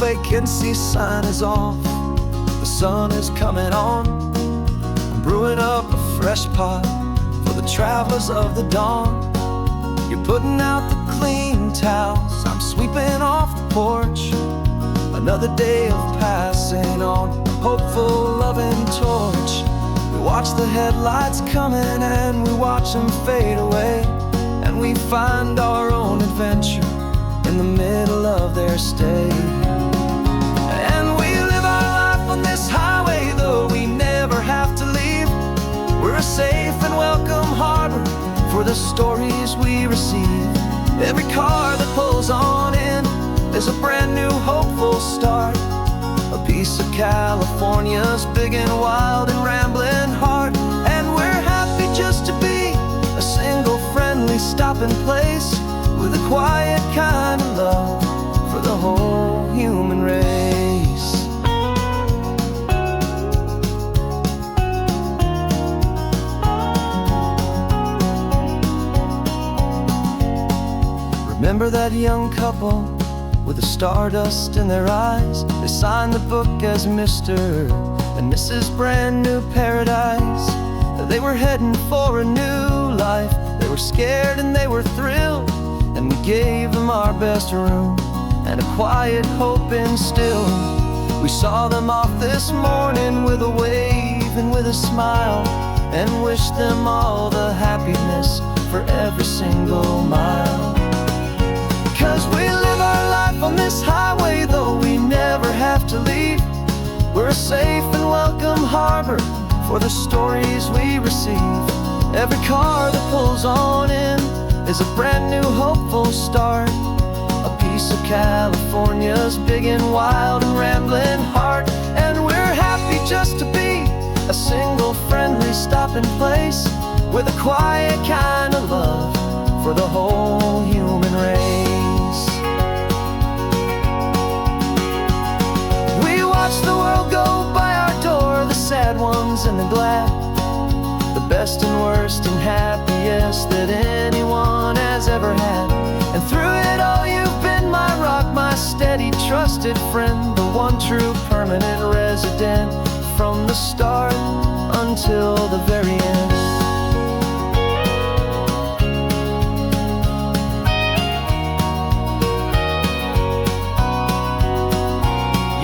vacancy sign is off, the sun is coming on. I'm brewing up a fresh pot for the travelers of the dawn. You're putting out the clean towels, I'm sweeping off the porch. Another day of passing on, a hopeful, loving torch. We watch the headlights coming and we watch them fade away, and we find our own adventure in the middle of their stay. And we live our life on this highway, though we never have to leave. We're a safe and welcome harbor for the stories we receive. Every car that pulls on in is a brand new hopeful start, a piece of California's big and wild and rambling heart. And we're happy just to be a single friendly stopping place, with a quiet kind of love for the whole human race. Remember that young couple with the stardust in their eyes? They signed the book as Mr. and Mrs. Brand New Paradise. They were heading for a new life. They were scared and they were thrilled, and we gave them our best room and a quiet hope instilled. We saw them off this morning with a wave and with a smile, and wished them all the happiness for every single mile. 'Cause we live our life on this highway, though we never have to leave. We're a safe and welcome harbor for the stories we receive. Every car that pulls on in is a brand new hopeful start, a piece of California's big and wild and rambling heart. And we're happy just to be a single friendly stopping place, with a quiet kind of love for the whole human race. We watch the world go by our door, the sad ones and the glad, the best and worst and happiest that anyone has ever had. And through it all you've been my rock, my steady trusted friend, the one true permanent resident, from the start until the very end.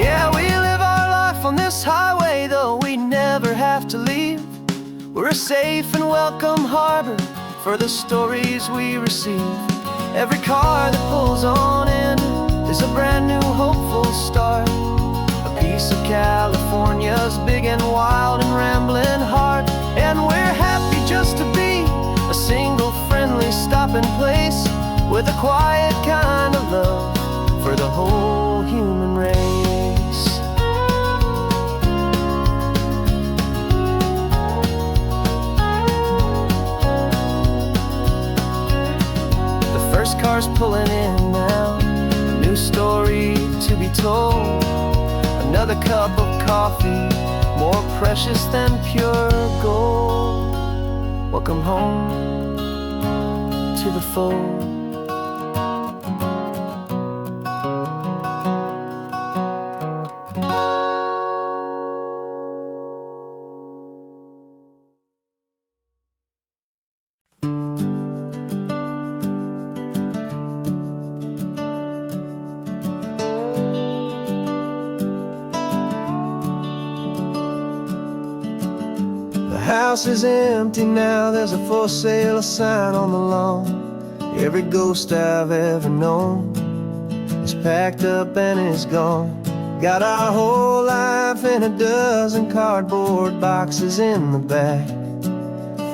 Yeah, we live our life on this highway, though we never have to leave. We're a safe and welcome harbor for the stories we receive. Every car that pulls on in is a brand new hopeful start, a piece of California's big and wild and rambling heart. And we're happy just to be a single friendly stopping place, with a quiet kind of love for the whole human race. First car's pulling in now, a new story to be told. Another cup of coffee, more precious than pure gold. Welcome home to the fold. The house is empty now, there's a for sale sign on the lawn. Every ghost I've ever known is packed up and is gone. Got our whole life in a dozen cardboard boxes in the back,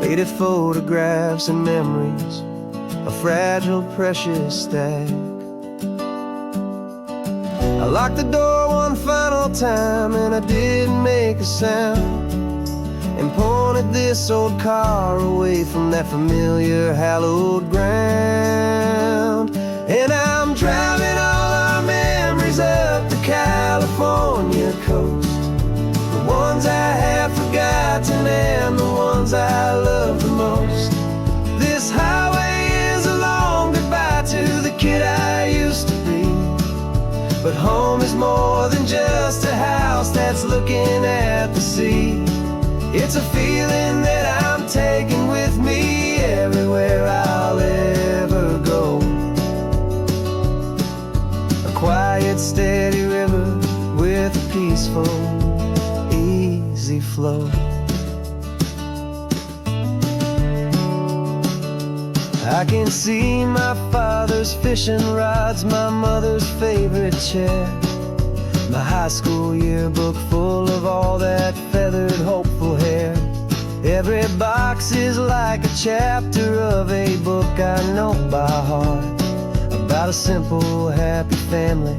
faded photographs and memories, a fragile, precious stack. I locked the door one final time and I didn't make a sound, and pointed this old car away from that familiar hallowed ground. And I'm driving all our memories up the California coast, the ones I have forgotten and the ones I love the most. This highway is a long goodbye to the kid I used to be, but home is more than just a house that's looking at the sea. It's a feeling that I'm taking with me everywhere I'll ever go. A quiet, steady river with a peaceful, easy flow. I can see my father's fishing rods, my mother's favorite chair, my high school yearbook full of all that feathered, hopeful hair. Every box is like a chapter of a book I know by heart, about a simple, happy family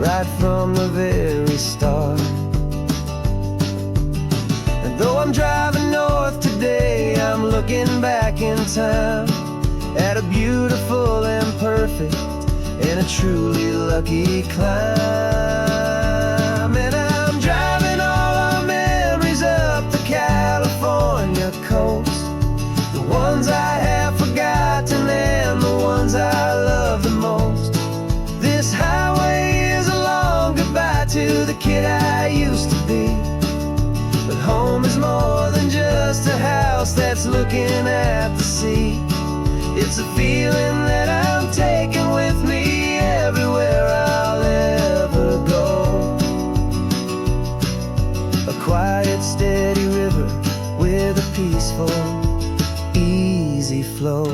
right from the very start. And though I'm driving north today, I'm looking back in time at a beautiful and perfect and a truly lucky climb. And I'm driving all our memories up the California coast, the ones I have forgotten and the ones I love the most. This highway is a long goodbye to the kid I used to be. But home is more than just a house that's looking at the sea. It's a feeling that I'm taking with me everywhere I'll ever go. A quiet, steady river with a peaceful, easy flow.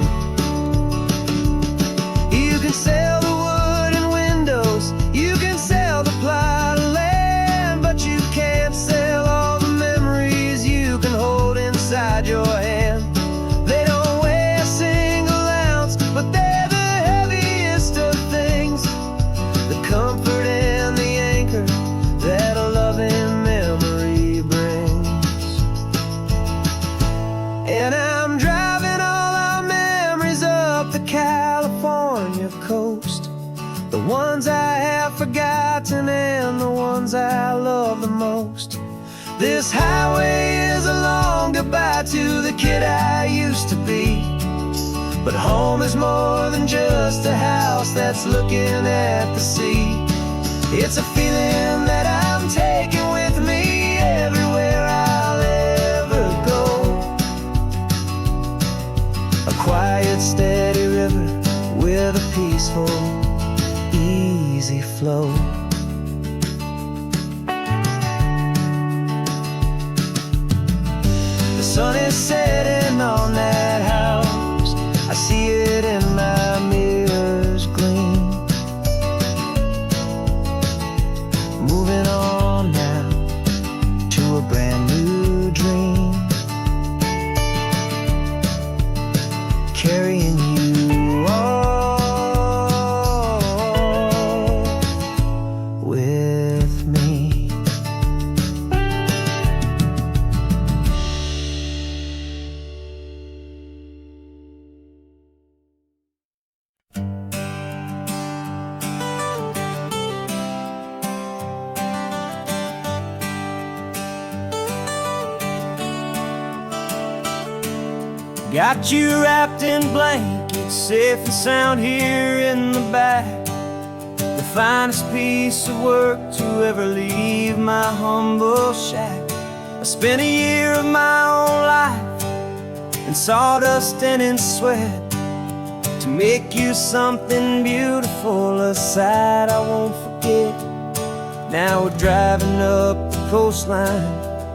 You can sail the wooden windows, you can sail the plot of land, but you can't sail all the memories you can hold inside your hand. They don't weigh a single ounce, but they're the heaviest of things, the comfort and the anchor that a loving memory brings. And I'm driving all our memories up the California coast, the ones I have forgotten and the ones I love the most. This highway is a long goodbye to the kid I used to be. But home is more than just a house that's looking at the sea. It's a feeling that I'm taking with me everywhere I'll ever go. A quiet, steady river with a peaceful, easy flow. The sun is setting on that house, I see it in my mirror's gleam. Moving on now to a brand new dream, carrying you all with me. Got you wrapped in blankets, safe and sound here in the back. The finest piece of work to ever leave my humble shack. I spent a year of my own life in sawdust and in sweat to make you something beautiful, a sight I won't forget. Now we're driving up the coastline,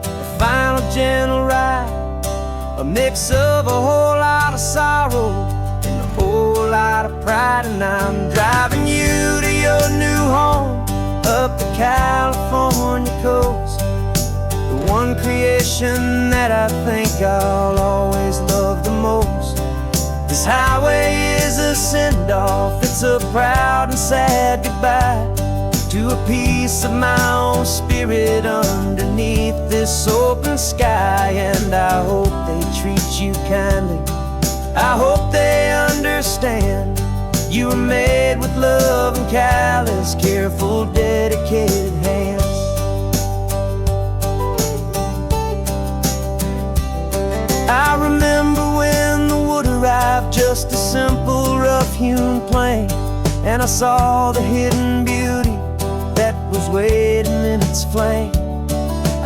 a final gentle ride, a mix of a whole lot of sorrow and a whole lot of pride. And I'm driving you to your new home up the California coast, the one creation that I think I'll always love the most. This highway is a send-off, it's a proud and sad goodbye to a piece of my own spirit underneath this open sky. And I hope they treat you kindly, I hope they understand you were made with love and callous, careful, dedicated hands. I remember when the wood arrived, just a simple rough-hewn plank, and I saw the hidden beauty that was waiting in its flame.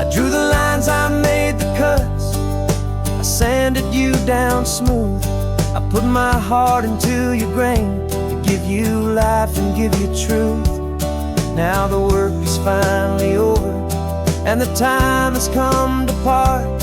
I drew the lines, I made the cuts, I sanded you down smooth. I put my heart into your grain to give you life and give you truth. Now the work is finally over, and the time has come to part,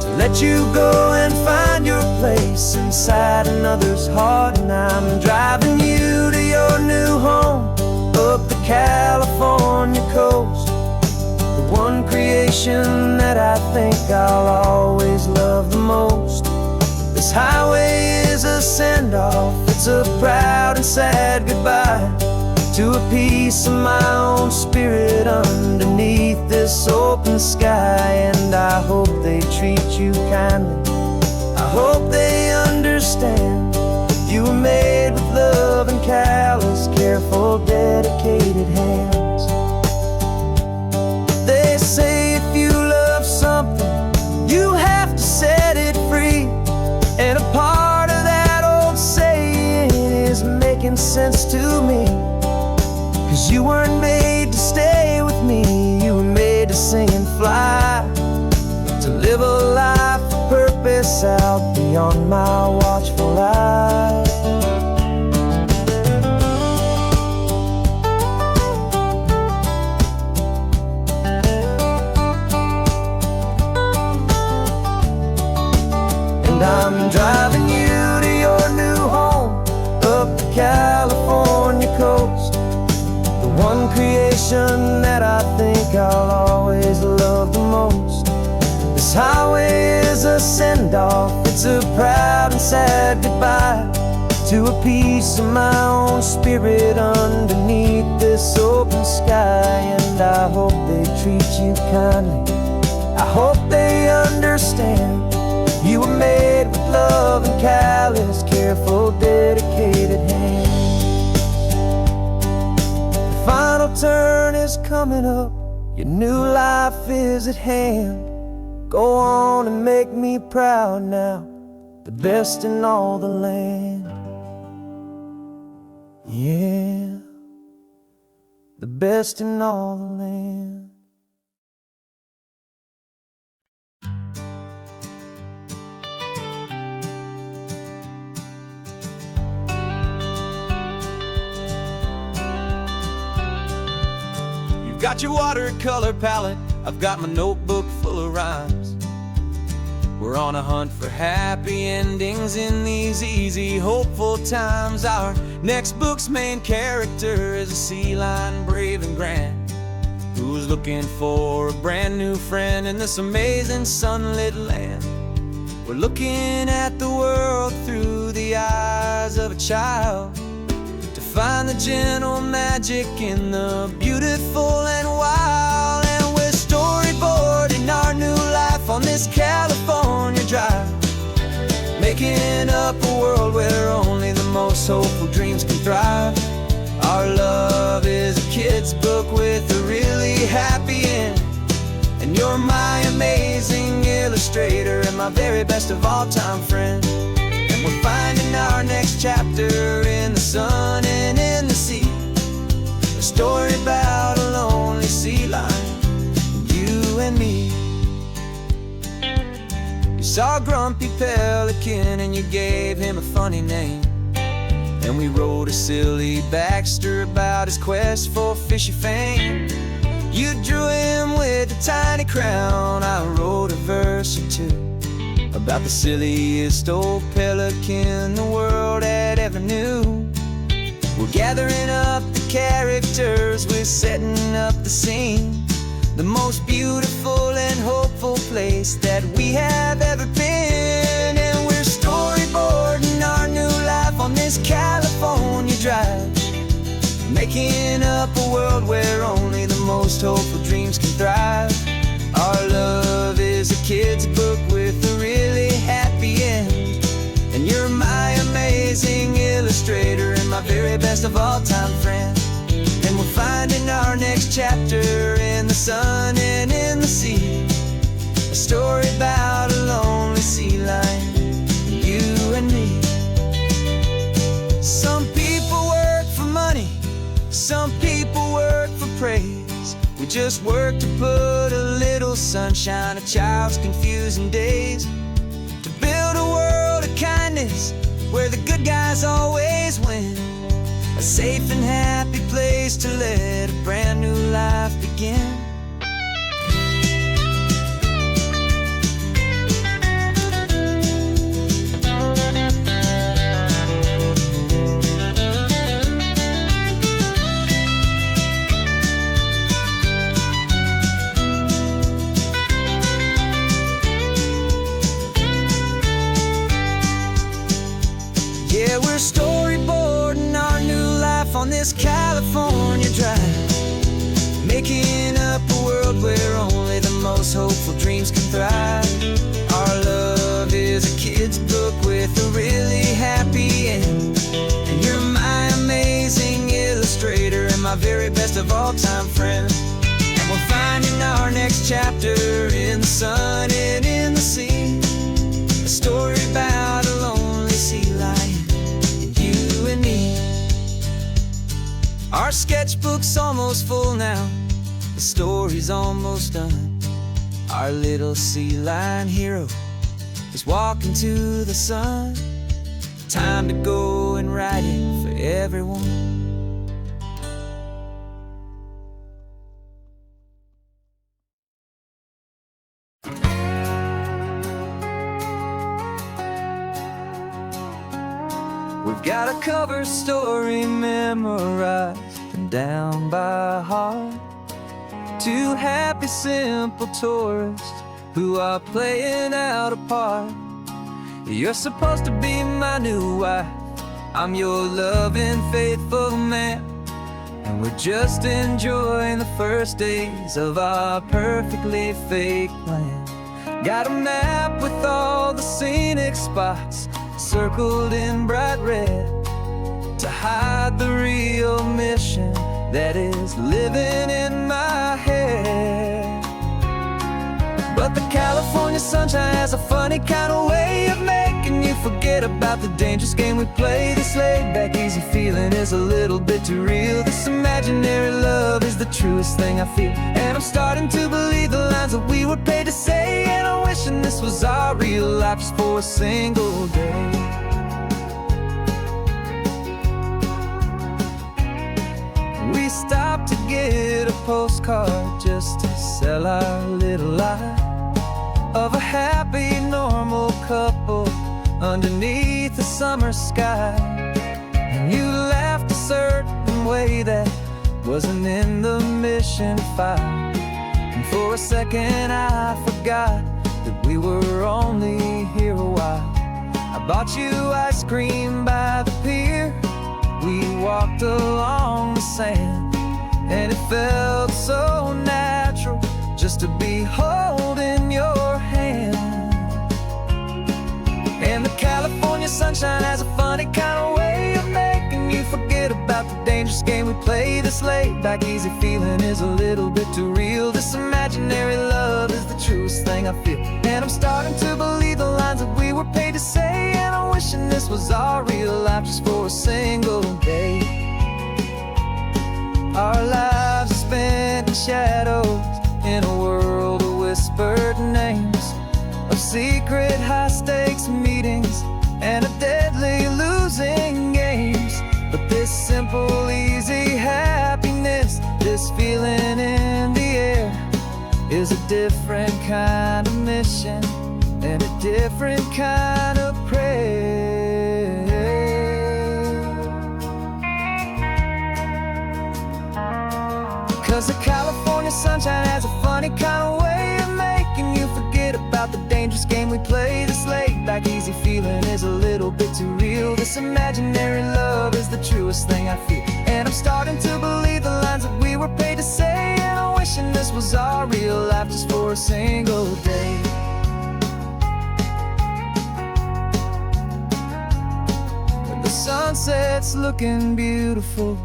to let you go and find your place inside another's heart. And I'm driving you to your new home up the California coast, the one creation that I think I'll always love the most. This highway is a send-off, it's a proud and sad goodbye to a piece of my own spirit underneath this open sky. And I hope they treat you kindly, I hope they understand. You were made with love and callous, careful, dedicated hands. They say if you love something, you have to set it free. And a part of that old saying is making sense to me. 'Cause you weren't made to stay with me, you were made to sing and fly, to live a life of purpose out beyond my watchful eye. And I'm driving you to your new home up the California coast, one creation that I think I'll always love the most. This highway is a send-off, it's a proud and sad goodbye to a piece of my own spirit underneath this open sky. And I hope they treat you kindly, I hope they understand. You were made with love and callous, careful, dedicated hands. Final turn is coming up, your new life is at hand. Go on and make me proud now, the best in all the land. Yeah, the best in all the land. Got your watercolor palette, I've got my notebook full of rhymes. We're on a hunt for happy endings in these easy, hopeful times. Our next book's main character is a sea lion, brave and grand, who's looking for a brand new friend in this amazing sunlit land. We're looking at the world through the eyes of a child, find the gentle magic in the beautiful and wild. And we're storyboarding our new life on this California drive, making up a world where only the most hopeful dreams can thrive. Our love is a kid's book with a really happy end, and you're my amazing illustrator and my very best of all time friend. We're finding our next chapter in the sun and in the sea, a story about a lonely sea lion, you and me. You saw a grumpy pelican and you gave him a funny name, and we wrote a silly Baxter about his quest for fishy fame. You drew him with a tiny crown, I wrote a verse or two about the silliest old pelican the world had ever knew. We're gathering up the characters, we're setting up the scene, the most beautiful and hopeful place that we have ever been. And we're storyboarding our new life on this California drive, making up a world where only the most hopeful dreams can thrive. Our love is a kid's book with a really happy end, and you're my amazing illustrator and my very best of all time friend. And we're finding our next chapter in the sun and in the sea, a story about a lonely sea lion, you and me. Some people work for money, some people work for praise, just work to put a little sunshine in a child's confusing days, to build a world of kindness where the good guys always win, a safe and happy place to let a brand new life begin. Yeah, we're storyboarding our new life on this California drive, making up a world where only the most hopeful dreams can thrive. Our love is a kid's book with a really happy end, and you're my amazing illustrator and my very best of all-time friend. And we're finding our next chapter in the sun and in the sea, a story about a lonely sea lion, you and me. Our sketchbook's almost full now, the story's almost done. Our little sea lion hero is walking to the sun. Time to go and write it for everyone. We've got a cover story memorized and down by heart. Two happy, simple tourists who are playing out a part. You're supposed to be my new wife, I'm your loving, faithful man, and we're just enjoying the first days of our perfectly fake plan. Got a map with all the scenic spots circled in bright red to hide the real mission that is living in my head. But the California sunshine has a funny kind of way of making you forget about the dangerous game we play. This laid-back, easy feeling is a little bit too real. This imaginary love is the truest thing I feel, and I'm starting to believe the lines that we were paid to say. And I'm wishing this was our real life just for a single day. We stopped to get a postcard just to sell our little lie of a happy, normal couple underneath the summer sky. And you laughed a certain way that wasn't in the mission file, and for a second I forgot that we were only here a while. I bought you ice cream by the pier, we walked along the sand, and it felt so natural just to be holding your hand. And the California sunshine has a funny kind of way of making you forget about the dangerous game we play. This laid-back, easy feeling is a little bit too real. This imaginary love is the truest thing I feel, and I'm starting to believe the lines that we were paid to say. And I'm wishing this was our real life just for a single day. Our lives are spent in shadows, in a world of whispered names, of secret high-stakes meetings and of deadly losing games. But this simple, easy happiness, this feeling in the air, is a different kind of mission and a different kind of prayer. 'Cause the California sunshine has a funny kind of way of making you forget about the dangerous game we play. This laid-back, easy feeling is a little bit too real. This imaginary love is the truest thing I feel, and I'm starting to believe the lines that we were paid to say. And I'm wishing this was our real life just for a single day. When the sunset's looking beautiful,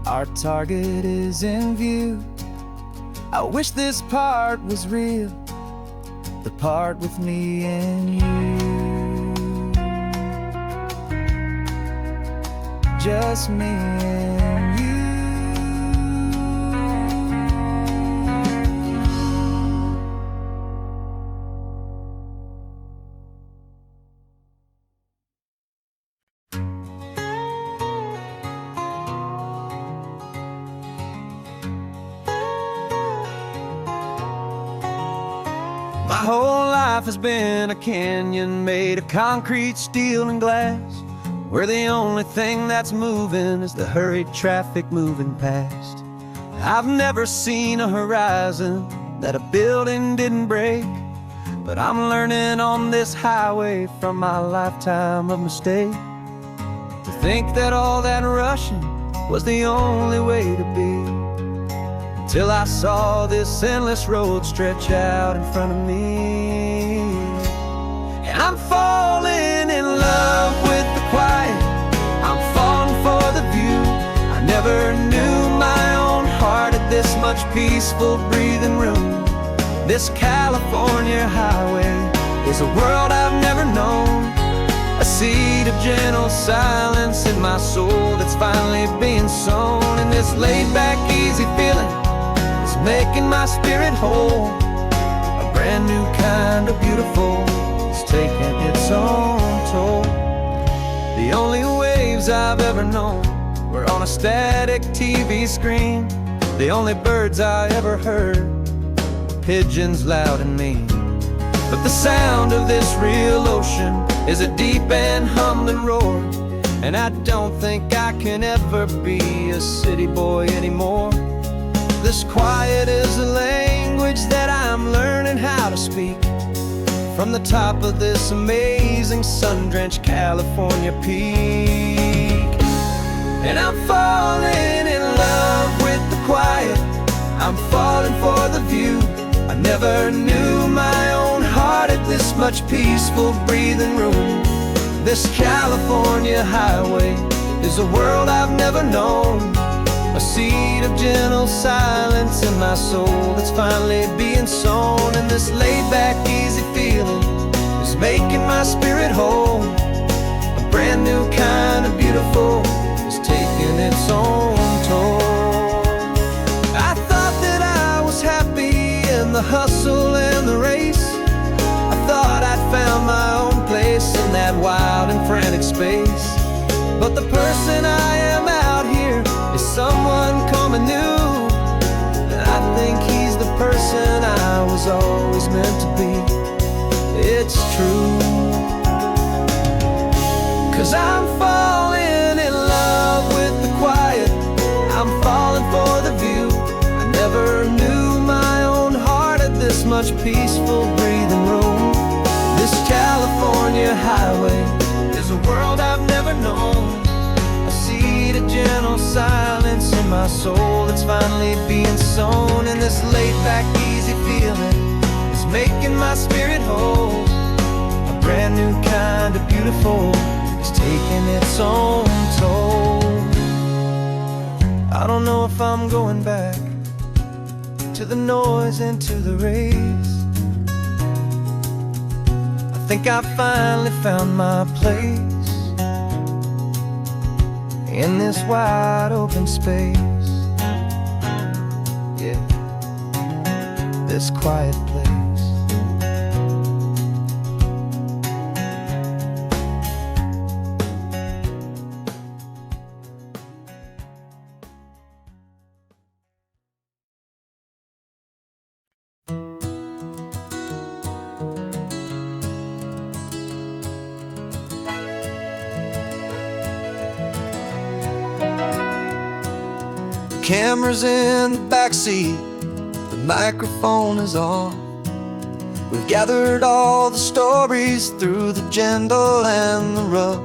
our target is in view. I wish this part was real, the part with me and you. Just me and you. whole life has been a canyon made of concrete, steel, and glass, where the only thing that's moving is the hurried traffic moving past. I've never seen a horizon that a building didn't break, but I'm learning on this highway from my lifetime of mistakes to think that all that rushing was the only way to be, till I saw this endless road stretch out in front of me. And I'm falling in love with the quiet, I'm falling for the view. I never knew my own heart had this much peaceful breathing room. This California highway is a world I've never known, a seed of gentle silence in my soul that's finally being sown. And this laid-back, easy feeling is making my spirit whole. A brand new kind of beautiful is taking its own toll. The only waves I've ever known were on a static TV screen. The only birds I ever heard were pigeons loud and mean. But the sound of this real ocean is a deep and humbling roar, and I don't think I can ever be a city boy anymore. This quiet is a language that I'm learning how to speak from the top of this amazing sun-drenched California peak. And I'm falling in love with the quiet, I'm falling for the view. I never knew my own heart had this much peaceful breathing room. This California highway is a world I've never known, a seed of gentle silence in my soul that's finally being sown. And this laid-back, easy feeling is making my spirit whole. A brand new kind of beautiful is taking its own toll. I thought that I was happy in the hustle and the race. I thought I'd found my own place in that wild and frantic space. But the person I am out here is someone coming new, and I think he's the person I was always meant to be. It's true, 'cause I'm falling in love with the quiet, I'm falling for the view. I never knew my own heart had this much peaceful breathing room. This California highway is a world I've never known, a seed of gentle silence in my soul that's finally being sown. And this laid-back, easy feeling is making my spirit whole. A brand new kind of beautiful is taking its own toll. I don't know if I'm going back to the noise and to the race. I think I finally found my place in this wide open space. Yeah, this quiet place. Camera's in the backseat, the microphone is on. We've gathered all the stories through the gentle and the rough.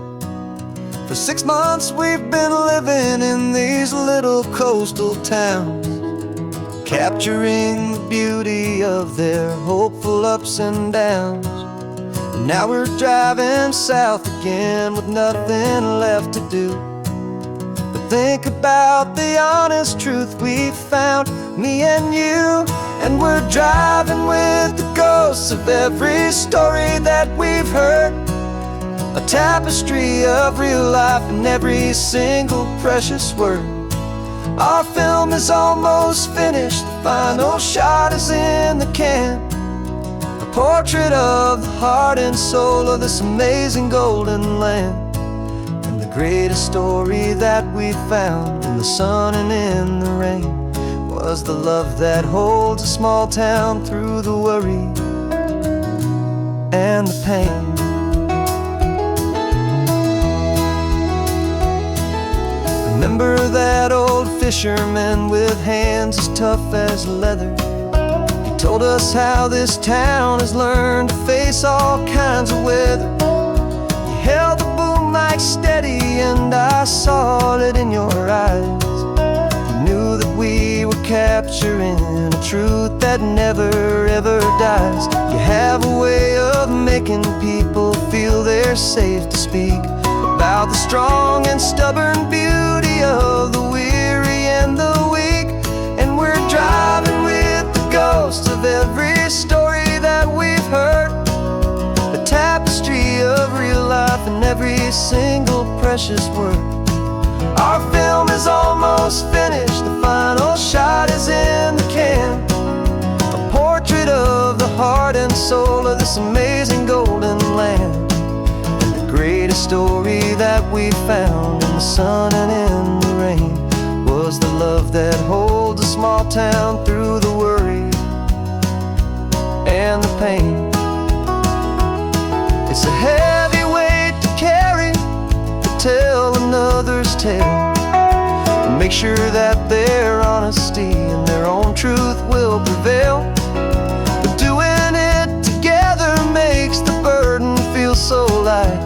For 6 months we've been living in these little coastal towns, capturing the beauty of their hopeful ups and downs. And now we're driving south again with nothing left to do. Think about the honest truth we found, me and you. And we're driving with the ghosts of every story that we've heard, a tapestry of real life in every single precious word. Our film is almost finished, the final shot is in the can, a portrait of the heart and soul of this amazing golden land. Greatest story that we found in the sun and in the rain was the love that holds a small town through the worry and the pain. Remember that old fisherman with hands as tough as leather? He told us how this town has learned to face all kinds of weather. You held the boom mic steady and I saw it in your eyes. You knew that we were capturing a truth that never ever dies. You have a way of making people feel they're safe to speak about the strong and stubborn beauty of the weary and the weak. And we're driving with the ghosts of every story that we've heard, a tapestry of real life in every single precious word. Our film is almost finished, the final shot is in the can, a portrait of the heart and soul of this amazing golden land. Greatest story that we found in the sun and in the rain was the love that holds a small town through the worry and the pain. It's a heavy weight to carry, to tell another's tale, and make sure that their honesty and their own truth will prevail. But doing it together makes the burden feel so light.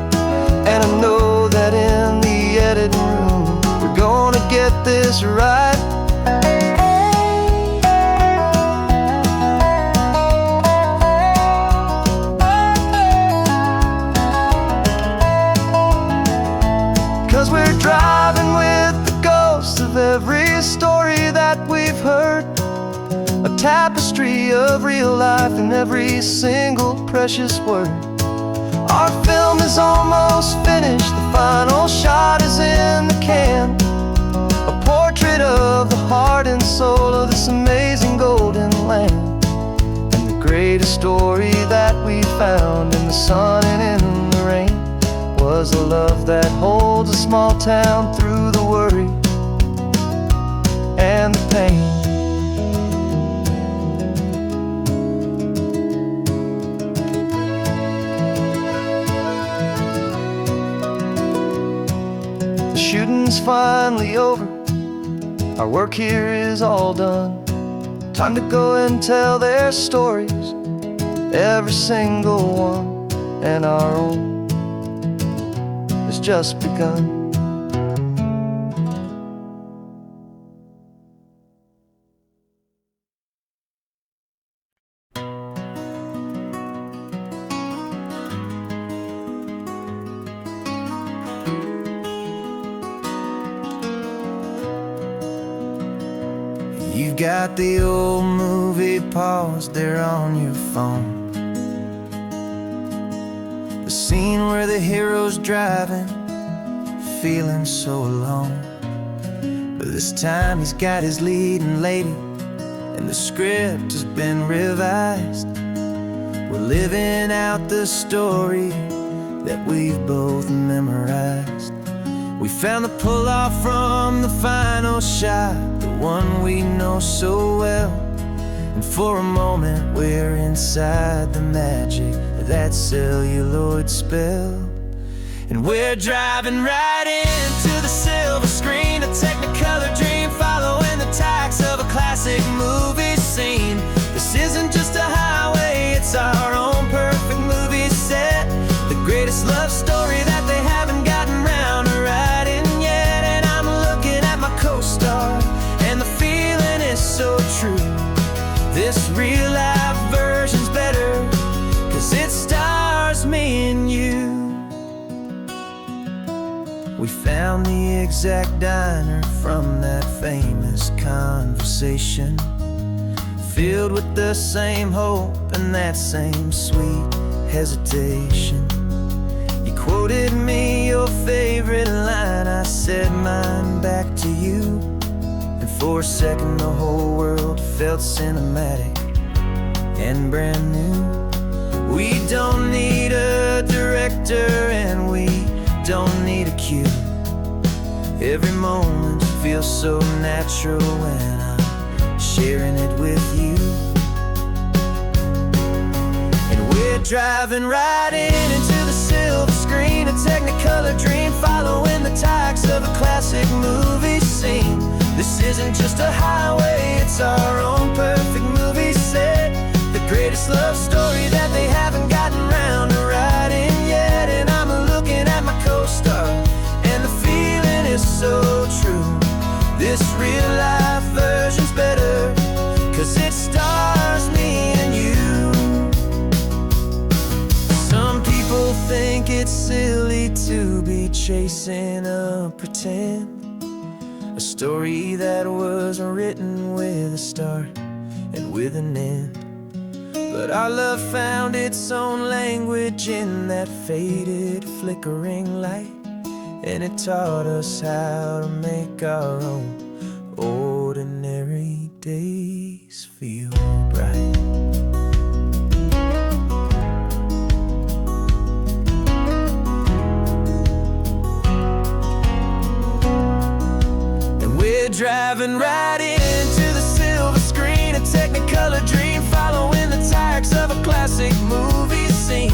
And I know that in the editing room we're gonna get this right. 'Cause we're driving with the ghosts of every story that we've heard, a tapestry of real life in every single precious word. Our film is almost finished, the final shot is in the can, a portrait of the heart and soul of this amazing golden land. And the greatest story that we found in the sun and in the rain was a love that holds a small town through the worry and the pain. Shooting's finally over, our work here is all done. Time to go and tell their stories, every single one, and our own has just begun. You've got the old movie paused there on your phone, the scene where the hero's driving, feeling so alone. But this time he's got his leading lady, and the script has been revised. We're living out the story that we've both memorized. We found the pull-off from the final shot, the one we know so well. And for a moment we're inside the magic of that celluloid spell. And we're driving right into the silver screen, a Technicolor dream, following the tacks of a classic movie scene. This isn't just a highway, it's our own perfect movie set, the greatest love story that they haven't gotten round to writing yet. And I'm looking at my co-star, and the feeling is so true. This real life version's better, 'cause it stars me and you. We found the exact diner from that famous conversation, filled with the same hope and that same sweet hesitation. You quoted me your favorite line, I said mine back to you. And for a second the whole world felt cinematic and brand new. We don't need a director and we don't need a cue. Every moment feels so natural when I'm sharing it with you. And we're Driving right into the silver screen, a Technicolor dream, following the tacks of a classic movie scene. This isn't just a highway, it's our own perfect movie set. The greatest love story that they haven't gotten round to writing yet. And I'm looking at my co-star, and the feeling is so true. This real life version's better, 'cause it stars me and you. Some people think it's silly to be chasing a pretend, a story that was written with a start and with an end. But our love found its own language in that faded, flickering light, and it taught us how to make our own ordinary days feel bright. Driving right into the silver screen, a Technicolor dream, following the tacks of a classic movie scene.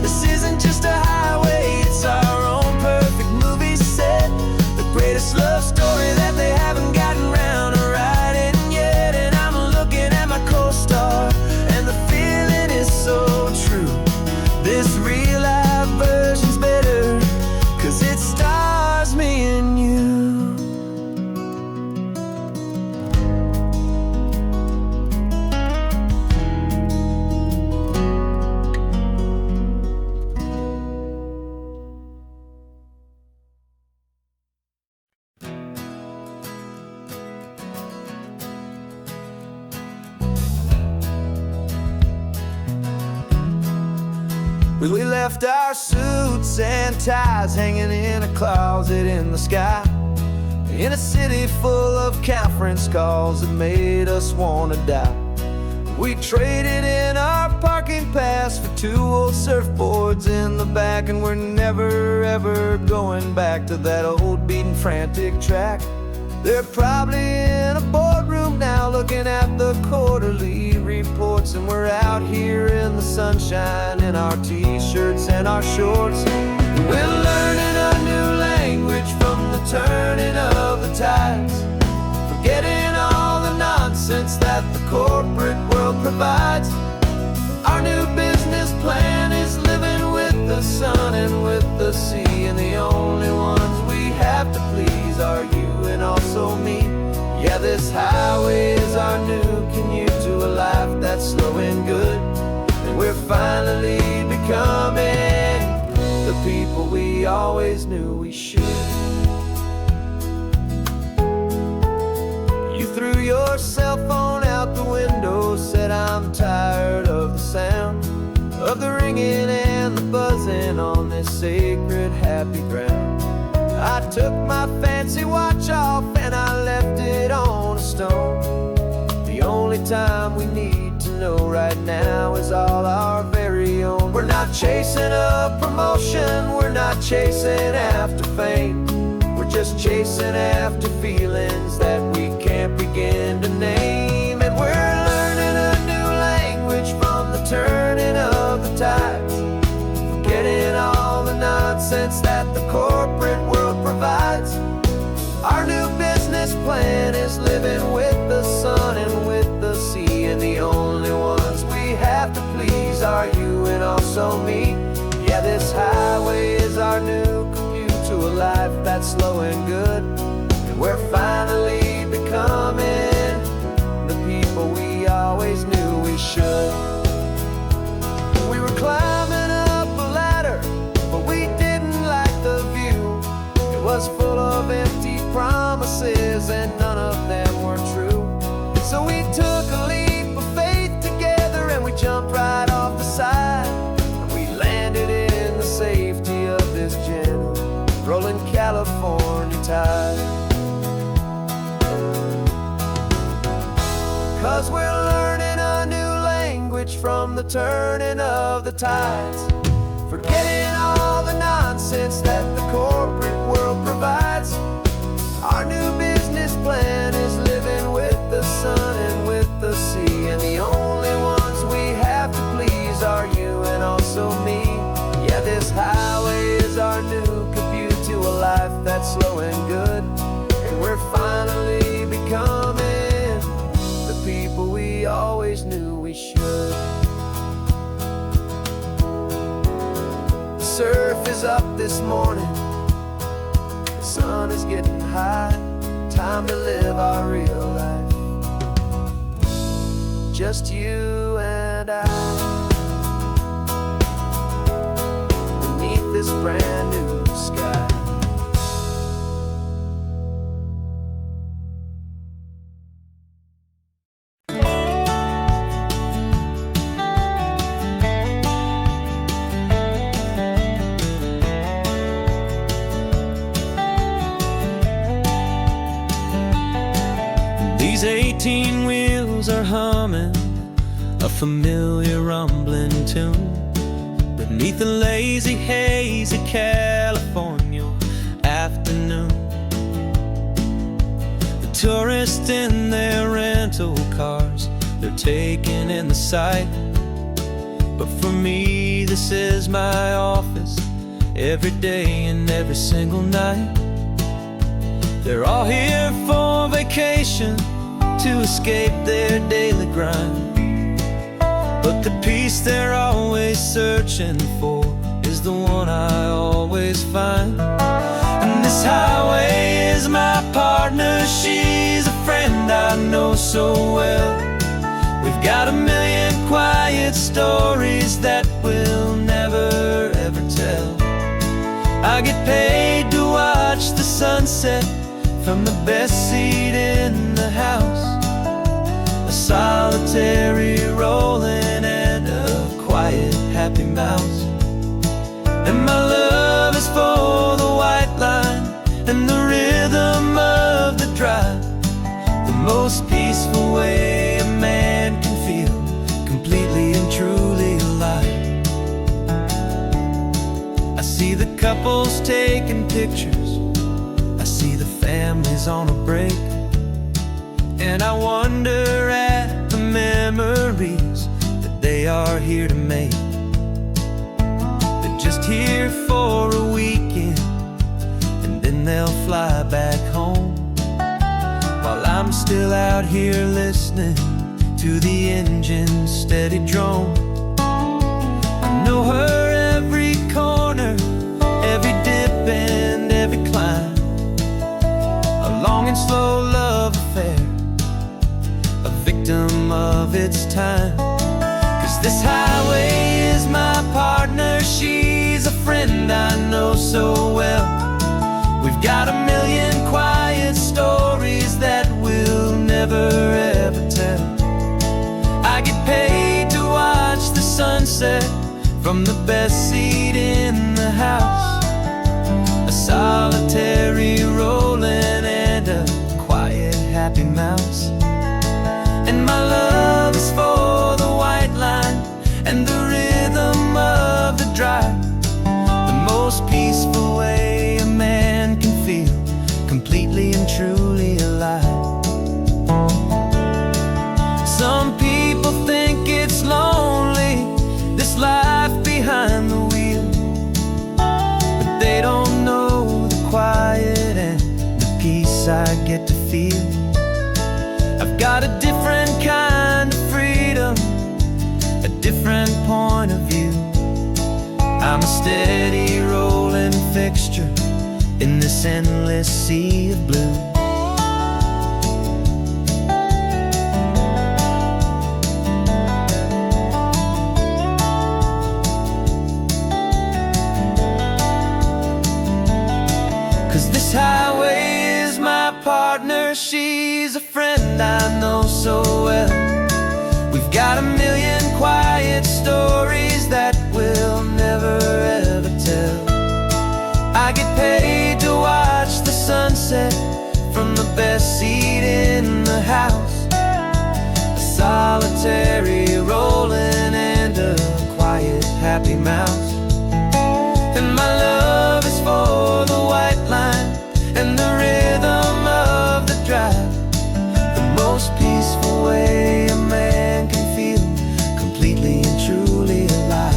This isn't just a highway, it's our own perfect movie set. The greatest love story that they haven't gotten round to writing yet. And I'm looking at my co-star, and the feeling is so true. This real life version's better, 'cause it stars me and you. We left our suits and ties hanging in a closet in the sky, in a city full of conference calls that made us wanna die. We traded in our parking pass for 2 old surfboards in the back, and we're never ever going back to that old beaten frantic track. They're probably in a boardroom now looking at the quarterly reports, and we're out here in the sunshine in our t-shirts and our shorts. We're learning a new language from the turning of the tides, forgetting all the nonsense that the corporate world provides. Our new business plan is living with the sun and with the sea, and the only ones we have to please are you and also me. Yeah, this highway is our new commute to a life that's slow and good, and we're finally becoming the people we always knew we should. You threw your cell phone out the window, said I'm tired of the sound of the ringing and the buzzing on this sacred happy ground. I took my fancy watch off and I left it on a stone. The only time we need to know right now is all our very own. We're not chasing a promotion, we're not chasing after fame. We're just chasing after feelings that we can't begin to name. And we're learning a new language from the turning of the tides, forgetting all the nonsense that the corporate world provides. Our new business plan is living with the sun and with the sea, and the only ones we have to please are you and also me. Yeah, this highway is our new commute to a life that's slow and good, and we're finally becoming the people we always knew we should. We were climbing up a ladder, but we didn't like the view. It was full of empty promises and none of them were true. So we took a leap of faith together, and we jumped right off the side, and we landed in the safety of this gentle rolling California tide. 'Cause we're learning a new language from the turning of the tides, forgetting all the nonsense that the corporate world provides. Our new business plan is living with the sun and with the sea, and the only ones we have to please are you and all slow and good, and we're finally becoming the people we always knew we should. The surf is up this morning, the sun is getting high. Time to live our real life, just you and I, beneath this brand new sky. These 18 wheels are humming a familiar rumbling tune beneath the lazy haze of California afternoon. The tourists in their rental cars, they're taking in the sight. But for me, this is my office, every day and every single night. They're all here for vacation, to escape their daily grind. But the peace they're always searching for is the one I always find. And this highway is my partner, she's a friend I know so well. We've got a million quiet stories that we'll never ever tell. I get paid to watch the sunset from the best seat in the house, a solitary rolling and a quiet happy mouse. And my love is for the white line and the rhythm of the drive, the most peaceful way a man can feel completely and truly alive. I see the couples taking pictures, I see the families on a break, and I wonder at the memories that they are here to make. They're just here for a weekend, and then they'll fly back home, while I'm still out here listening to the engine's steady drone. I know her every corner, every dip and every climb, a long and slow love affair, a victim of its time. 'Cause this highway is my partner, she's a friend I know so well. We've got a million quiet stories that we'll never ever tell. I get paid to watch the sunset from the best seat in the house, a solitary rolling and a quiet happy mouse. And my love is for the white line and the rhythm of the drive, the most peaceful way a man can feel completely and truly alive. Some people think it's lonely, this life behind the wheel, but they don't know the quiet and the peace I get to feel. I've got a different kind of freedom, a different point of view. I'm a steady rolling fixture in this endless sea of blue. This highway is my partner, she's a friend I know so well. We've got a million quiet stories that we'll never ever tell. I get paid to watch the sunset from the best seat in the house, a solitary rolling and a quiet happy mouse. And my love is for the white line and the rhythm of the drive, the most peaceful way a man can feel completely and truly alive.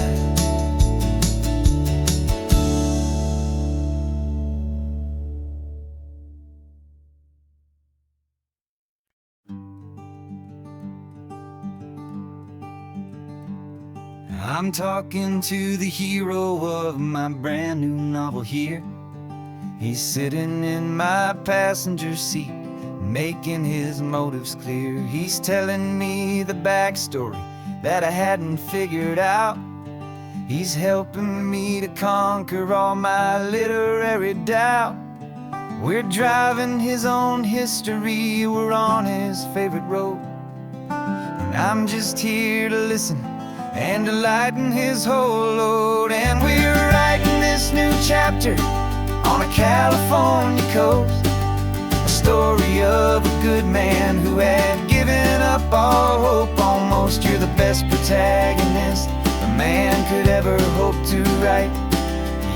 I'm talking to the hero of my brand new novel here. He's sitting in my passenger seat, making his motives clear. He's telling me the backstory that I hadn't figured out. He's helping me to conquer all my literary doubt. We're driving his own history, we're on his favorite road, and I'm just here to listen and to lighten his whole load. And we're writing this new chapter on a California coast, a story of a good man who had given up all hope almost. You're the best protagonist a man could ever hope to write.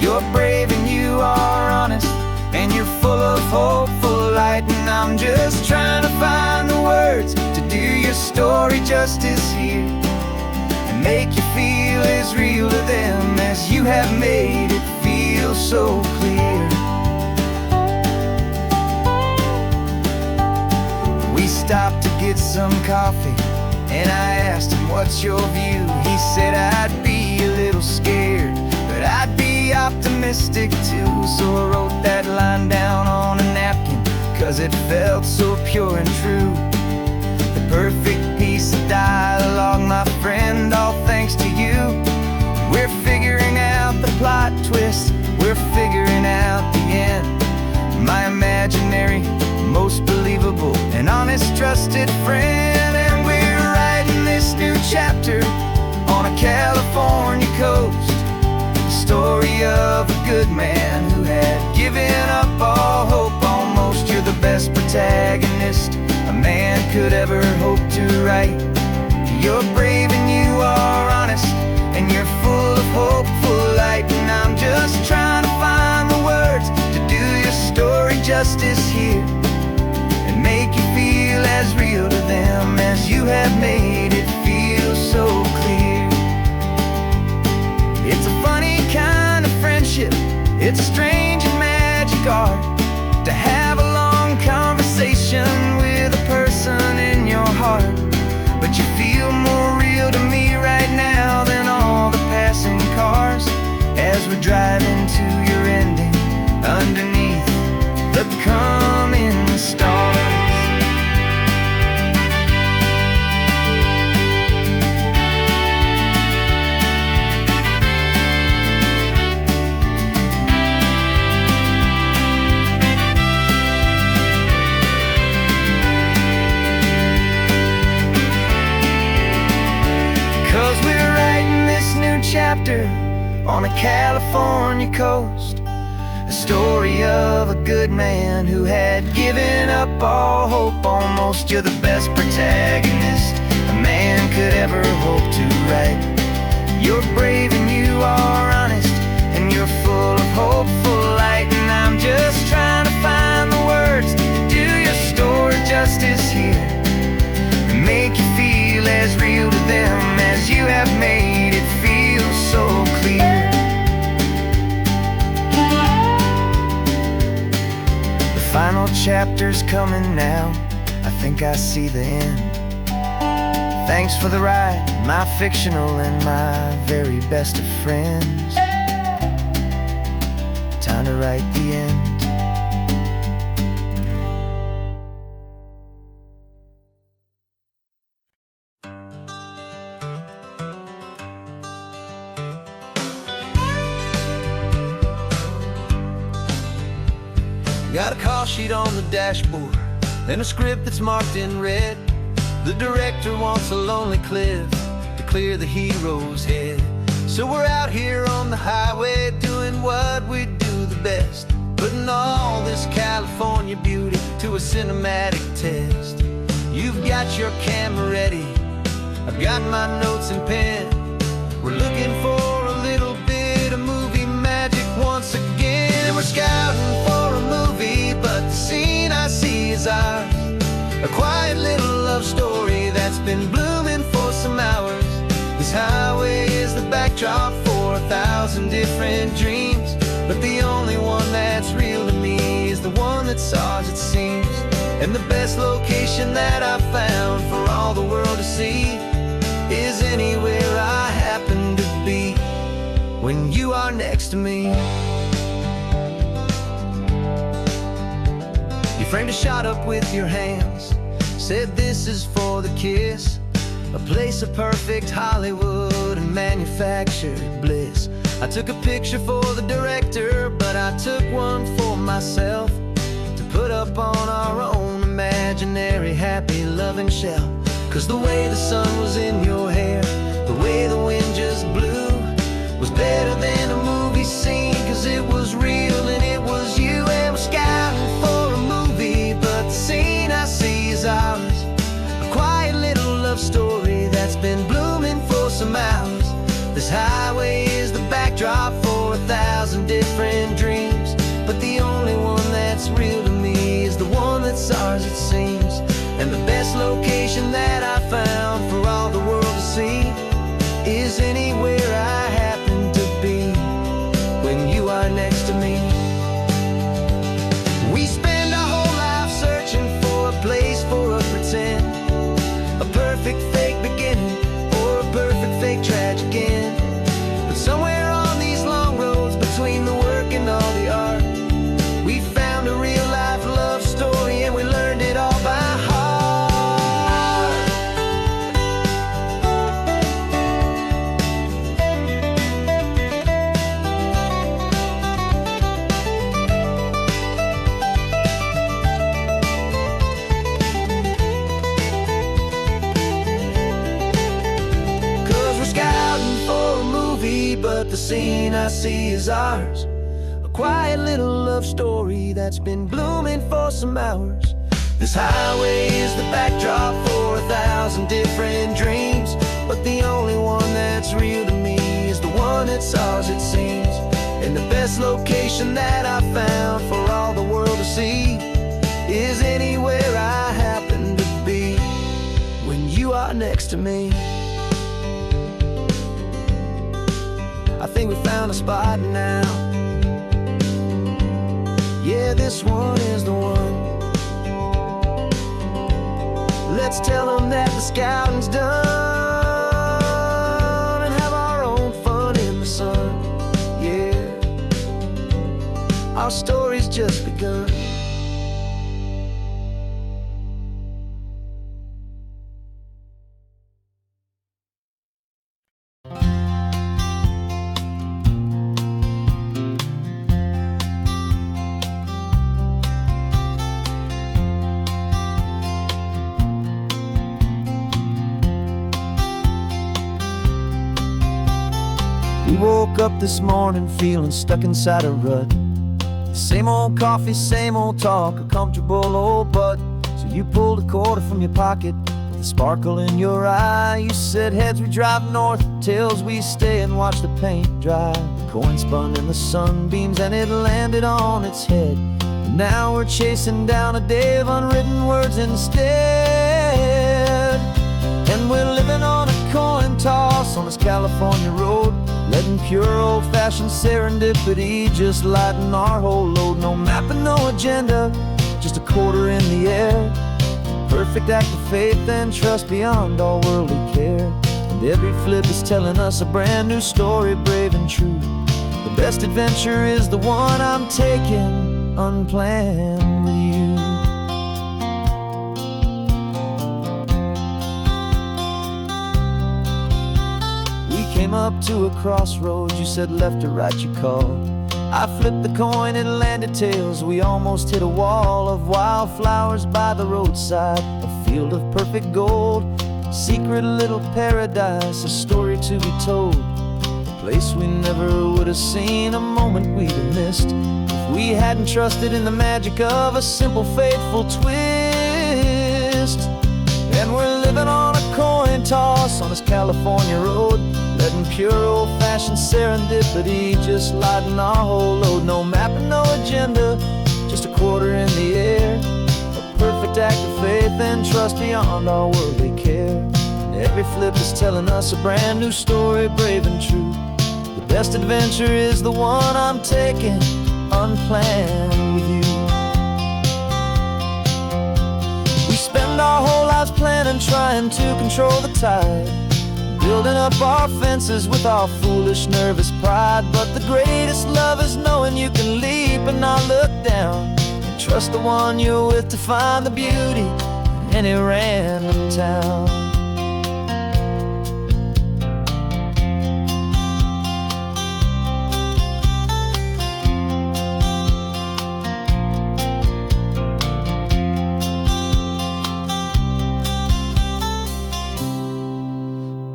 You're brave and you are honest, and you're full of hopeful light. And I'm just trying to find the words to do your story justice here, and make you feel as real to them as you have made it feel so clear. We stopped to get some coffee, and I asked him, what's your view? He said, I'd be a little scared, but I'd be optimistic too. So I wrote that line down on a napkin, 'cause it felt so pure and true. The perfect piece of dialogue, my friend, all thanks to you. We're figuring out the plot twist, we're figuring out the end. My imaginary, most believable and honest trusted friend. And we're writing this new chapter on a California coast, the story of a good man who had given up all hope almost. You're the best protagonist a man could ever hope to write. You're brave and you are honest, and you're full of hopeful light. And I'm just trying to find the words to do your story justice here, and make you feel as real to them as you have made it feel so clear. It's a funny kind of friendship, it's strange and magic art to have a long conversation with a person in your heart. But you feel more real to me right now than all the passing cars, as we're driving to your ending underneath the coming stars. Chapter on a California coast, a story of a good man who had given up all hope almost. You're the best protagonist a man could ever hope to write. You're brave and you are honest, and you're full of hopeful light. And I'm just trying to find the words to do your story justice here, and make you feel as real to them as you have made it feel so clear. The final chapter's coming now, I think I see the end. Thanks for the ride, my fictional and my very best of friends. Time to write the end. Got a call sheet on the dashboard and a script that's marked in red. The director wants a lonely cliff to clear the hero's head. So we're out here on the highway doing what we do the best, putting all this California beauty to a cinematic test. You've got your camera ready, I've got my notes and pen. We're looking for a little bit of movie magic once again. And we're scouting for a movie, but the scene I see is ours, a quiet little love story that's been blooming for some hours. This highway is the backdrop for 1,000 different dreams, but the only one that's real to me is the one that's ours, it seems. And the best location that I've found for all the world to see is anywhere I happen to next to me. You framed a shot up with your hands, said this is for the kiss, a place of perfect Hollywood and manufactured bliss. I took a picture for the director, but I took one for myself to put up on our own imaginary happy loving shelf. 'Cause the way the sun was in your hair, the way the wind just blew, was better than a movie scene. 'Cause it was real and it was you, and we're scouting for a movie, but the scene I see is ours. A quiet little love story that's been blooming for some hours. This highway is the backdrop for 1,000 different dreams, but the only one that's real to me is the one that's ours, it seems. And the best location that I found for all the world to see is anywhere I happen to be when you are next to me. We spend our whole life searching for a place for a pretend, a perfect fake beginning or a perfect fake tragic end. But somewhere on these long roads between the work and all the art, we found a real life love story, and we learned it all by heart. 'Cause we're scouting for a movie, but the scene I see is ours. A quiet little love story that's been blooming for some hours. This highway is the backdrop for 1,000 different dreams, but the only one that's real to me is the one that's ours, it seems. And the best location that I found for all the world to see is anywhere I happen to be when you are next to me. I think we found a spot now. Yeah, this one is the one. Let's tell them that the scouting's done and have our own fun in the sun. Yeah, our story's just begun. We woke up this morning feeling stuck inside a rut. Same old coffee, same old talk, a comfortable old butt. So you pulled a quarter from your pocket with a sparkle in your eye. You said heads we drive north, tails we stay and watch the paint dry. The coin spun in the sunbeams and it landed on its head. And now we're chasing down a day of unwritten words instead. And we're living on a coin toss on this California road, letting pure old-fashioned serendipity just lighten our whole load. No map and no agenda, just a quarter in the air. Perfect act of faith and trust beyond all worldly care. And every flip is telling us a brand new story, brave and true. The best adventure is the one I'm taking unplanned with you. Came up to a crossroads, you said left or right you called. I flipped the coin, it landed tails. We almost hit a wall of wildflowers by the roadside, a field of perfect gold, secret little paradise, a story to be told. A place we never would have seen, a moment we'd have missed if we hadn't trusted in the magic of a simple faithful twist. And we're living on a coin toss on this California road, letting pure old-fashioned serendipity just lighten our whole load. No map and no agenda, just a quarter in the air. A perfect act of faith and trust beyond all worldly care. And every flip is telling us a brand new story, brave and true. The best adventure is the one I'm taking unplanned with you. We spend our whole lives planning, trying to control the tide, building up our fences with our foolish, nervous pride. But the greatest love is knowing you can leap and not look down, and trust the one you're with to find the beauty in any random town.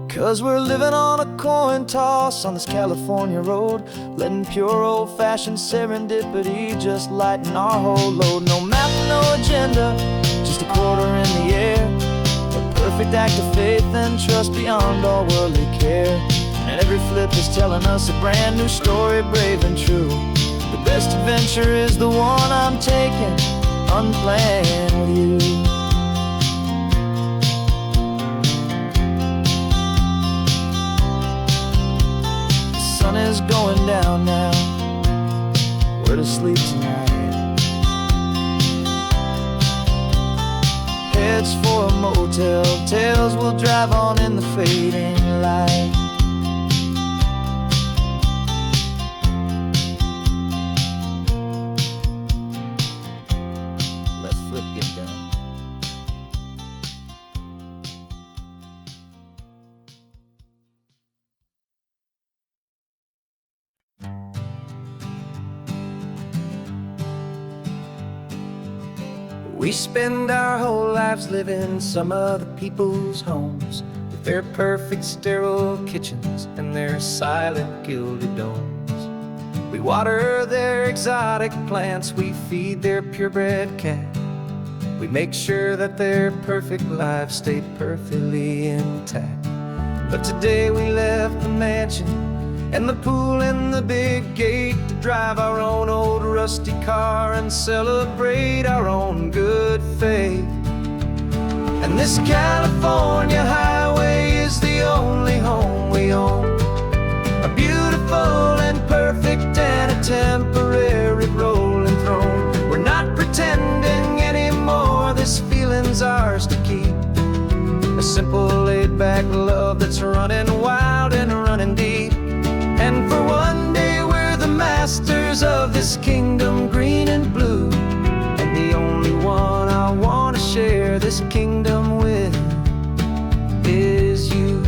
'Cause we're living on a coin toss on this California road, letting pure old-fashioned serendipity just lighten our whole load. No map, no agenda, just a quarter in the air, a perfect act of faith and trust beyond all worldly care. And every flip is telling us a brand new story, brave and true. The best adventure is the one I'm taking, unplanned with you. The sun is going down now, we're to sleep tonight. Heads for a motel, tails will drive on in the fading light. Let's flip get done. We spend our whole lives living some other people's homes, with their perfect sterile kitchens and their silent gilded domes. We water their exotic plants, we feed their purebred cat. We make sure that their perfect lives stay perfectly intact. But today we left the mansion and the pool and the big gate to drive our own old rusty car and celebrate our own good faith. And this California highway is the only home we own, a beautiful and perfect and a temporary rolling throne. We're not pretending anymore, this feeling's ours to keep, a simple laid-back love that's running wild and running deep. And for one day we're the masters of this kingdom green and blue, and the only one I want to share this kingdom with is you.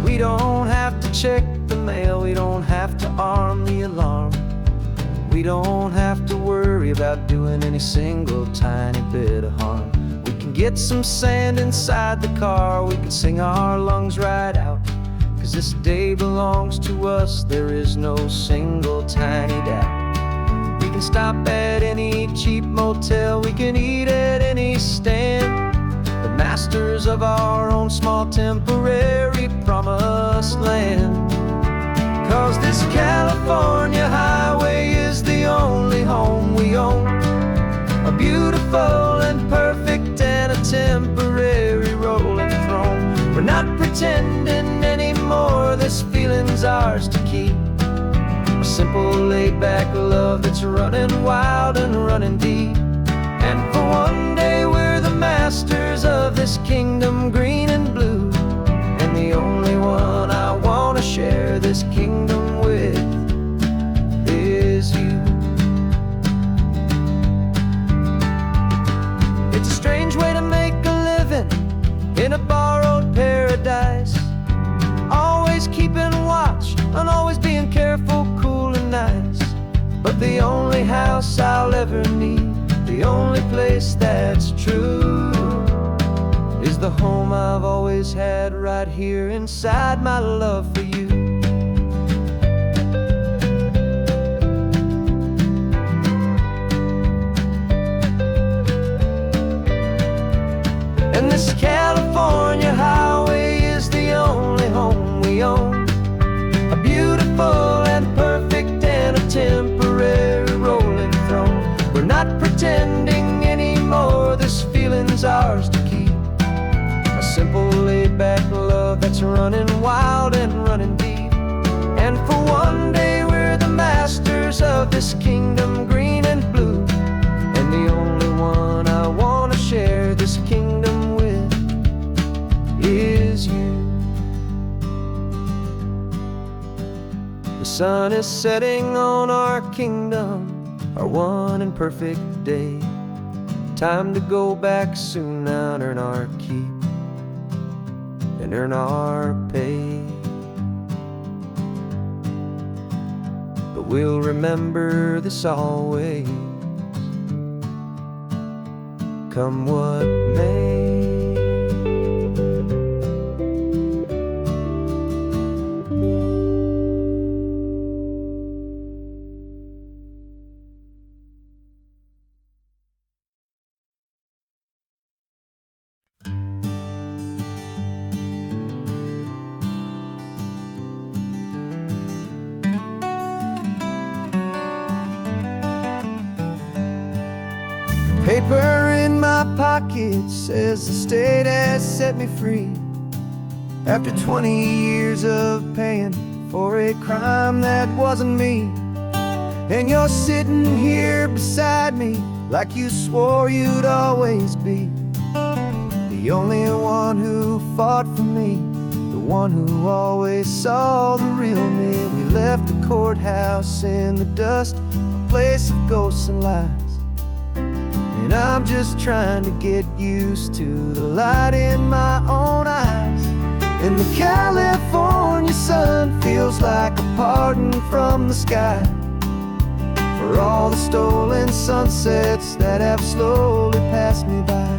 We don't have to check the mail, we don't have to arm the alarm, we don't have to worry about doing any single tiny bit of harm. Get some sand inside the car, we can sing our lungs right out, 'cause this day belongs to us, there is no single tiny doubt. We can stop at any cheap motel, we can eat at any stand, the masters of our own small temporary promised land. 'Cause this California highway is the only home we own, a beautiful and perfect and a temporary rolling throne. We're not pretending anymore, this feeling's ours to keep, a simple laid-back love that's running wild and running deep. And for one day we're the masters of this kingdom green and blue, and the only one I want to share this kingdom with is you. It's a strange way to make a living in a borrowed paradise, always keeping watch and always being careful, cool and nice. But the only house I'll ever need, the only place that's true, is the home I've always had right here inside my love for you. And this California highway is the only home we own, a beautiful and perfect and a temporary rolling throne. We're not pretending anymore, this feeling's ours to keep, a simple laid-back love that's running wild and running deep. And for one day we're the masters of this kingdom green and blue, and the only one I want to share this kingdom sun is setting on our kingdom, our one and perfect day. Time to go back soon now and earn our keep and earn our pay. But we'll remember this always, come what may. Paper in my pocket says the state has set me free after 20 years of paying for a crime that wasn't me. And you're sitting here beside me like you swore you'd always be the only one who fought for me, the one who always saw the real me. We left the courthouse in the dust, a place of ghosts and lies. And I'm just trying to get used to the light in my own eyes. And the California sun feels like a pardon from the sky for all the stolen sunsets that have slowly passed me by.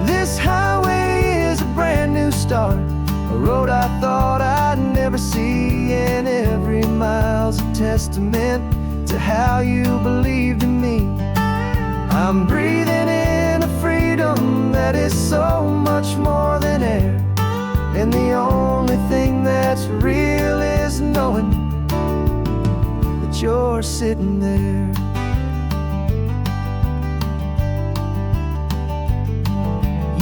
This highway is a brand new start, a road I thought I'd never see, and every mile's a testament to how you believed in me. I'm breathing in a freedom that is so much more than air, and the only thing that's real is knowing that you're sitting there.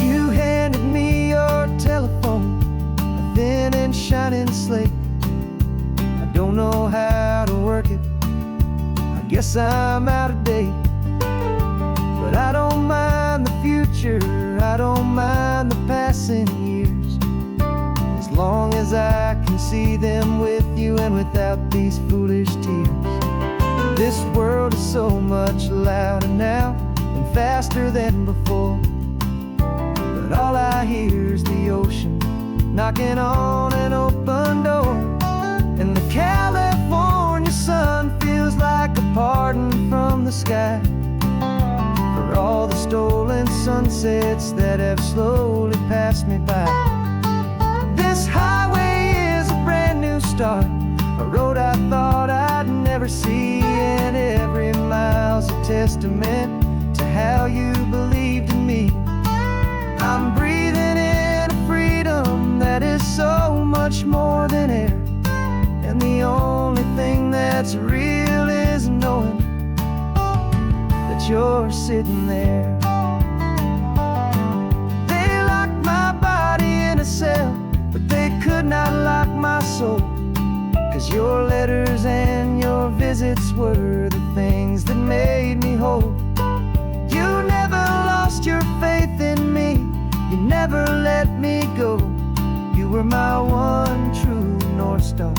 You handed me your telephone, a thin and shining slate. I don't know how to work it, I guess I'm out of date. But I don't mind the future, I don't mind the passing years, as long as I can see them with you and without these foolish tears. This world is so much louder now and faster than before, but all I hear is the ocean knocking on an open door. And the California sun feels like a pardon from the sky for all the stolen sunsets that have slowly passed me by. This highway is a brand new start, a road I thought I'd never see, and every mile's a testament to how you believed in me. I'm breathing in a freedom that is so much more than air, and the only thing that's real is knowing that you're sitting there. They locked my body in a cell, but they could not lock my soul, 'cause your letters and your visits were the things that made me whole. You never lost your faith in me, you never let me go. You were my one true North Star,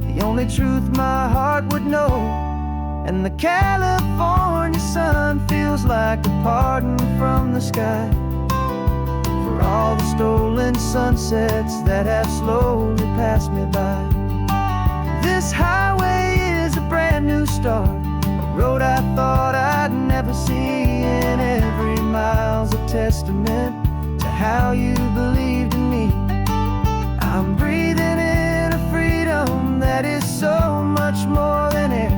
the only truth my heart would know. And the California sun feels like a pardon from the sky for all the stolen sunsets that have slowly passed me by. This highway is a brand new start, a road I thought I'd never see, and every mile's a testament to how you believed in me. I'm breathing in a freedom that is so much more than air,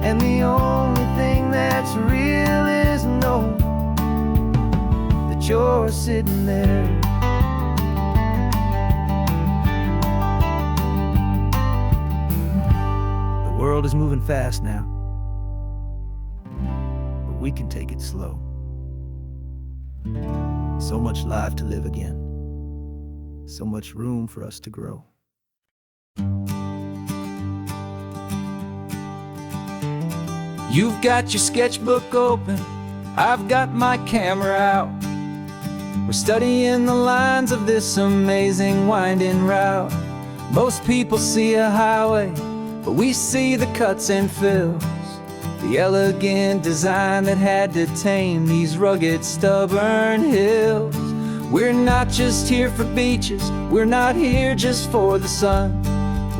and the only thing that's real is knowing that you're sitting there. The world is moving fast now, but we can take it slow. So much life to live again, so much room for us to grow. You've got your sketchbook open, I've got my camera out. We're studying the lines of this amazing winding route. Most people see a highway, but we see the cuts and fills, the elegant design that had to tame these rugged, stubborn hills. We're not just here for beaches, we're not here just for the sun.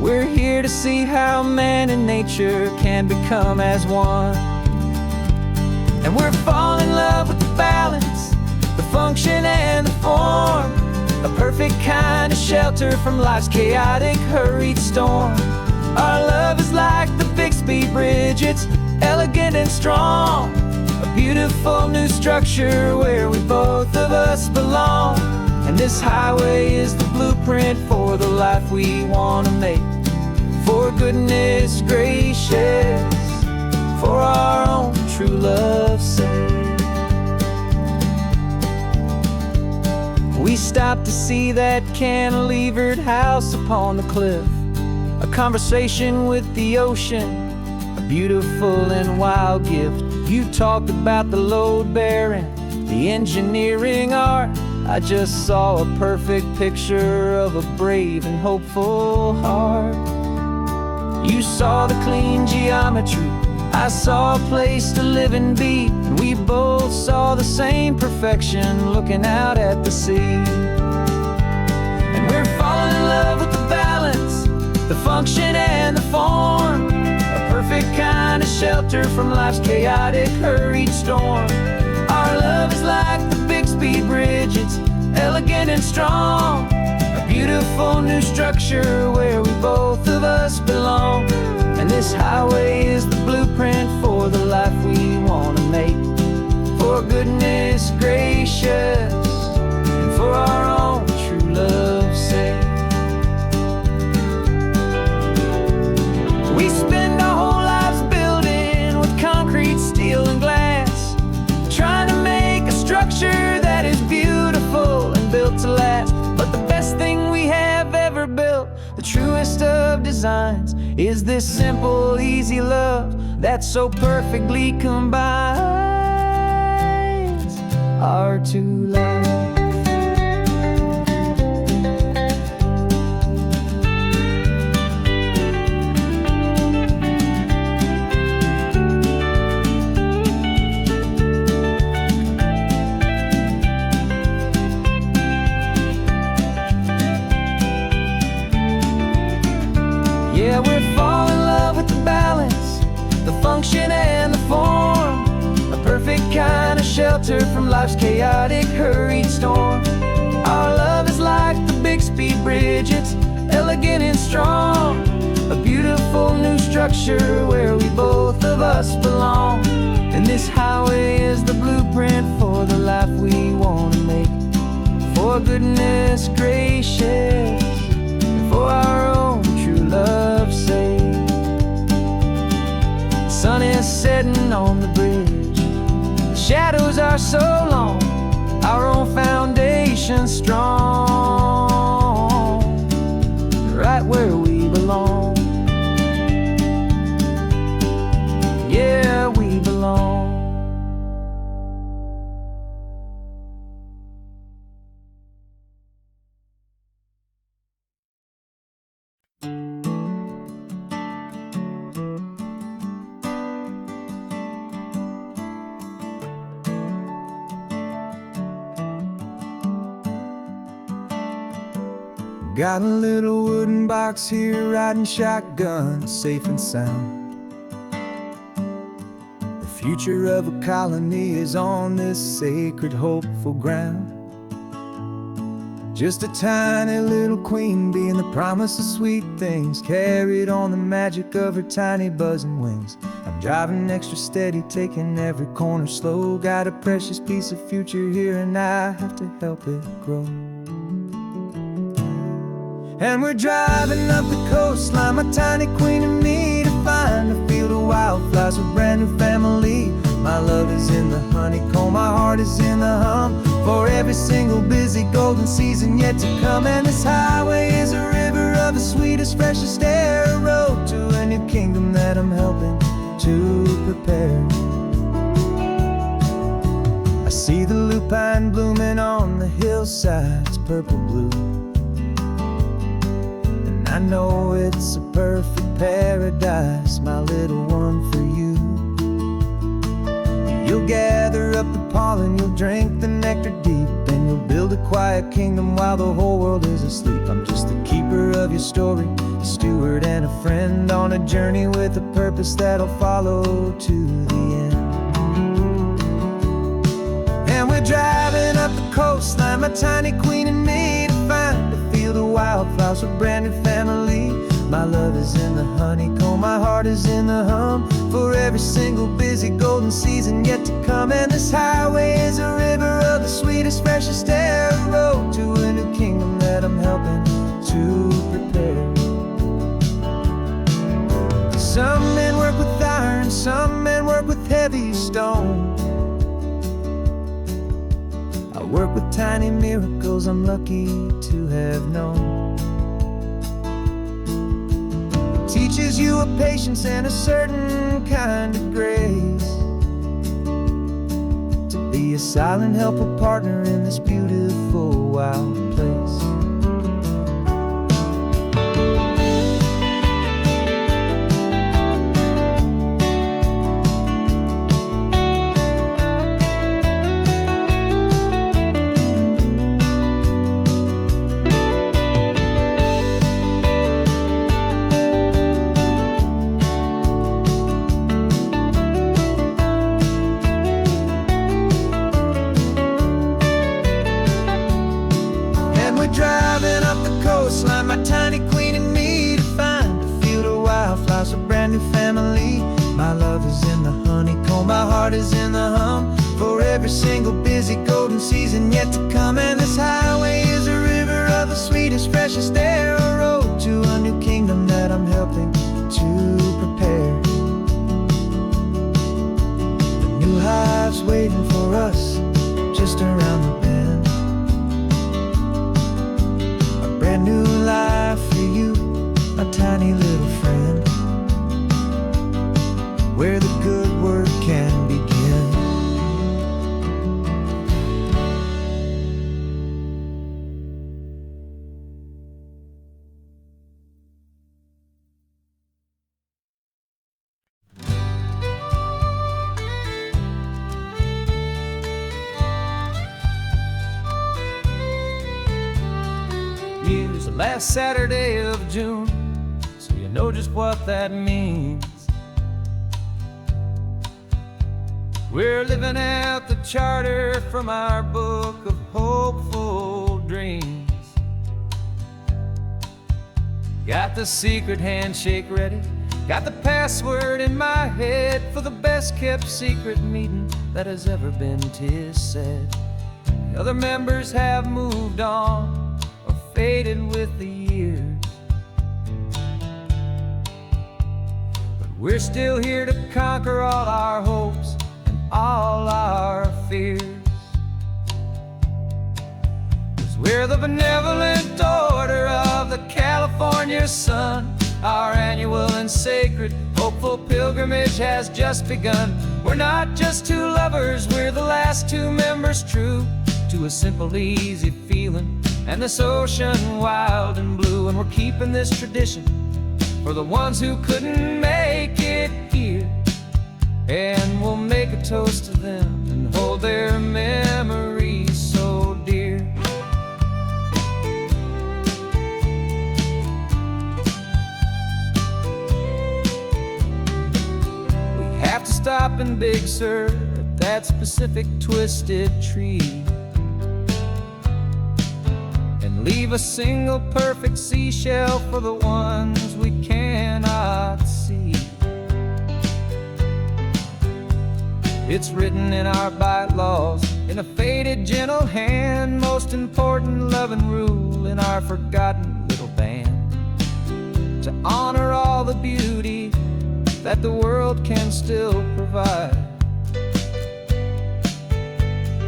We're here to see how man and nature can become as one. And we're falling in love with the balance, the function and the form, a perfect kind of shelter from life's chaotic, hurried storm. Our love is like the Bixby Bridge, it's elegant and strong, a beautiful new structure where we both of us belong. And this highway is the blueprint for the life we want to make. For goodness gracious, for our own true love's sake. We stopped to see that cantilevered house upon the cliff, a conversation with the ocean, a beautiful and wild gift. You talked about the load bearing, the engineering art. I just saw a perfect picture of a brave and hopeful heart. You saw the clean geometry, I saw a place to live and be, and we both saw the same perfection looking out at the sea. And we're falling in love with the balance, the function and the form, a perfect kind of shelter from life's chaotic, hurried storm. Our love is like the Bixby Bridge, it's elegant and strong, a beautiful new structure where we both of us belong. And this highway is the blueprint for the life we want to make. For goodness gracious, and for our own true love's sake. We spend our whole lives building with concrete, steel and glass, trying to make a structure that is beautiful and built to last. But the best thing we have ever built, the truest of designs, is this simple, easy love that so perfectly combines our two lives. Yeah, we're falling in love with the balance, the function and the form, a perfect kind of shelter from life's chaotic, hurried storm. Our love is like the Bixby Bridge, it's elegant and strong, a beautiful new structure where we both of us belong. And this highway is the blueprint for the life we want to make. For goodness gracious, for our own true love's sake. The sun is setting on the bridge, the shadows are so long, our own foundation strong, right where we belong. Yeah, we belong. Got a little wooden box here, riding shotgun, safe and sound. The future of a colony is on this sacred, hopeful ground. Just a tiny little queen bee and the promise of sweet things, carried on the magic of her tiny buzzing wings. I'm driving extra steady, taking every corner slow. Got a precious piece of future here and I have to help it grow. And we're driving up the coastline, my tiny queen and me, to find a field of wildflowers with brand new family. My love is in the honeycomb, my heart is in the hum, for every single busy golden season yet to come. And this highway is a river of the sweetest, freshest air, a road to a new kingdom that I'm helping to prepare. I see the lupine blooming on the hillsides, purple blue, I know it's a perfect paradise, my little one, for you. You'll gather up the pollen, you'll drink the nectar deep, and you'll build a quiet kingdom while the whole world is asleep. I'm just the keeper of your story, a steward and a friend on a journey with a purpose that'll follow to the end. And we're driving up the coastline, my tiny queen and me, to find a field of wildflowers for brand new family. My love is in the honeycomb, my heart is in the hum, for every single busy golden season yet to come. And this highway is a river of the sweetest, freshest air, a road to a new kingdom that I'm helping to prepare. Some men work with iron, some men work with heavy stone. I work with tiny miracles I'm lucky to have known. Teaches you a patience and a certain kind of grace, to be a silent helper partner in this beautiful wild place. Driving up the coastline, my tiny queen and me, to find a field of wildflowers, a brand new family. My love is in the honeycomb, my heart is in the hum, for every single busy golden season yet to come. And this highway is a river of the sweetest, freshest air, a road to a new kingdom that I'm helping to prepare. The new hive's waiting for us just around the bend. Brand new life for you, my tiny little friend, where the good work can begin. Here's the last Saturday of June, so you know just what that means. We're living out the charter from our book of hopeful dreams. Got the secret handshake ready, got the password in my head for the best kept secret meeting that has ever been, 'tis said. The other members have moved on, faded with the years, but we're still here to conquer all our hopes and all our fears. 'Cause we're the benevolent order of the California sun. Our annual and sacred hopeful pilgrimage has just begun. We're not just two lovers, we're the last two members true to a simple, easy feeling and this ocean wild and blue. And we're keeping this tradition for the ones who couldn't make it here, and we'll make a toast to them and hold their memories so dear. We have to stop in Big Sur at that specific twisted tree, leave a single perfect seashell for the ones we cannot see. It's written in our bylaws in a faded gentle hand, most important love and rule in our forgotten little band, to honor all the beauty that the world can still provide,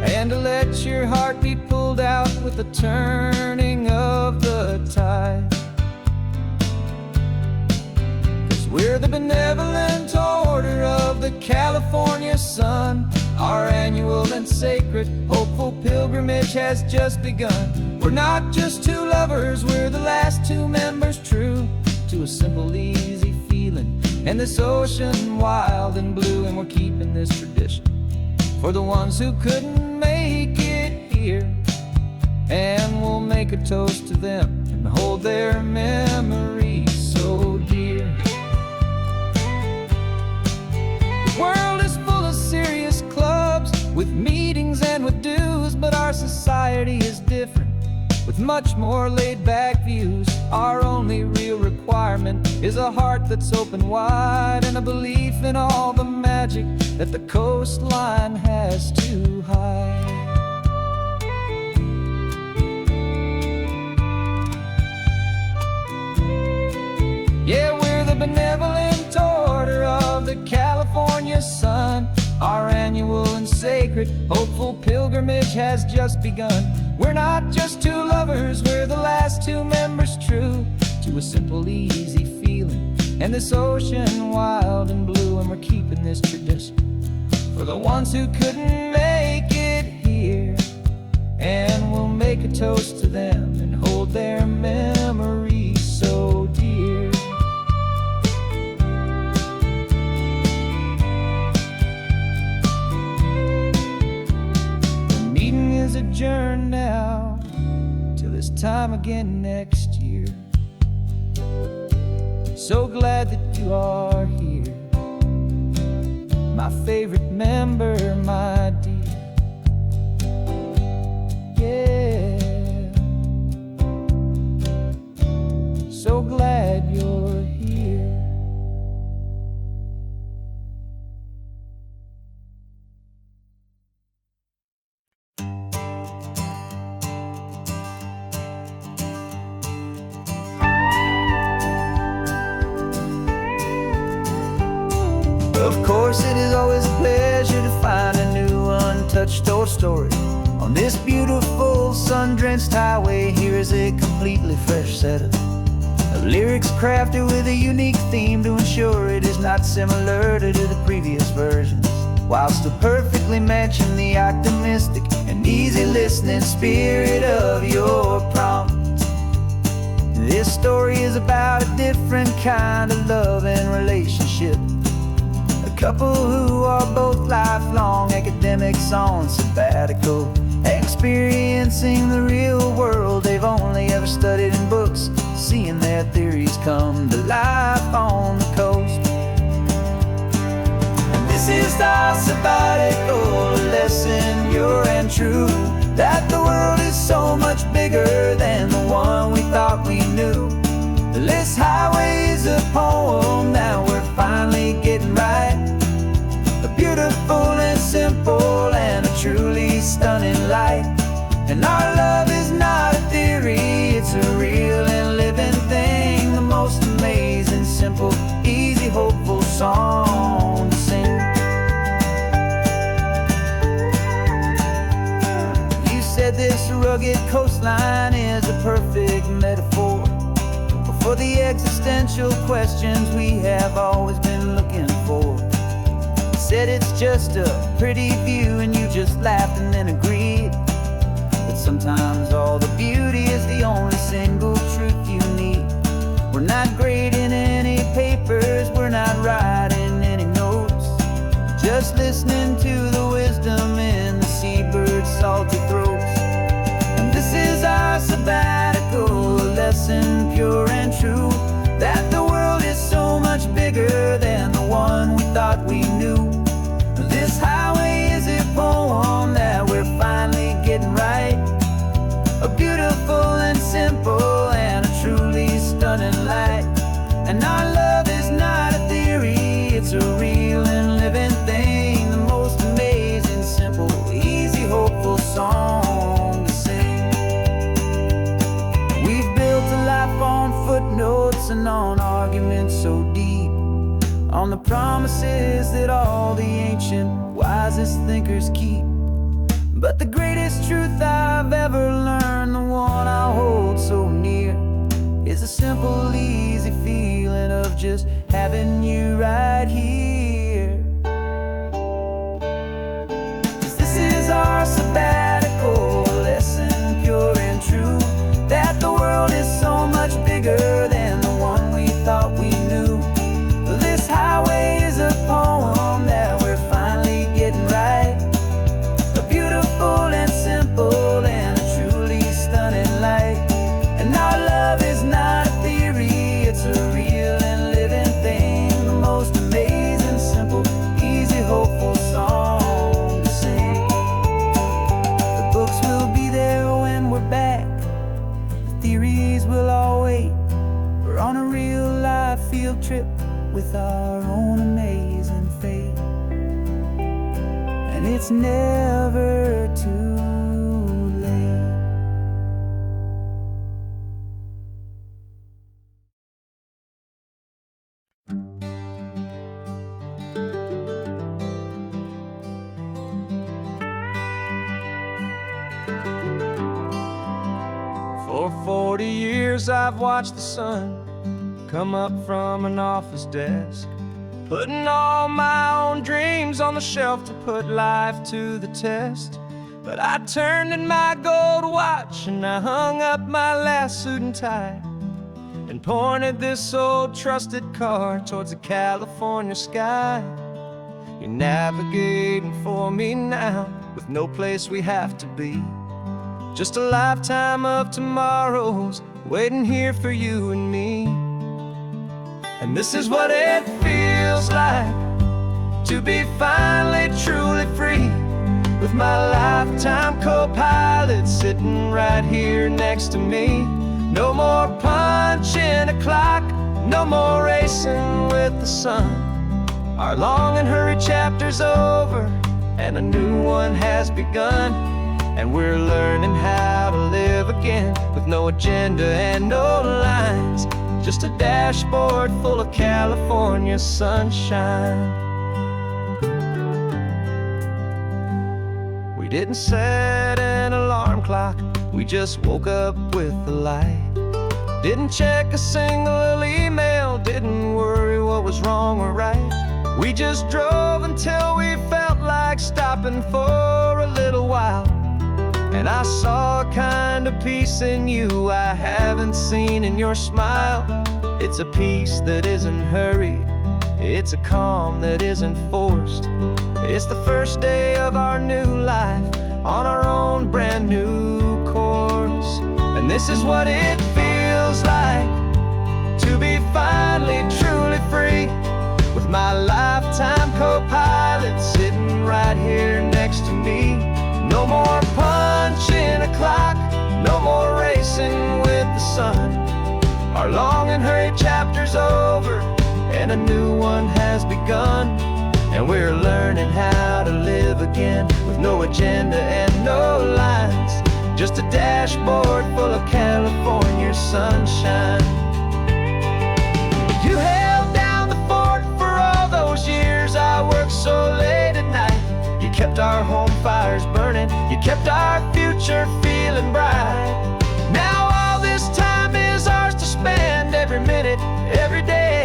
and to let your heart be pulled out with the turning of the tide. 'Cause we're the benevolent order of the California sun. Our annual and sacred hopeful pilgrimage has just begun. We're not just two lovers, we're the last two members true to a simple, easy feeling. And this ocean wild and blue, and we're keeping this tradition for the ones who couldn't make it here. And we'll make a toast to them and hold their memories so dear. The world is full of serious clubs with meetings and with dues, but our society is different, with much more laid-back views. Our only real requirement is a heart that's open wide, and a belief in all the magic that the coastline has to hide. Yeah, we're the benevolent order of the California sun. Our annual and sacred, hopeful pilgrimage has just begun. We're not just two lovers, we're the last two members true to a simple, easy feeling. And this ocean wild and blue, and we're keeping this tradition for the ones who couldn't make it here. And we'll make a toast to them and hold their memories so dear. Adjourn now till this time again next year. So glad that you are here, my favorite member, my dear. Yeah, so glad you're here. Of course, it is always a pleasure to find a new untouched old story. On this beautiful sun-drenched highway, here is a completely fresh set of lyrics crafted with a unique theme to ensure it is not similar to the previous versions, while still perfectly matching the optimistic and easy listening spirit of your prompt. This story is about a different kind of love and relationship. Couple who are both lifelong academics on sabbatical, experiencing the real world they've only ever studied in books, seeing their theories come to life on the coast. And this is our sabbatical lesson, pure and true, that the world is so much bigger than the one we thought we knew. This highway is a poem that we're finally getting right. A beautiful and simple and a truly stunning light. And our love is not a theory, it's a real and living thing. The most amazing, simple, easy, hopeful song to sing. You said this rugged coastline is a perfect metaphor for the existential questions we have always been looking for. You said it's just a pretty view, and you just laughed and then agreed that sometimes all the beauty is the only single truth you need. We're not grading any papers, we're not writing any notes, just listening to the wisdom in the seabird's salty throats. And this is our sabbatical lesson, pure and true, that the world is so much bigger than the one we thought we knew. This highway is a poem that we're finally getting right. A beautiful and simple and a truly stunning light. And our love is not a theory, it's a real and living thing. The most amazing, simple, easy, hopeful song to sing. We've built a life on footnotes and on arguments so deep, on the promises that all the ancient, wisest thinkers keep. But the greatest truth I've ever learned, the one I hold so near, is a simple, easy feeling of just having you right here. 'Cause this is our sabbatical lesson, pure and true, that the world is so much bigger than the one we thought it's never too late. For 40 years I've watched the sun come up from an office desk, putting all my own dreams on the shelf to put life to the test. But I turned in my gold watch and I hung up my last suit and tie, and pointed this old trusted car towards the California sky. You're navigating for me now, with no place we have to be, just a lifetime of tomorrows waiting here for you and me. And this is what it feels like to be finally truly free, with my lifetime co-pilot sitting right here next to me. No more punching a clock, no more racing with the sun. Our long and hurried chapter's over and a new one has begun. And we're learning how to live again, with no agenda and no lines, just a dashboard full of California sunshine. We didn't set an alarm clock, we just woke up with the light. Didn't check a single email, didn't worry what was wrong or right. We just drove until we felt like stopping for a little while. And I saw a kind of peace in you I haven't seen in your smile. It's a peace that isn't hurried, it's a calm that isn't forced. It's the first day of our new life on our own brand new course. And this is what it feels like to be finally truly free, with my lifetime co-pilot sitting right here next to me. No more punching a clock, no more racing with the sun. Our long and hurried chapter's over and a new one has begun. And we're learning how to live again, with no agenda and no lines, just a dashboard full of California sunshine. You held down the fort for all those years I worked so late at night. You kept our home fires burning, you kept our future feeling bright. Now all this time is ours to spend, every minute, every day.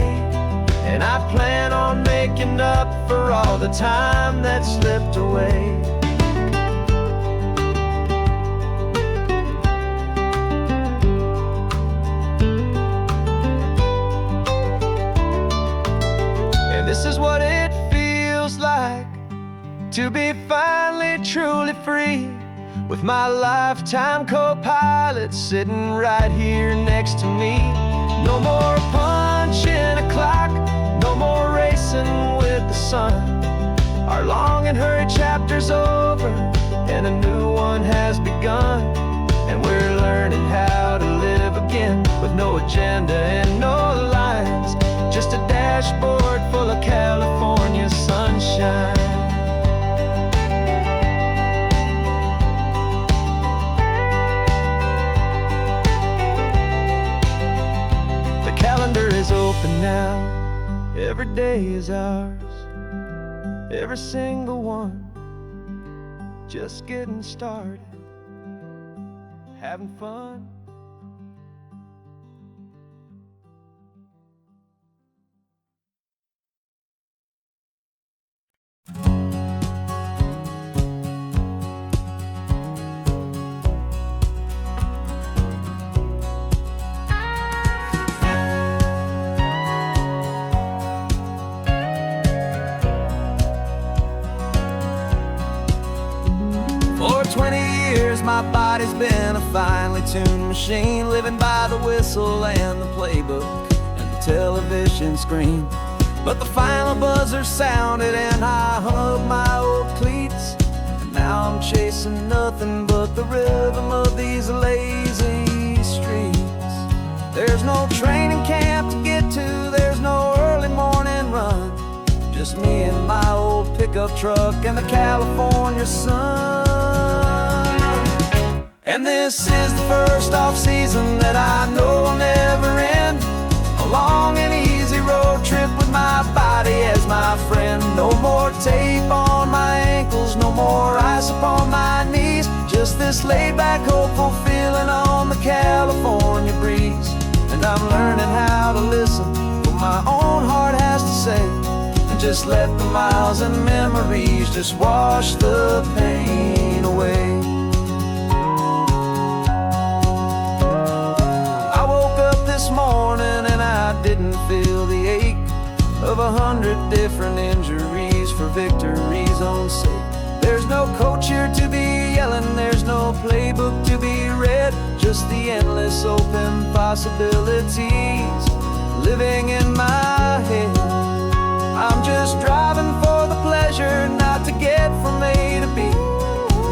And I plan on making up for all the time that slipped away. And this is what it feels like to be finally truly free, with my lifetime co-pilot sitting right here next to me. No more punching a clock, no more racing with the sun. Our long and hurried chapter's over and a new one has begun. And we're learning how to live again, with no agenda and no lines, just a dashboard full of California sunshine. Is open now, every day is ours, every single one, just getting started, having fun. My body's been a finely tuned machine, living by the whistle and the playbook and the television screen. But the final buzzer sounded and I hung up my old cleats, and now I'm chasing nothing but the rhythm of these lazy streets. There's no training camp to get to, there's no early morning run, just just me and my old pickup truck and the California sun. And this is the first off-season that I know will never end. A long and easy road trip with my body as my friend. No more tape on my ankles, no more ice upon my knees. Just this laid-back, hopeful feeling on the California breeze. And I'm learning how to listen to what my own heart has to say, and just let the miles and memories just wash the pain away. I woke up this morning and I didn't feel the ache of 100 different injuries for victory's own sake. There's no coach here to be yelling, there's no playbook to be read, just the endless open possibilities living in my head. I'm just driving for the pleasure, not to get from A to B.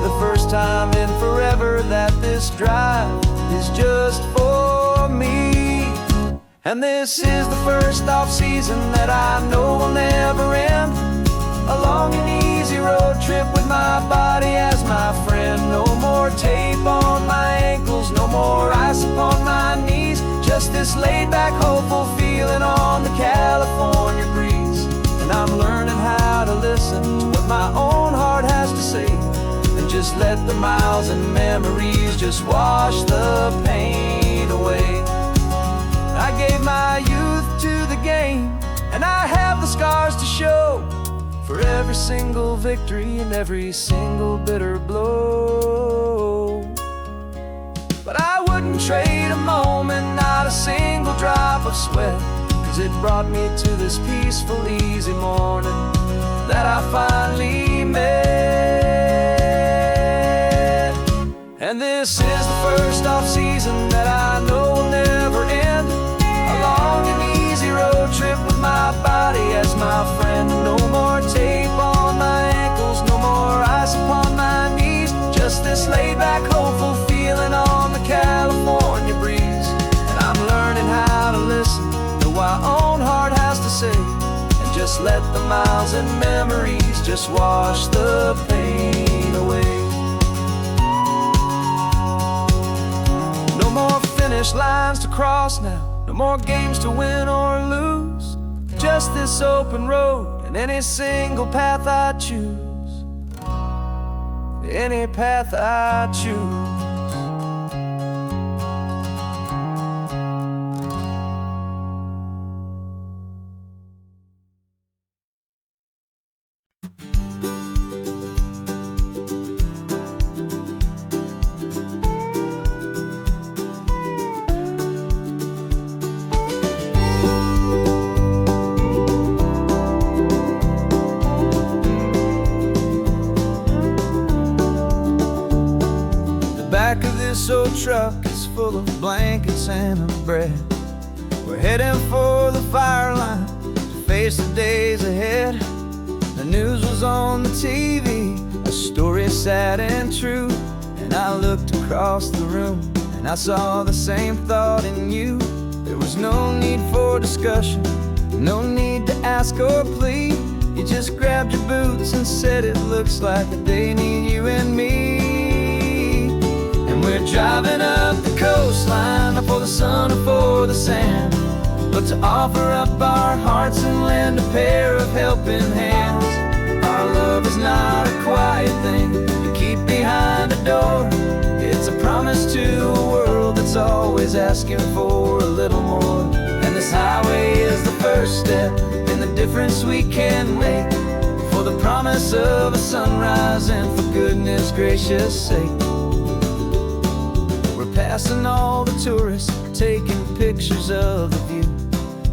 The first time in forever that this drive is just for me. And this is the first off-season that I know will never end. A long and easy road trip with my body as my friend. No more tape on my ankles, no more ice upon my knees. Just this laid-back, hopeful feeling on the California breeze. And I'm learning how to listen to what my own heart has to say, and just let the miles and memories just wash the pain away. I gave my youth to the game, and I have the scars to show for every single victory and every single bitter blow. But I wouldn't trade a moment, not a single drop of sweat, 'cause it brought me to this peaceful, easy morning that I finally met. And this is the first off-season that I know will never end. A long and easy road trip with my body as my friend. No more tape on my ankles, no more ice upon my knees. Just this laid-back, hopeful feeling on the California breeze. And I'm learning how to listen to what my own heart has to say, and just let the miles and memories just wash the pain away. No more finish lines to cross now, no more games to win or lose. Just this open road and any single path I choose. Any path I choose. Back of this old truck is full of blankets and of bread. We're heading for the fire line to face the days ahead. The news was on the TV, a story sad and true. And I looked across the room and I saw the same thought in you. There was no need for discussion, no need to ask or plead. You just grabbed your boots and said it looks like the day need you and me. We're driving up the coastline, not for the sun or for the sand, but to offer up our hearts and lend a pair of helping hands. Our love is not a quiet thing you keep behind a door. It's a promise to a world that's always asking for a little more. And this highway is the first step in the difference we can make, for the promise of a sunrise and for goodness gracious sake. Passing all the tourists, taking pictures of the view,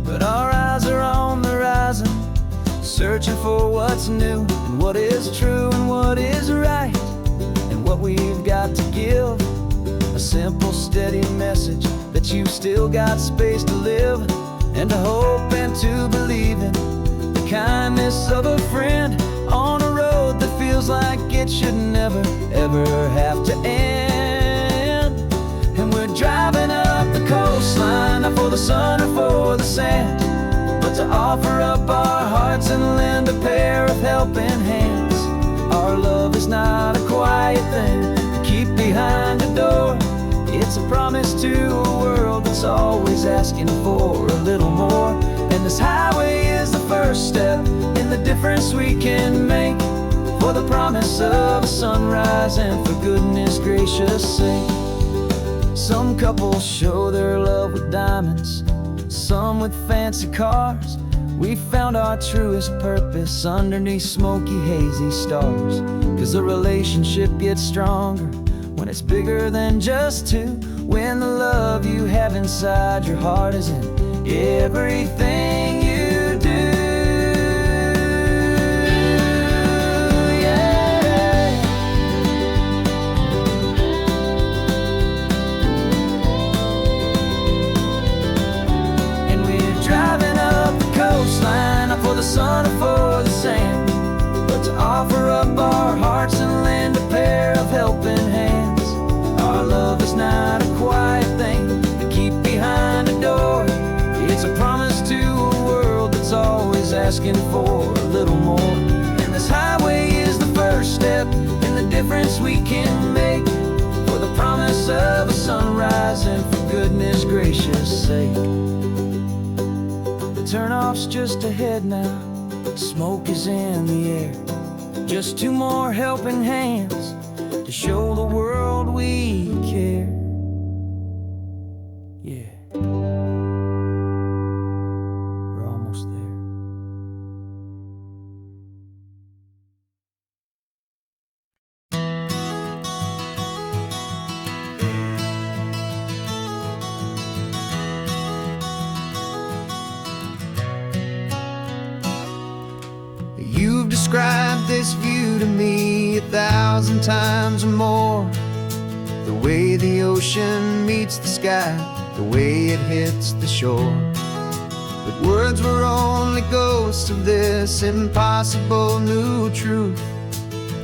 but our eyes are on the horizon, searching for what's new and what is true and what is right, and what we've got to give. A simple, steady message that you've still got space to live, and to hope and to believe in the kindness of a friend on a road that feels like it should never, ever have to end. And we're driving up the coastline, not for the sun or for the sand, but to to offer up our hearts and lend a pair of helping hands. Our love is not a quiet thing to keep behind the door. It's a promise to a world that's always asking for a little more. And this highway is the first step in the difference we can make, for the promise of a sunrise and for goodness gracious sake. Some couples show their love with diamonds, some with fancy cars. We found our truest purpose underneath smoky, hazy stars. 'Cause the relationship gets stronger when it's bigger than just two, when the love you have inside your heart is in everything you do. Yeah. And we're driving up the coastline, not for the sun or for the sand, but to offer up our hearts and lend a pair of helping hands. Our love is not a quiet thing to keep behind a door. It's a promise to a world that's always asking for a little more. And this highway is the first step in the difference we can make, for the promise of a sunrise and for goodness gracious sake. The turnoff's just ahead now, smoke is in the air. Just two more helping hands to show the world we care. Yeah. We're almost there. You've described this view to me 1,000 times or more. The way the ocean meets the sky, the way it hits the shore. But words were only ghosts of this impossible new truth.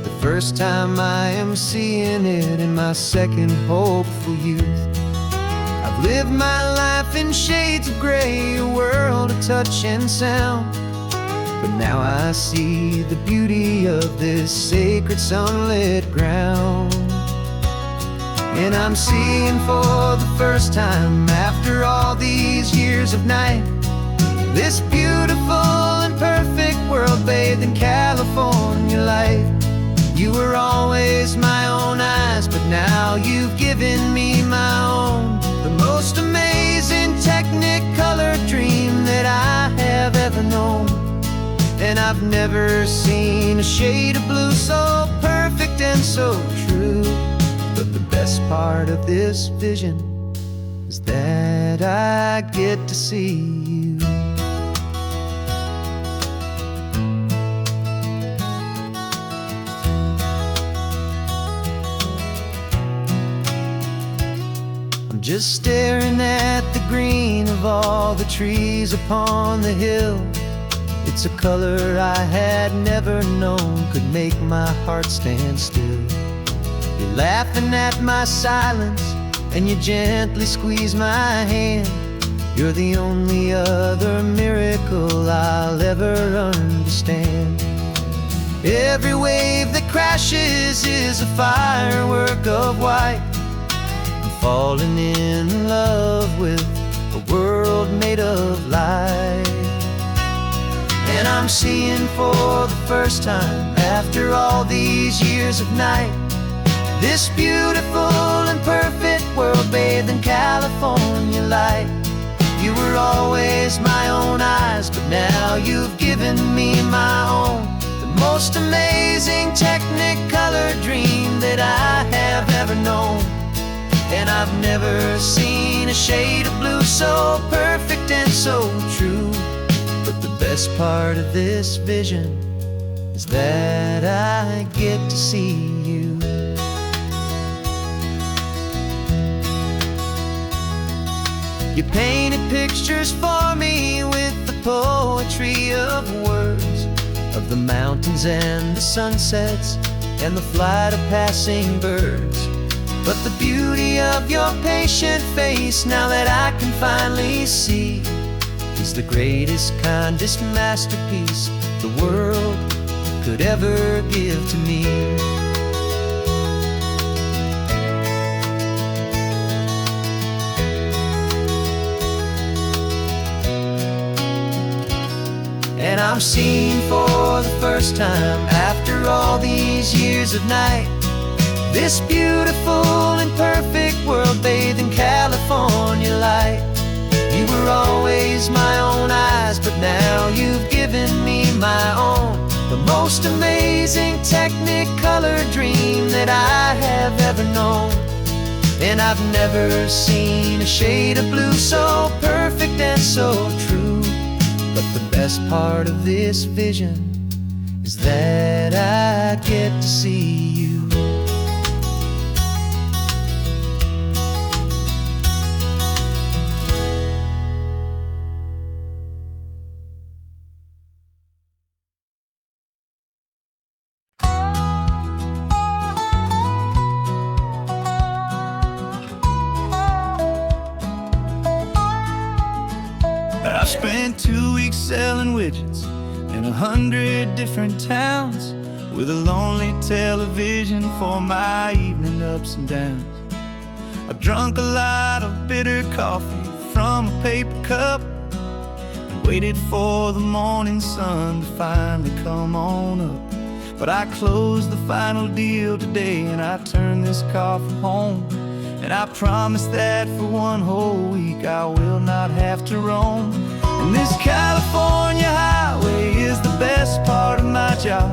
The first time I am seeing it in my second hopeful youth. I've lived my life in shades of gray, a world of touch and sound. But now I see the beauty of this sacred sunlit ground. And I'm seeing for the first time after all these years of night, this beautiful and perfect world bathed in California light. You were always my own eyes, but now you've given me my own. The most amazing technicolor dream that I have ever known. And I've never seen a shade of blue so perfect and so true. But the best part of this vision is that I get to see you. I'm just staring at the green of all the trees upon the hill. It's a color I had never known could make my heart stand still. You're laughing at my silence, and you gently squeeze my hand. You're the only other miracle I'll ever understand. Every wave that crashes is a firework of white. I'm falling in love with a world made of light. And I'm seeing for the first time after all these years of night, this beautiful and perfect world bathed in California light. You were always my own eyes, but now you've given me my own. The most amazing technicolor dream that I have ever known. And I've never seen a shade of blue so perfect and so true. But the best part of this vision is that I get to see you. You painted pictures for me with the poetry of words, of the mountains and the sunsets and the flight of passing birds. But the beauty of your patient face, now that I can finally see, is the greatest, kindest masterpiece the world could ever give to me. And I'm seeing for the first time, after all these years of night, this beautiful and perfect world bathed in California light. You were always my own eyes, but now you've given me my own, the most amazing Technicolor dream that I have ever known. And I've never seen a shade of blue so perfect and so true. But the best part of this vision is that I get to see you. I spent 2 weeks selling widgets in 100 different towns, with a lonely television for my evening ups and downs. I've drunk a lot of bitter coffee from a paper cup, and waited for the morning sun to finally come on up. But I closed the final deal today, and I turned this coffee home. And I promise that for one whole week I will not have to roam. And this California highway is the best part of my job.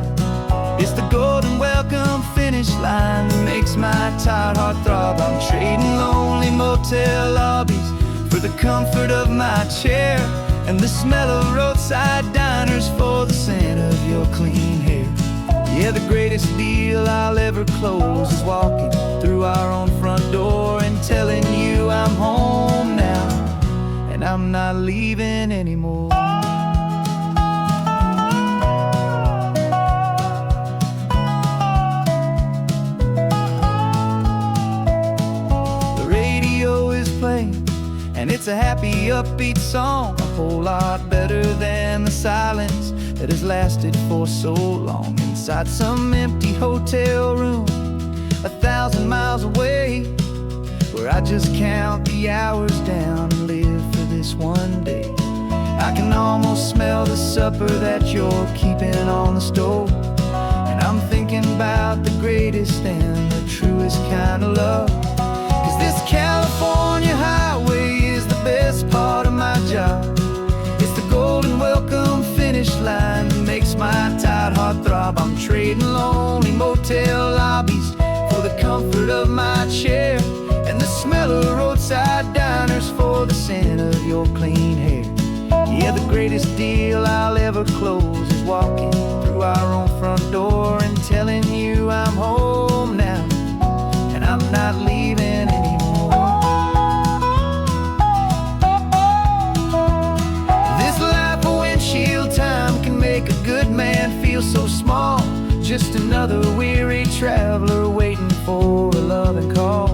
It's the golden welcome finish line that makes my tired heart throb. I'm trading lonely motel lobbies for the comfort of my chair, and the smell of roadside diners for the scent of your clean hair. Yeah, the greatest deal I'll ever close is walking through our own front door and telling you I'm home now, and I'm not leaving anymore. The radio is playing, and it's a happy, upbeat song, a whole lot better than the silence that has lasted for so long. Inside some empty hotel room 1,000 miles away, where I just count the hours down and live for this one day. I can almost smell the supper that you're keeping on the stove, and I'm thinking about the greatest and the truest kind of love. 'Cause this California highway is the best part of my job. It's the golden welcome finish line that makes my tired heart throb. I'm trading lonely motel lobbies for the comfort of my chair, and the smell of roadside diners for the scent of your clean hair. Yeah, the greatest deal I'll ever close is walking through our own front door and telling you I'm home now, and I'm not leaving anymore. This life of windshield time can make a good man feel so small, just another weary traveler waiting for a loving call.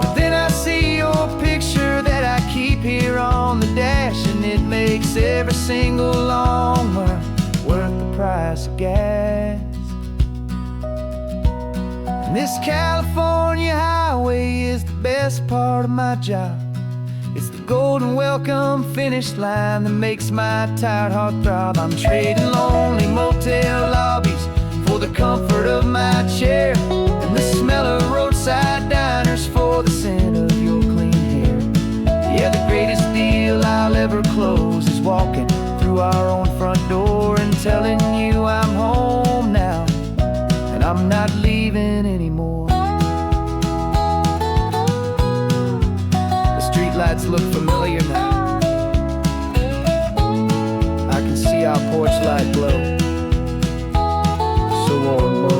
But then I see your picture that I keep here on the dash, and it makes every single long mile worth the price of gas. And this California highway is the best part of my job. It's the golden welcome finish line that makes my tired heart throb. I'm trading lonely motel lobbies for the comfort of my chair, and the smell of roadside diners for the scent of your clean hair. Yeah, the greatest deal I'll ever close is walking through our own front door and telling you I'm home now, and I'm not leaving anymore. The streetlights look familiar now. I can see our porch light glow, so warm.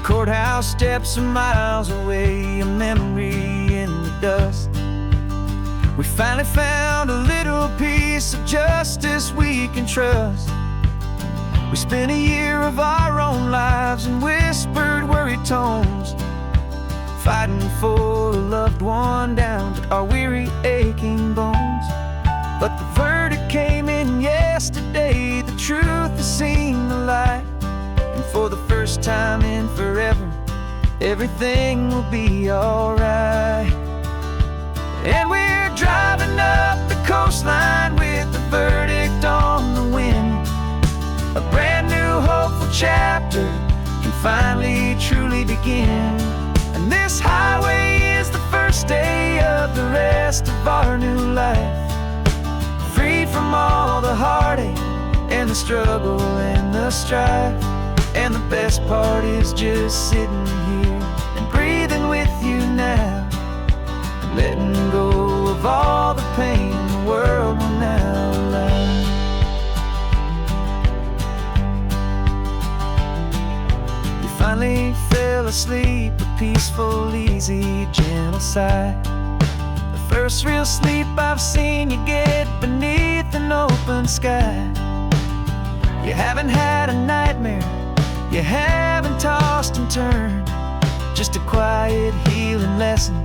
courthouse steps are miles away, a memory in the dust. We finally found a little piece of justice we can trust. We spent a year of our own lives in whispered, worried tones, fighting for a loved one down to our weary, aching bones. But the verdict came in yesterday, the truth has seen the light. And for the first time in forever, everything will be alright. And we're driving up the coastline with the verdict on the wind. A brand new hopeful chapter can finally truly begin. And this highway is the first day of the rest of our new life, free from all the heartache and the struggle and the strife. And the best part is just sitting here and breathing with you now, and letting go of all the pain the world will now allow. You finally fell asleep, a peaceful, easy, gentle sigh. The first real sleep I've seen you get beneath an open sky. You haven't had a nightmare, you haven't tossed and turned, just a quiet healing lesson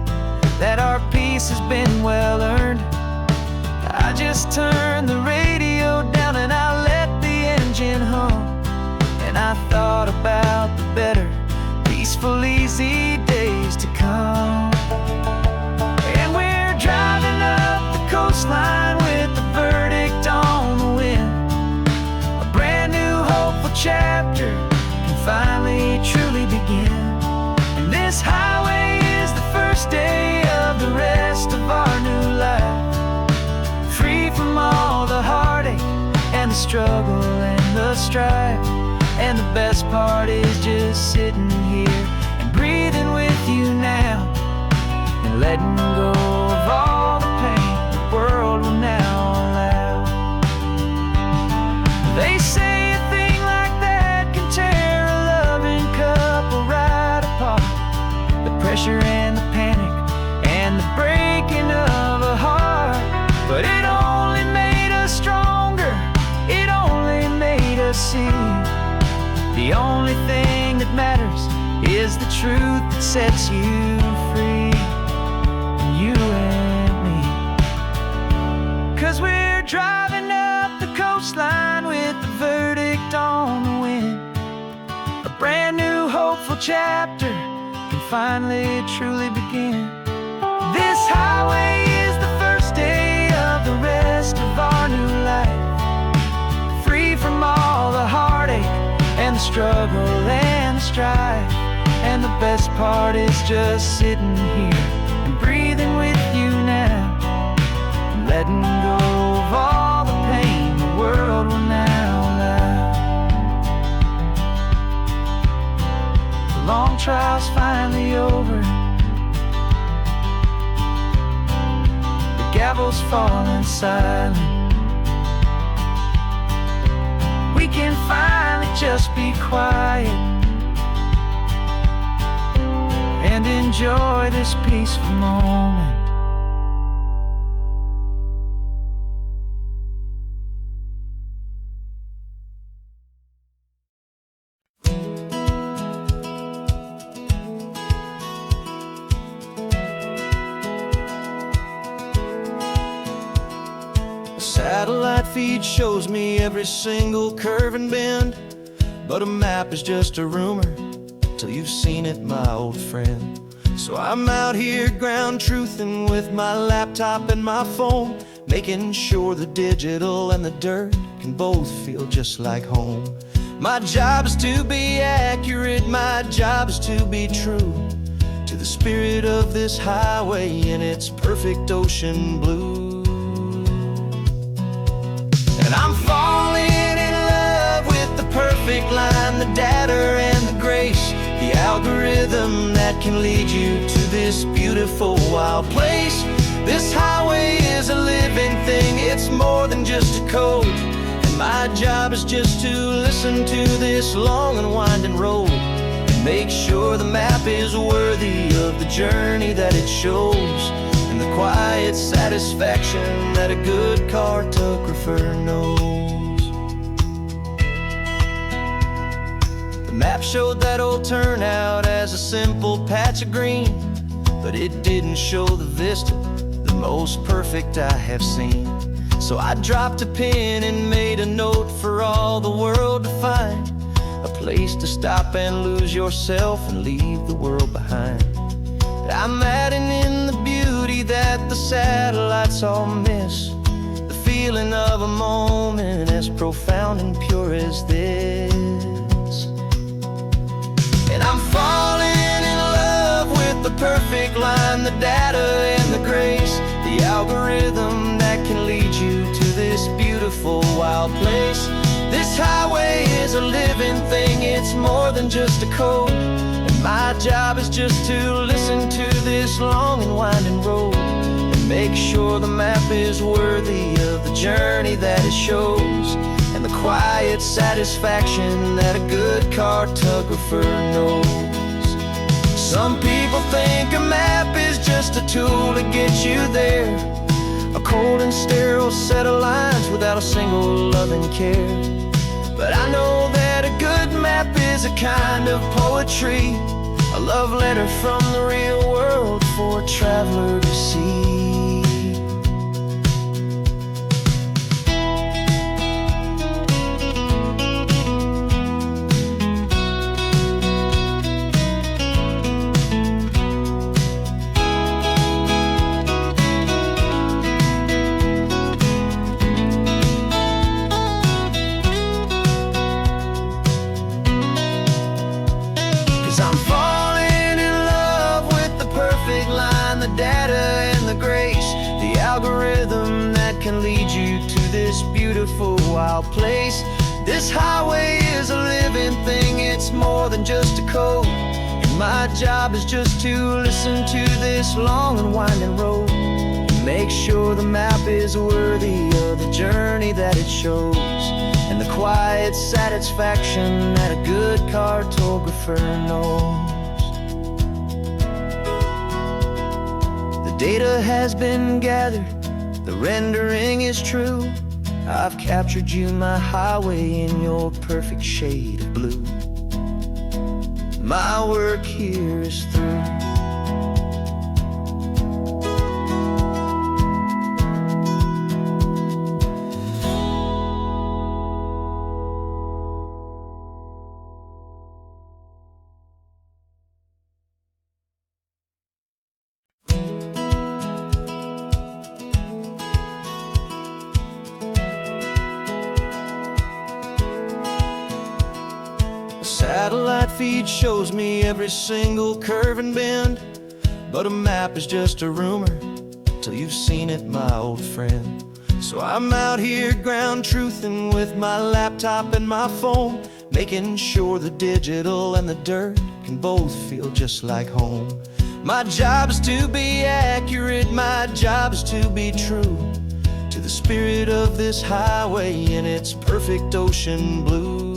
that our peace has been well earned. I just turned the radio down and I let the engine hum, and I thought about the better, peaceful, easy days to come. And we're driving up the coastline with the verdict on the wind. A brand new hopeful chapter finally truly begin. And this highway is the first day of the rest of our new life, free from all the heartache and the struggle and the strife. And the best part is just sitting here and breathing with you now, and letting go of all the pain the world will now allow. They say a thing like that can tear a loving couple right apart. The pressure and the panic and the breaking of a heart. But it only made us stronger, it only made us see the only thing that matters is the truth that sets you free, you and me. 'Cause we're driving up the coastline with the verdict on the wind. A brand new hopeful chapter can finally truly begin. This highway is the first day of the rest of our new life, free from all the heartache and the struggle and the strife. And the best part is just sitting here and breathing with you now, and letting go of all the pain the world will now allow. The long trial's finally over, the gavel's falling silent. We can finally just be quiet and enjoy this peaceful moment. A satellite feed shows me every single curve and bend, but a map is just a rumor till you've seen it, my old friend. So I'm out here ground truthing with my laptop and my phone, making sure the digital and the dirt can both feel just like home. My job is to be accurate, my job is to be true to the spirit of this highway in its perfect ocean blue. And I'm falling in love with the perfect line, the data and the grace, the algorithm that can lead you to this beautiful wild place. This highway is a living thing, it's more than just a code. And my job is just to listen to this long and winding road and make sure the map is worthy of the journey that it shows, and the quiet satisfaction that a good cartographer knows. The map showed that old turnout as a simple patch of green, but it didn't show the vista, the most perfect I have seen. So I dropped a pin and made a note for all the world to find, a place to stop and lose yourself and leave the world behind. I'm adding in the beauty that the satellites all miss, the feeling of a moment as profound and pure as this. And I'm falling in love with the perfect line, the data and the grace, the algorithm that can lead you to this beautiful wild place. This highway is a living thing, it's more than just a code, and my job is just to listen to this long and winding road, and make sure the map is worthy of the journey that it shows, and the quiet satisfaction that a good cartographer knows. Some people think a map is just a tool to get you there, a cold and sterile set of lines without a single loving care. But I know that a good map is a kind of poetry, a love letter from the real world for a traveler to see. 'Cause I'm falling in love with the perfect line, the data and the grace, the algorithm that can lead you to this beautiful wild place. This highway is a living thing, it's more than just a code, and my job is just to listen to this long and winding road, and make sure the map is worthy of the journey that it shows, and the quiet satisfaction that a good cartographer knows. The data has been gathered, the rendering is true. I've captured you, my highway, in your perfect shade of blue. My work here is through. Satellite feed shows me every single curve and bend, but a map is just a rumor till you've seen it, my old friend. So I'm out here ground truthing with my laptop and my phone, making sure the digital and the dirt can both feel just like home. My job is to be accurate, my job is to be true to the spirit of this highway in its perfect ocean blue.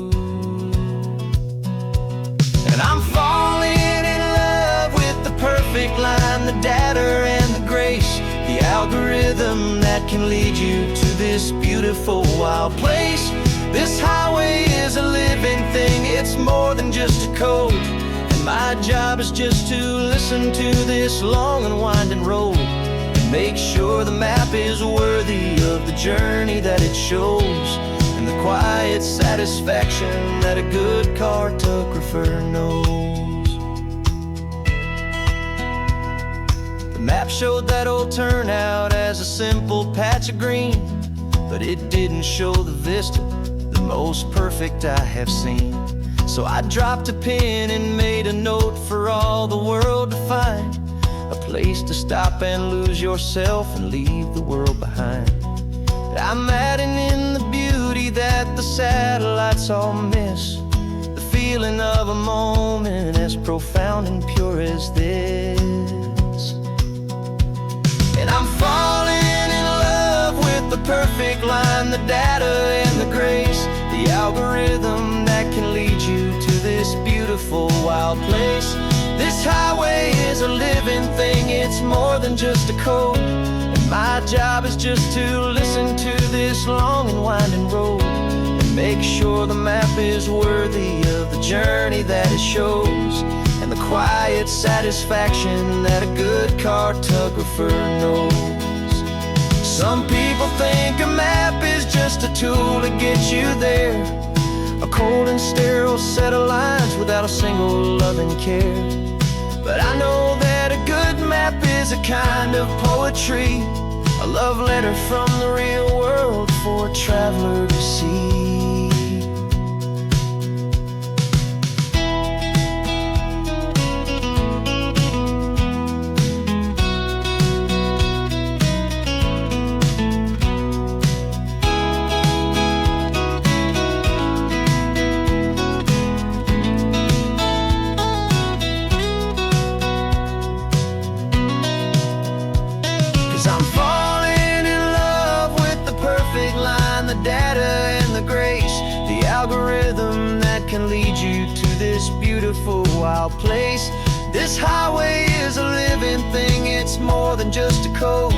I'm falling in love with the perfect line, the data and the grace, the algorithm that can lead you to this beautiful wild place. This highway is a living thing, it's more than just a code, and my job is just to listen to this long and winding road, and make sure the map is worthy of the journey that it shows, and the quiet satisfaction that a good cartographer knows. The map showed that old turnout as a simple patch of green, but it didn't show the vista, the most perfect I have seen. So I dropped a pin and made a note for all the world to find, a place to stop and lose yourself and leave the world behind. I'm adding in the beauty that the satellites all miss, the feeling of a moment as profound and pure as this. And I'm falling in love with the perfect line, the data and the grace, the algorithm that can lead you to this beautiful wild wild place. This highway is a living thing, it's more than just a code. And my job is just to listen to this long and winding road and make sure the map is worthy of the journey that it shows, and the quiet satisfaction that a good cartographer knows. Some people think a map is just a tool to get you there, a cold and sterile set of lines without a single loving care. But I know that a good map is a kind of poetry, a love letter from the real world for a traveler to see. 'Cause I'm falling in love with the perfect line, the data and the grace, the algorithm that can lead you to this beautiful wild place. This highway is a living thing, it's more than just a code.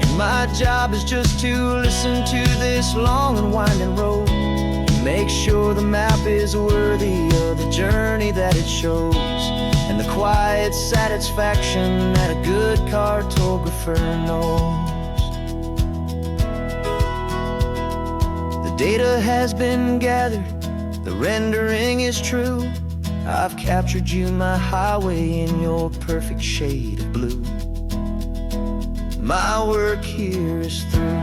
And my job is just to listen to this long and winding road and make sure the map is worthy of the journey that it shows, and the quiet satisfaction that a good cartographer knows. The data has been gathered, the rendering is true. I've captured you, my highway, in your perfect shade of blue. My work here is through.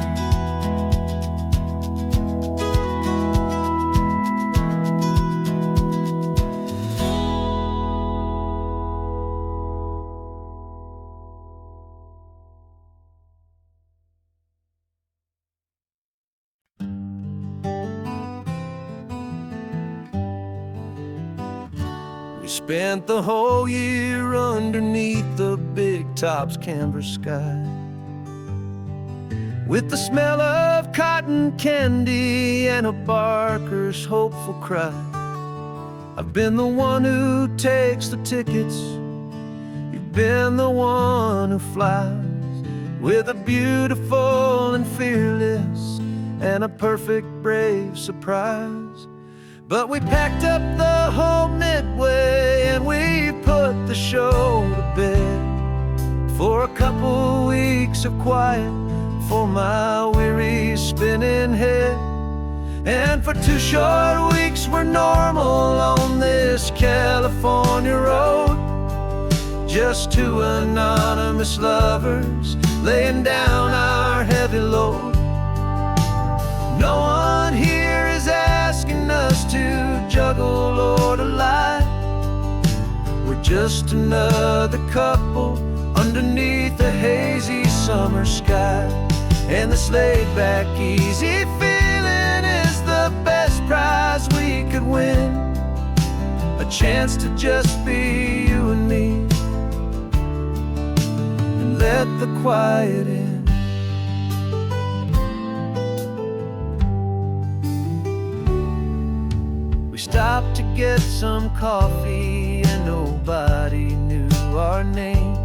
Spent the whole year underneath the big top's canvas sky, with the smell of cotton candy and a barker's hopeful cry. I've been the one who takes the tickets, you've been the one who flies, with a beautiful and fearless and a perfect brave surprise. But we packed up the whole Midway and we put the show to bed for a couple weeks of quiet for my weary spinning head. And for 2 short weeks we're normal on this California road, just 2 anonymous lovers laying down our heavy load. No one here is asking us to juggle or to lie. We're just another couple underneath the hazy summer sky. And this laid-back, easy feeling is the best prize we could win, a chance to just be you and me, and let the quiet in. Stopped to get some coffee and nobody knew our names.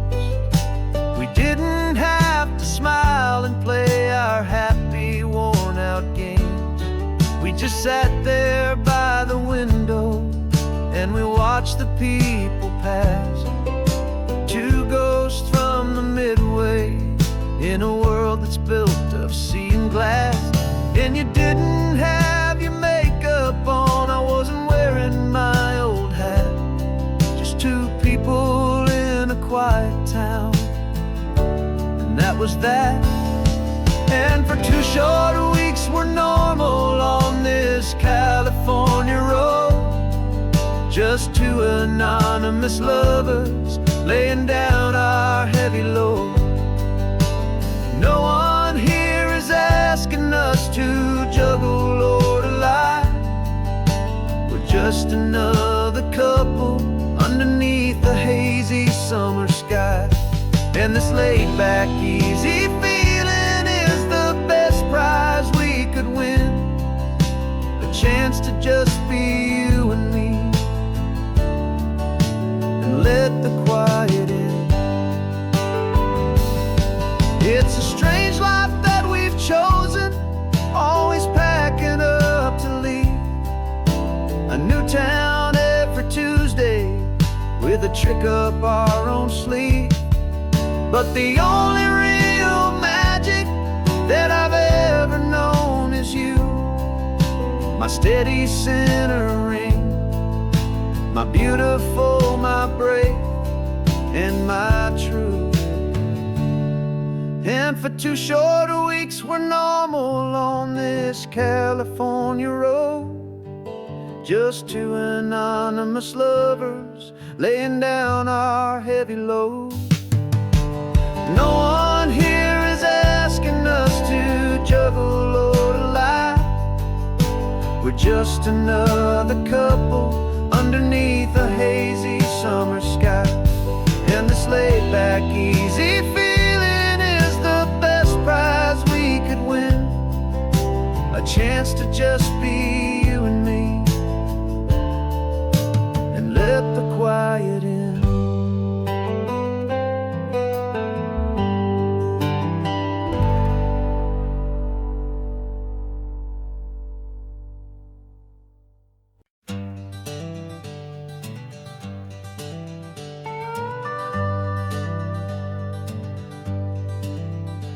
We didn't have to smile and play our happy, worn-out games. We just sat there by the window and we watched the people pass, 2 ghosts from the Midway in a world that's built of sea and glass. And you didn't have your makeup on, I wasn't wearing my old hat, just 2 people in a quiet town, and that was that. And for 2 short weeks we're normal on this California road, just 2 anonymous lovers laying down our heavy load. No one here is asking us to juggle or to lie. We're just another couple underneath the hazy summer sky. And this laid-back, easy feeling is the best prize we could win, a chance to just be you and me, with a trick up our own sleeve. But the only real magic that I've ever known is you, my steady centering, my beautiful, my brave, and my true. And for 2 short weeks we're normal on this California road, just 2 anonymous lovers laying down our heavy load. No one here is asking us to juggle or to lie. We're just another couple underneath a hazy summer sky. And this laid-back, easy feeling is the best prize we could win, a chance to just be you and me, and let the quiet in.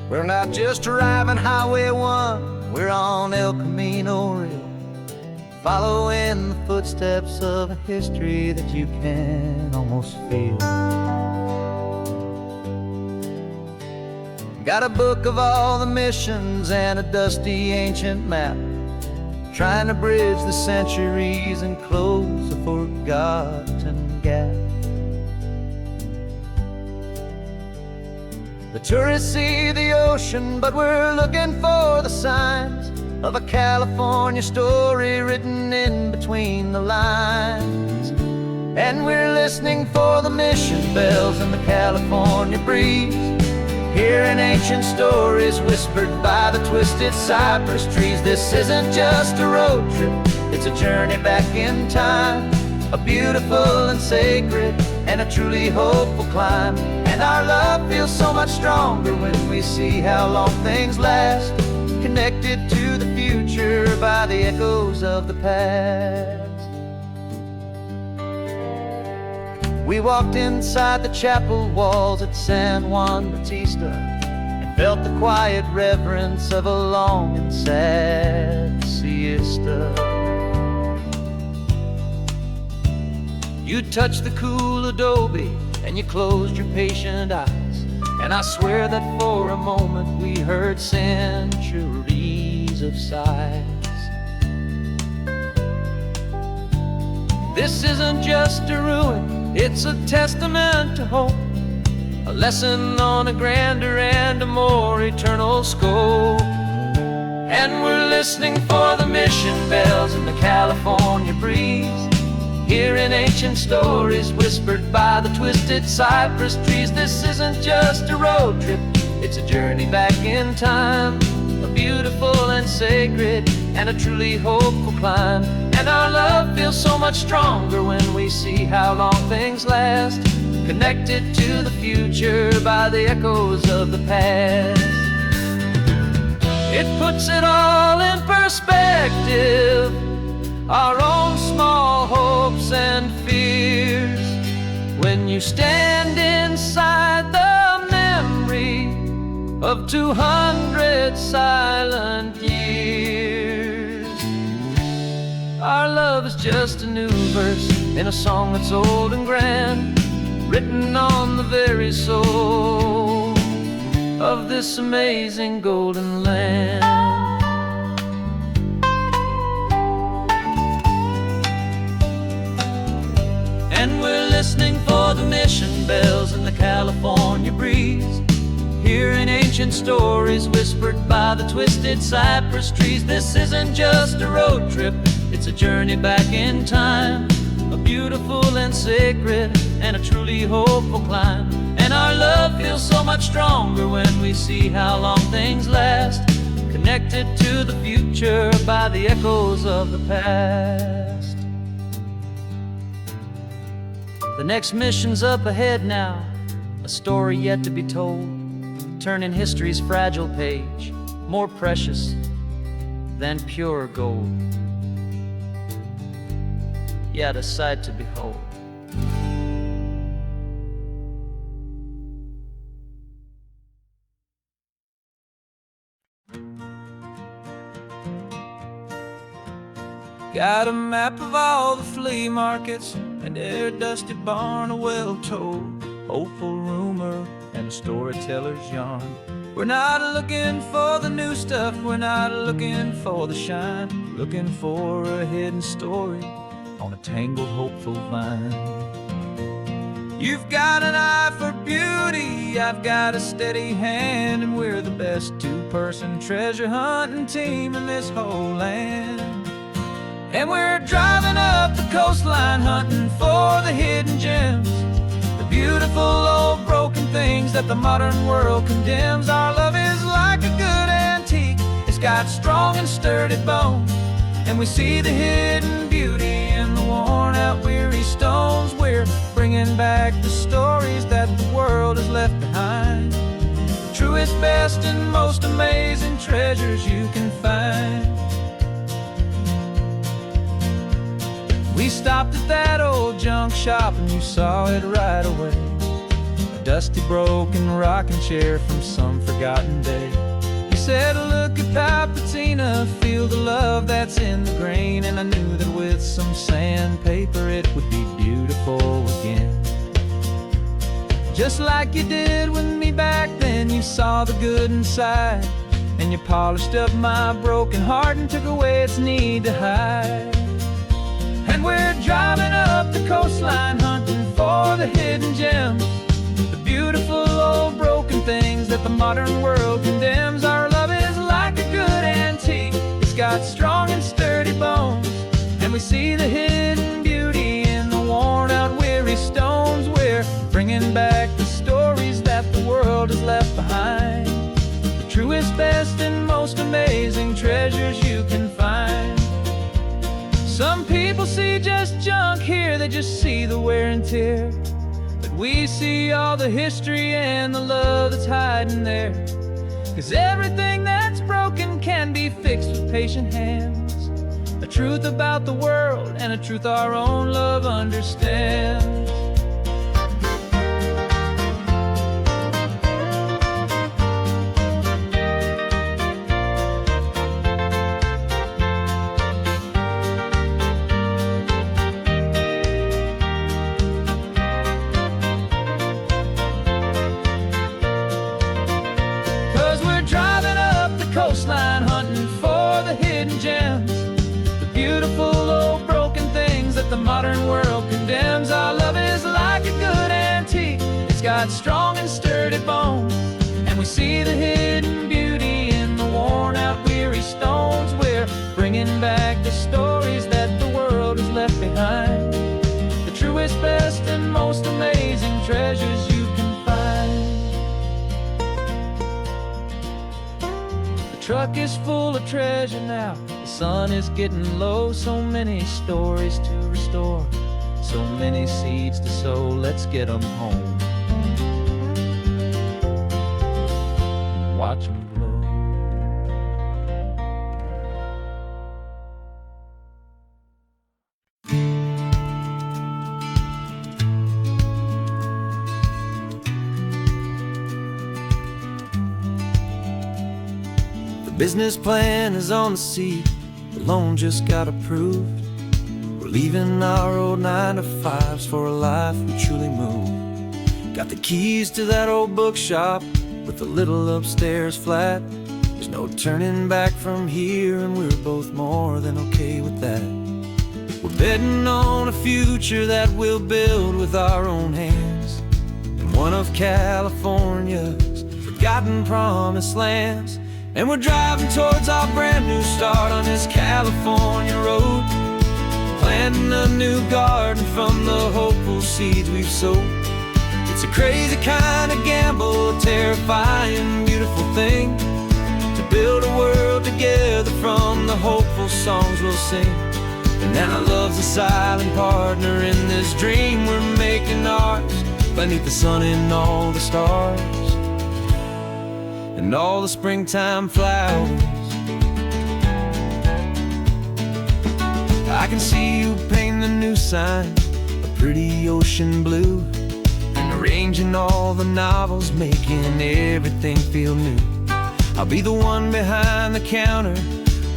We're not just driving Highway 1, we're on El Camino Real, following the footsteps of a history that you can almost feel. Got a book of all the missions and a dusty ancient map, trying to bridge the centuries and close a forgotten gap. The tourists see the ocean, but we're looking for the signs of a California story written in between the lines. And we're listening for the mission bells in the California breeze, hearing ancient stories whispered by the twisted cypress trees. This isn't just a road trip, it's a journey back in time, a beautiful and sacred and a truly hopeful climb. And our love feels so much stronger when we see how long things last, connected to the future by the echoes of the past. We walked inside the chapel walls at San Juan Bautista and felt the quiet reverence of a long and sad siesta. You touched the cool adobe and you closed your patient eyes, and I swear that for a moment we heard centuries of sighs. This isn't just a ruin, it's a testament to hope, a lesson on a grander and a more eternal scope. And we're listening for the mission bells in the California breeze, hearing ancient stories whispered by the twisted cypress trees. This isn't just a road trip, it's a journey back in time, a beautiful and sacred and a truly hopeful climb. And our love feels so much stronger when we see how long things last, connected to the future by the echoes of the past. It puts it all in perspective, our own small hopes and fears, when you stand inside the memory of 200 silent years. Our love is just a new verse in a song that's old and grand, written on the very soul of this amazing golden land. And we're listening for the mission bells in the California breeze, hearing ancient stories whispered by the twisted cypress trees. This isn't just a road trip, it's a journey back in time, a beautiful and sacred and a truly hopeful climb. And our love feels so much stronger when we see how long things last, connected to the future by the echoes of the past. The next mission's up ahead now, a story yet to be told, turning history's fragile page more precious than pure gold. Yet a sight to behold. Got a map of all the flea markets and every dusty barn, a well-told hopeful rumor and a storyteller's yarn. We're not looking for the new stuff, we're not looking for the shine, looking for a hidden story on a tangled hopeful vine. You've got an eye for beauty, I've got a steady hand, and we're the best two-person treasure hunting team in this whole land. And we're driving up the coastline hunting for the hidden gems, the beautiful old broken things that the modern world condemns. Our love is like a good antique, it's got strong and sturdy bones, and we see the hidden beauty in the worn out weary stones. We're bringing back the stories that the world has left behind, the truest, best, and most amazing treasures you can find. We stopped at that old junk shop and you saw it right away, a dusty broken rocking chair from some forgotten day. You said, look at Papatina, feel the love that's in the grain, and I knew that with some sandpaper it would be beautiful again. Just like you did with me back then, you saw the good inside, and you polished up my broken heart and took away its need to hide. And we're driving up the coastline hunting for the hidden gems, the beautiful old broken things that the modern world condemns. Our love is like a good antique, it's got strong and sturdy bones, and we see the hidden beauty in the worn out weary stones. We're bringing back the stories that the world has left behind, the truest, best, and most amazing treasures you can find. Some people see just junk here, they just see the wear and tear, but we see all the history and the love that's hiding there. 'Cause everything that's broken can be fixed with patient hands, a truth about the world and a truth our own love understands. 'Cause we're driving up the coastline hunting for the hidden gems, the beautiful old broken things that the modern world condemns. Our love is like a good antique, it's got strong and sturdy bones, and we see the hidden beauty in the worn out weary stones. We're bringing back the stories that the world has left behind, the truest, best, and most amazing treasures you can find. The truck is full of treasure now, the sun is getting low. So many stories to restore, so many seeds to sow. Let's get them home, watch them blow. The business plan is on the seat, the loan just got approved. We're leaving our old 9-to-5s for a life we truly move. Got the keys to that old bookshop with the little upstairs flat. There's no turning back from here, and we're both more than okay with that. We're betting on a future that we'll build with our own hands, in one of California's forgotten promised lands. And we're driving towards our brand new start on this California road, planting a new garden from the hopeful seeds we've sowed. It's a crazy kind of gamble, a terrifying, beautiful thing, to build a world together from the hopeful songs we'll sing. And now love's a silent partner in this dream we're making ours, beneath the sun and all the stars and all the springtime flowers. I can see you painting the new sign a pretty ocean blue, and arranging all the novels, making everything feel new. I'll be the one behind the counter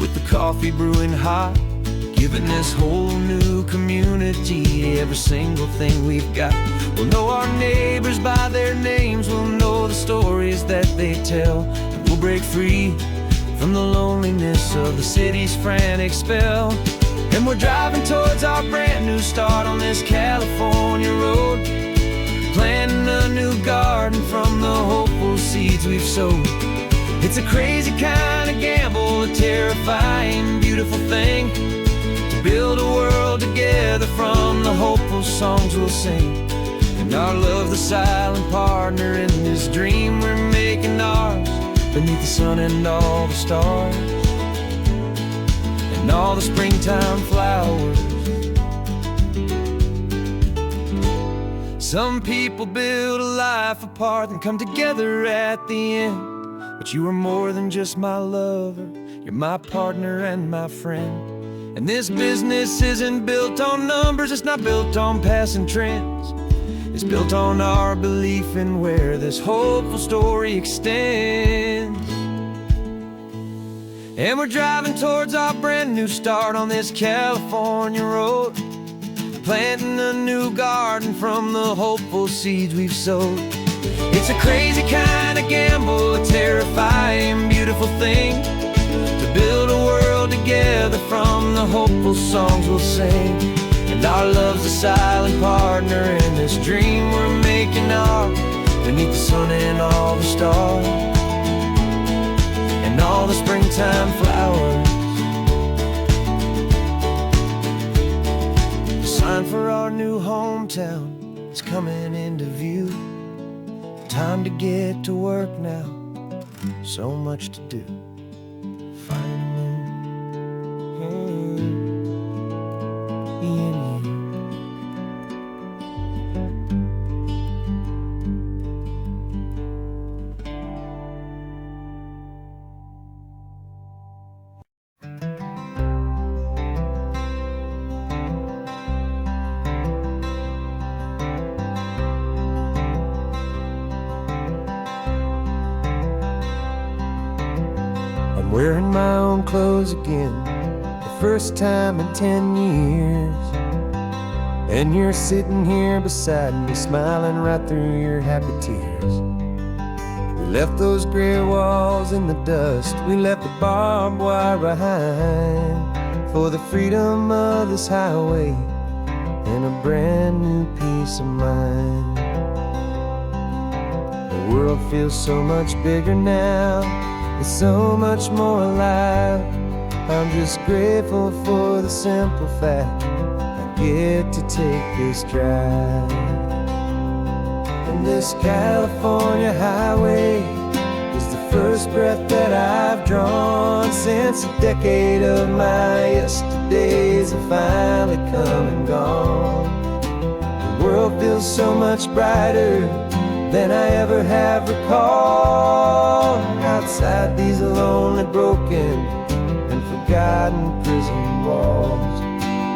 with the coffee brewing hot, giving this whole new community every single thing we've got. We'll know our neighbors by their names, we'll know the stories that they tell, and we'll break free from the loneliness of the city's frantic spell. And we're driving towards our brand new start on this California road, planting a new garden from the hopeful seeds we've sowed. It's a crazy kind of gamble, a terrifying, beautiful thing, to build a world together from the hopeful songs we'll sing. And our love's the silent partner in this dream we're making ours, beneath the sun and all the stars, and all the springtime flowers. Some people build a life apart and come together at the end, but you are more than just my lover, you're my partner and my friend. And this business isn't built on numbers, it's not built on passing trends. It's built on our belief in where this hopeful story extends. And we're driving towards our brand new start on this California road, planting a new garden from the hopeful seeds we've sowed. It's a crazy kind of gamble, a terrifying, beautiful thing, to build a world together from the hopeful songs we'll sing. And our love's a silent partner in this dream we're making ours, beneath the sun and all the stars, and all the springtime flowers. The sign for our new hometown is coming into view. Time to get to work now, so much to do. Finding in you. I'm wearing my own clothes again, the first time in 10 years. And you're sitting here beside me, smiling right through your happy tears. We left those gray walls in the dust, we left the barbed wire behind, for the freedom of this highway and a brand new peace of mind. The world feels so much bigger now, it's so much more alive. I'm just grateful for the simple fact I get to take this drive. And this California highway is the first breath that I've drawn since a decade of my yesterdays have finally come and gone. The world feels so much brighter than I ever have recalled, outside these lonely, broken, and forgotten prison walls.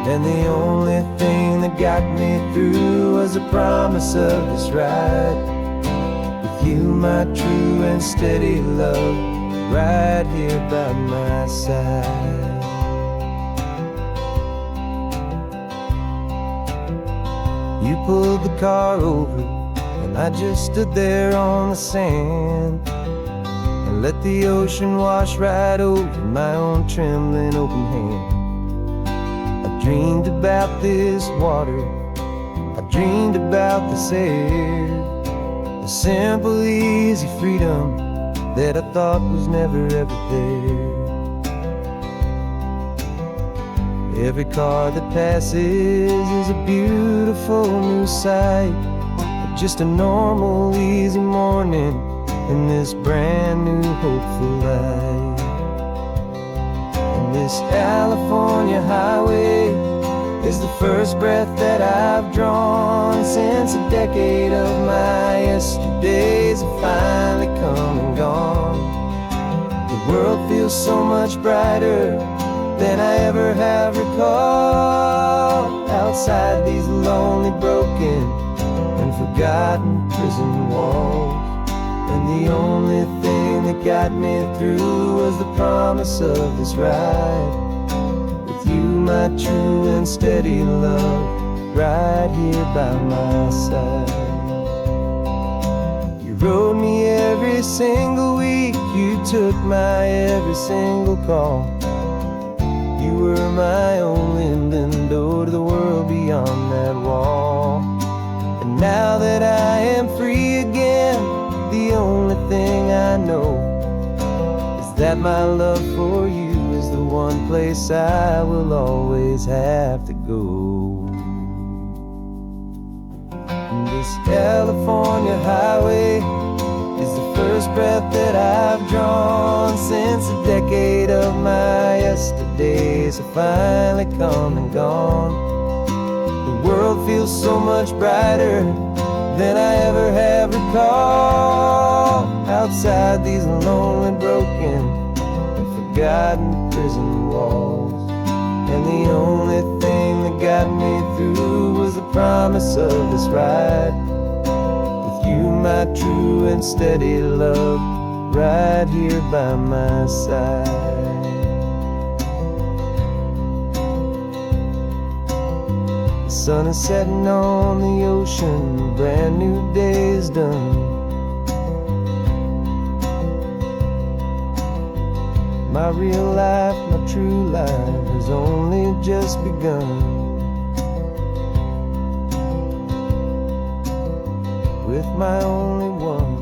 And the only thing that got me through was the promise of this ride with you, my true and steady love, right here by my side. You pulled the car over, I just stood there on the sand and let the ocean wash right over my own trembling open hand. I dreamed about this water, I dreamed about this air, the simple, easy freedom that I thought was never ever there. Every car that passes is a beautiful new sight, just a normal, easy morning in this brand new, hopeful life. And this California highway is the first breath that I've drawn since a decade of my yesterdays have finally come and gone. The world feels so much brighter than I ever have recalled, outside these lonely, broken, and forgotten prison walls. And the only thing that got me through was the promise of this ride with you, my true and steady love, right here by my side. You rode me every single week, you took my every single call. You were my only window to the world beyond that wall. And now that I am free again, the only thing I know is that my love for you is the one place I will always have to go. And this California highway is the first breath that I've drawn since a decade of my yesterdays have finally come and gone. The world feels so much brighter than I ever have recalled. Outside these lonely, broken, and forgotten prison walls. And the only thing that got me through was the promise of this ride. With you, my true and steady love, right here by my side. The sun is setting on the ocean, a brand new day is done. My real life, my true life has only just begun. With my only one.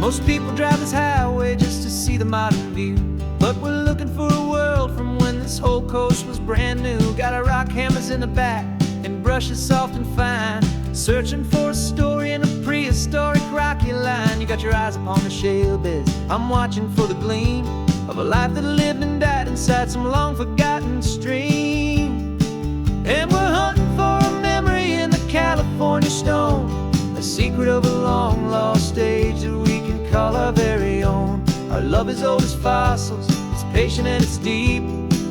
Most people drive this highway just to see the modern view, but we're looking for a world from when this whole coast was brand new. Got our rock hammers in the back and brushes soft and fine, searching for a story in a prehistoric rocky line. You got your eyes upon the shale beds, I'm watching for the gleam of a life that lived and died inside some long forgotten stream. And we're hunting for a memory in the California stone, a secret of a long lost age that we can call our very own. Our love is old as fossils, it's patient and it's deep,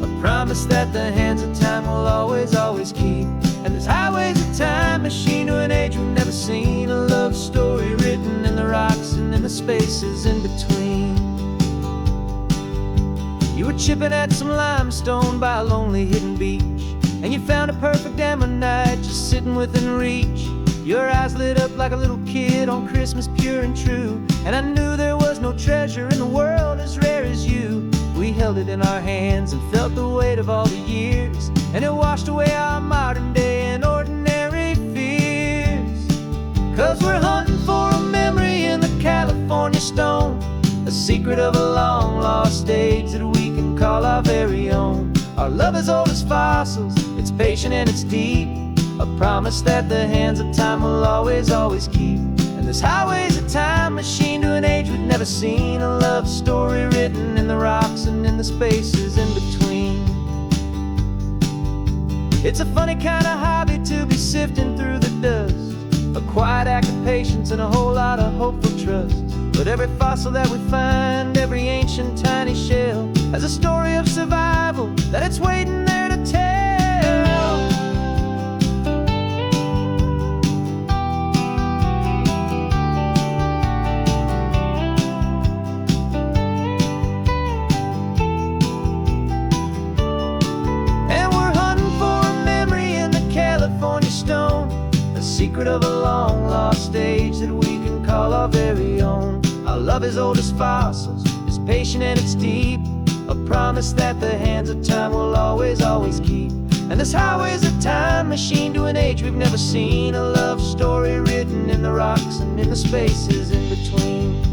a promise that the hands of time will always, always keep. And this highway's a time machine to an age we've never seen, a love story written in the rocks and in the spaces in between. You were chipping at some limestone by a lonely hidden beach, and you found a perfect ammonite just sitting within reach. Your eyes lit up like a little kid on Christmas, pure and true, and I knew there was no treasure in the world as rare as you. We held it in our hands and felt the weight of all the years, and it washed away our modern day and ordinary fears. 'Cause we're hunting for a memory in the California stone, a secret of a long lost age that we can call our very own. Our love is old as fossils, it's patient and it's deep, a promise that the hands of time will always, always keep. And this highway's a time machine to an age we've never seen, a love story written in the rocks and in the spaces in between. It's a funny kind of hobby to be sifting through the dust, a quiet act of patience and a whole lot of hopeful trust. But every fossil that we find, every ancient tiny shell, has a story of survival that it's waiting there to tell. Secret of a long lost age that we can call our very own. Our love is old as fossils, it's patient and it's deep, a promise that the hands of time will always, always keep. And this highway's a time machine to an age we've never seen, a love story written in the rocks and in the spaces in between.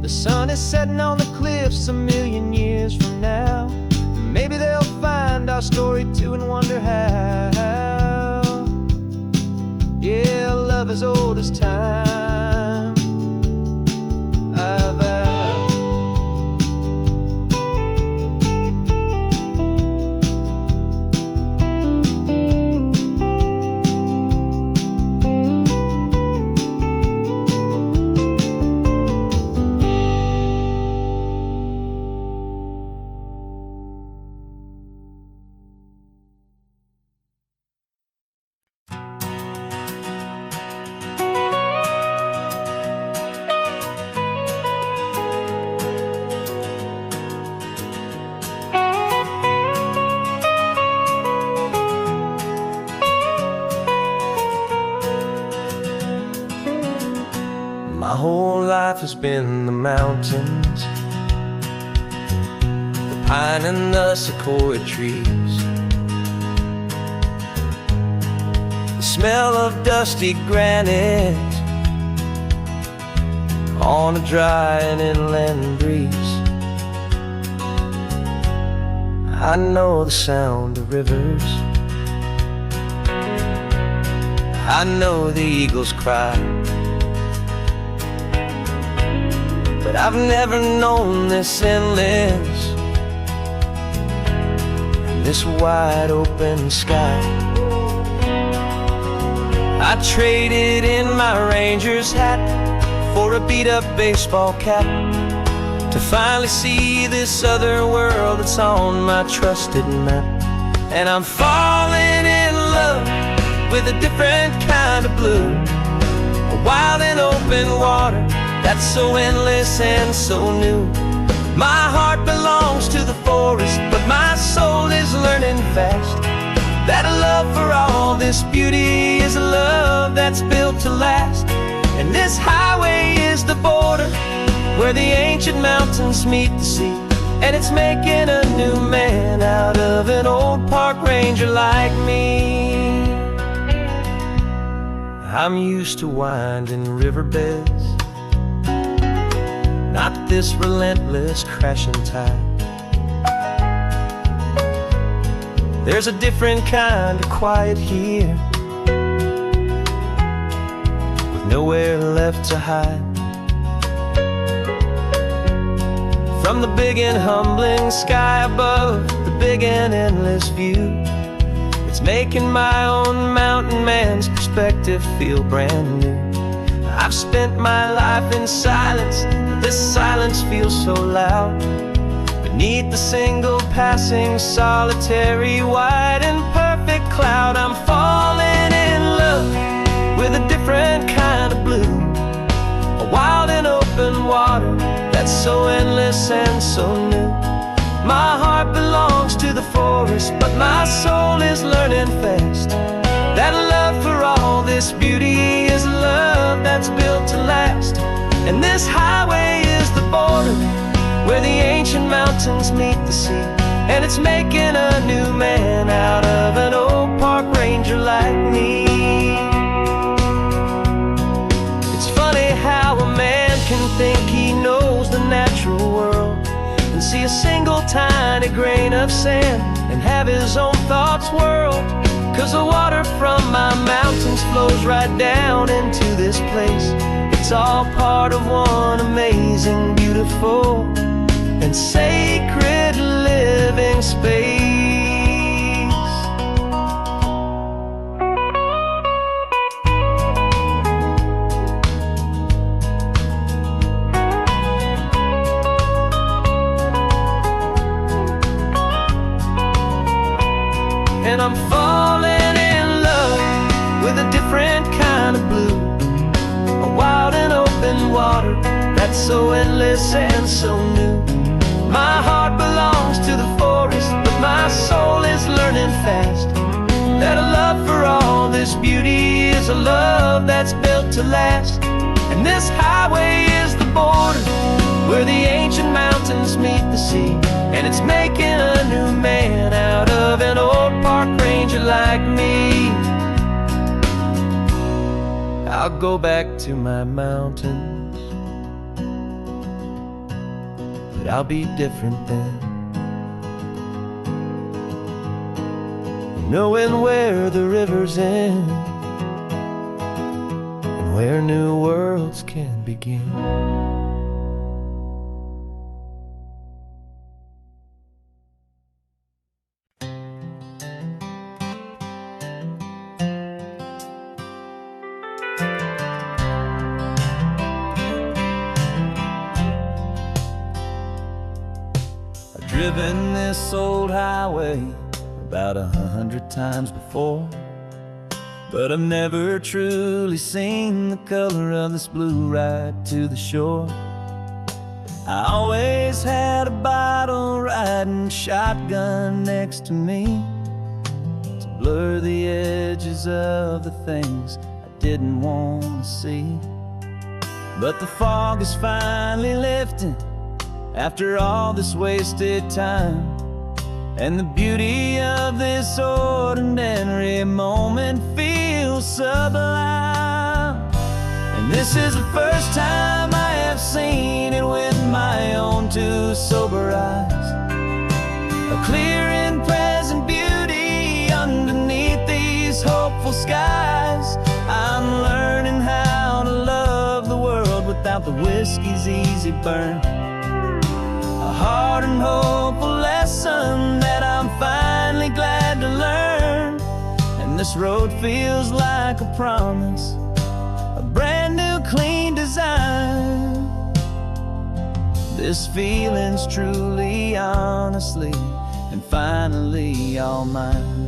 The sun is setting on the cliffs a million years from now, maybe they'll find our story too and wonder how. Yeah, love as old as time, I vow. life has been the mountains, the pine and the sequoia trees, the smell of dusty granite on a dry and inland breeze. I know the sound of rivers, I know the eagles cry, but I've never known this endless and this wide open sky. I traded in my Ranger's hat for a beat-up baseball cap to finally see this other world that's on my trusted map. And I'm falling in love with a different kind of blue, a wild and open water that's so endless and so new. My heart belongs to the forest, but my soul is learning fast that a love for all this beauty is a love that's built to last. And this highway is the border where the ancient mountains meet the sea, and it's making a new man out of an old park ranger like me. I'm used to winding riverbeds, not this relentless crashing tide. There's a different kind of quiet here, with nowhere left to hide. From the big and humbling sky above, the big and endless view, it's making my own mountain man's perspective feel brand new. I've spent my life in silence, but this silence feels so loud. Beneath the single passing solitary white and perfect cloud, I'm falling in love with a different kind of blue, a wild and open water that's so endless and so new. My heart belongs to the forest, but my soul is learning fast that a love for all this beauty is a love that's built to last. And this highway is the border where the ancient mountains meet the sea, and it's making a new man out of an old park ranger like me. It's funny how a man can think he knows the natural world and see a single tiny grain of sand and have his own thoughts whirl. 'Cause the water from my mountains flows right down into this place. It's all part of one amazing, beautiful, and sacred living space. And I'm falling in love with a different kind of blue, a wild and open water that's so endless and so new. My heart belongs to the forest, but my soul is learning fast that a love for all this beauty is a love that's built to last. And this highway is the border where the ancient mountains meet the sea, and it's making a new man out of an old park ranger like me. I'll go back to my mountains, but I'll be different then, knowing where the rivers end and where new worlds can begin. Driven this old highway about 100 times before, but I've never truly seen the color of this blue right to the shore. I always had a bottle riding shotgun next to me to blur the edges of the things I didn't want to see. But the fog is finally lifting after all this wasted time, and the beauty of this ordinary moment feels sublime. And this is the first time I have seen it with my own two sober eyes. A clear and present beauty underneath these hopeful skies. I'm learning how to love the world without the whiskey's easy burn. A hard and hopeful lesson that I'm finally glad to learn. And this road feels like a promise, a brand new clean design. This feeling's truly, honestly, and finally all mine.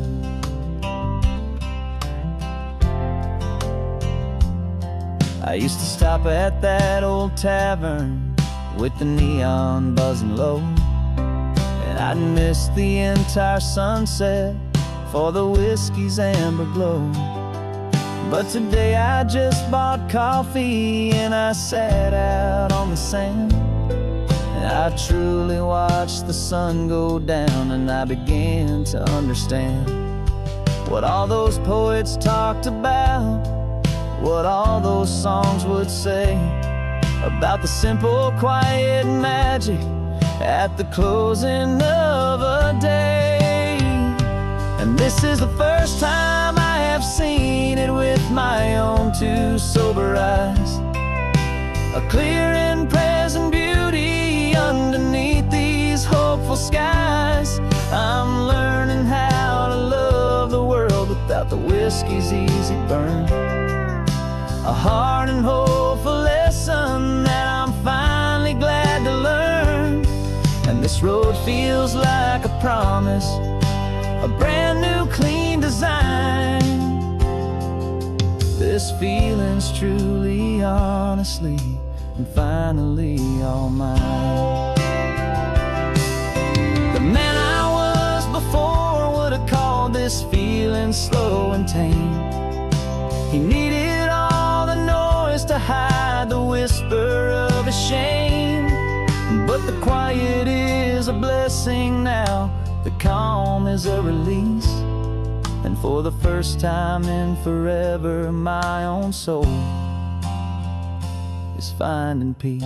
I used to stop at that old tavern with the neon buzzing low, and I'd miss the entire sunset for the whiskey's amber glow. But today I just bought coffee and I sat out on the sand, and I truly watched the sun go down, and I began to understand what all those poets talked about, what all those songs would say about the simple, quiet magic at the closing of a day. And this is the first time I have seen it with my own two sober eyes. A clear and present beauty underneath these hopeful skies. I'm learning how to love the world without the whiskey's easy burn. A hard and hopeful lesson that I'm finally glad to learn. And this road feels like a promise, a brand new clean design. This feeling's truly, honestly, and finally all mine. The man I was before would have called this feeling slow and tame. He needed all the noise to hide the whisper of his shame. But the quiet is a blessing now, the calm is a release. And for the first time in forever, my own soul is finding peace.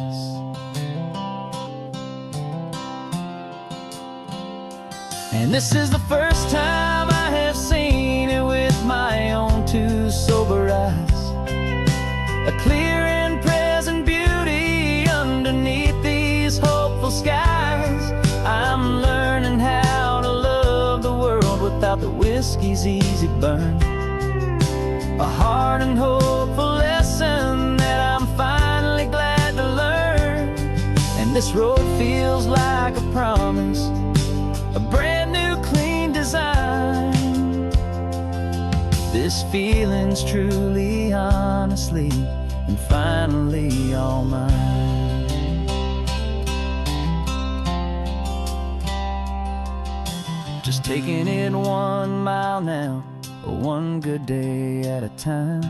And this is the first time I have seen it with my own two sober eyes. A clear and present beauty underneath these hopeful skies. I'm learning how to love the world without the whiskey's easy burn. A hard and hopeful lesson that I'm finally glad to learn. And this road feels like a promise, a brand new clean design. This feeling's truly, honestly, and finally all mine. Just taking it 1 mile now, one good day at a time.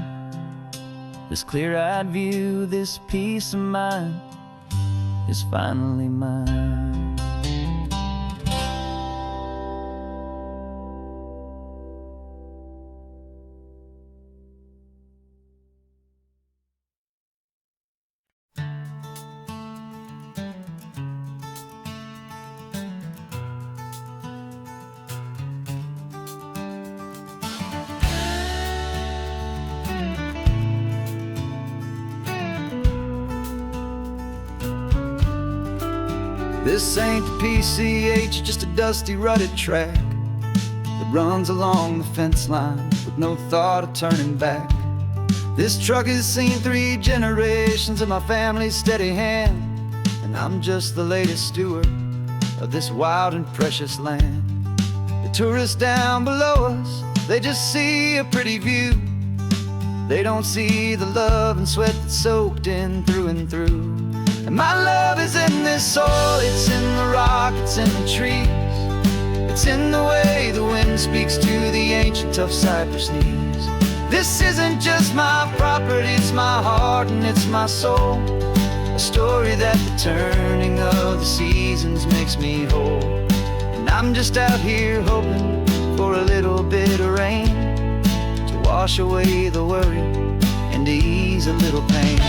This clear-eyed view, this peace of mind is finally mine. This ain't the PCH, just a dusty, rutted track that runs along the fence line with no thought of turning back. This truck has seen 3 generations of my family's steady hand, and I'm just the latest steward of this wild and precious land. The tourists down below us, they just see a pretty view. They don't see the love and sweat that's soaked in through and through. And my love is in this soil, it's in the rock, it's in the trees. It's in the way the wind speaks to the ancient tough cypress knees. This isn't just my property, it's my heart and it's my soul. A story that the turning of the seasons makes me whole. And I'm just out here hoping for a little bit of rain to wash away the worry and to ease a little pain.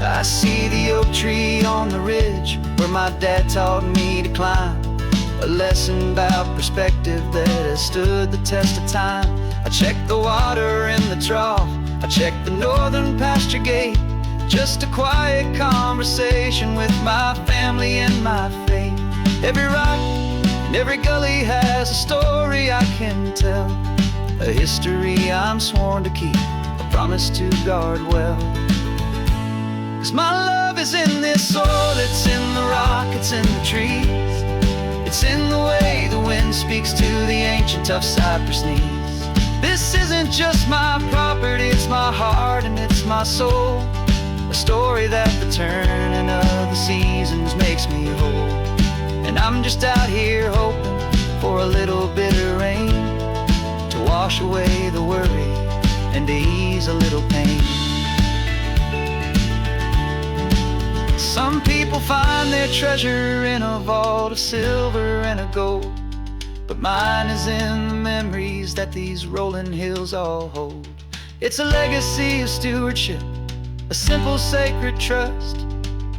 I see the oak tree on the ridge where my dad taught me to climb. A lesson about perspective that has stood the test of time. I check the water in the trough, I check the northern pasture gate. Just a quiet conversation with my family and my faith. Every rock and every gully has a story I can tell, a history I'm sworn to keep, a promise to guard well. 'Cause my love is in this soil, it's in the rock, it's in the trees. It's in the way the wind speaks to the ancient tough cypress knees. This isn't just my property, it's my heart and it's my soul. A story that the turning of the seasons makes me whole. And I'm just out here hoping for a little bit of rain to wash away the worry and to ease a little pain. Some people find their treasure in a vault of silver and of gold, but mine is in the memories that these rolling hills all hold. It's a legacy of stewardship, a simple sacred trust,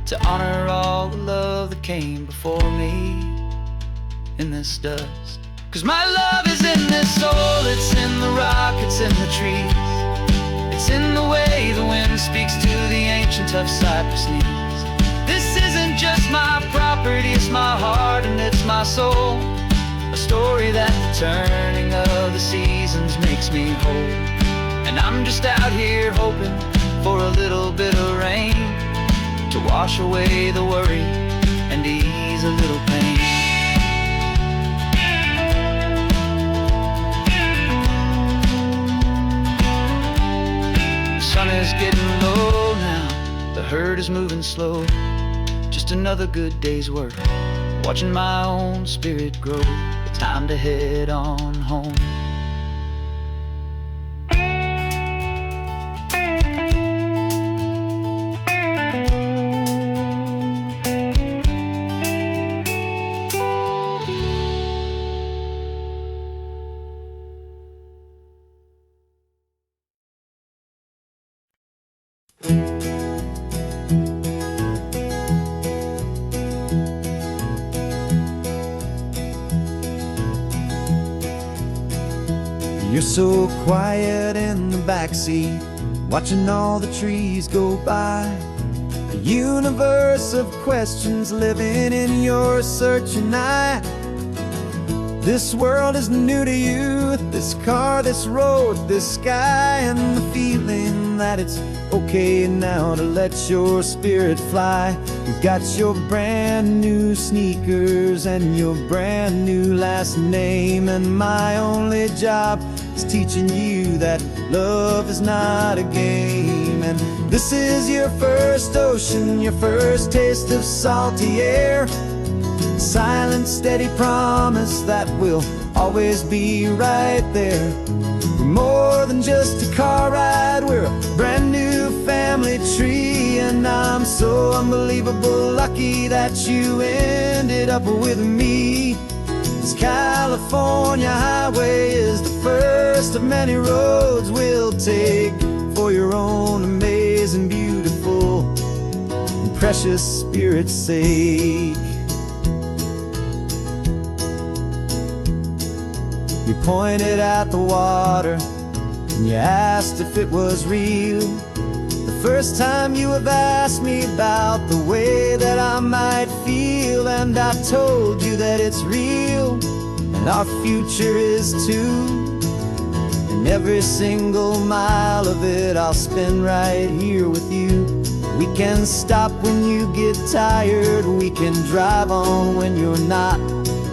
to honor all the love that came before me in this dust. 'Cause my love is in this soul, it's in the rock, it's in the trees. It's in the way the wind speaks to the ancient tough cypress knees. This isn't just my property, it's my heart and it's my soul. A story that the turning of the seasons makes me whole. And I'm just out here hoping for a little bit of rain to wash away the worry and ease a little pain. The sun is getting low now, the herd is moving slow. Just another good day's work, watching my own spirit grow. Time to head on home. You're so quiet in the backseat, watching all the trees go by. A universe of questions living in your searching eye. This world is new to you, this car, this road, this sky, and the feeling that it's okay now to let your spirit fly. You've got your brand new sneakers and your brand new last name, and my only job is teaching you that love is not a game. And this is your first ocean, your first taste of salty air. Silent, steady promise that we'll always be right there. We're more than just a car ride, we're a brand new family tree. And I'm so unbelievable lucky that you ended up with me. This California highway is the first of many roads we'll take for your own amazing, beautiful, and precious spirit's sake. You pointed at the water and you asked if it was real. The first time you have asked me about the way that I might feel, and I told you that it's real and our future is too. And every single mile of it I'll spend right here with you. We can stop when you get tired, we can drive on when you're not,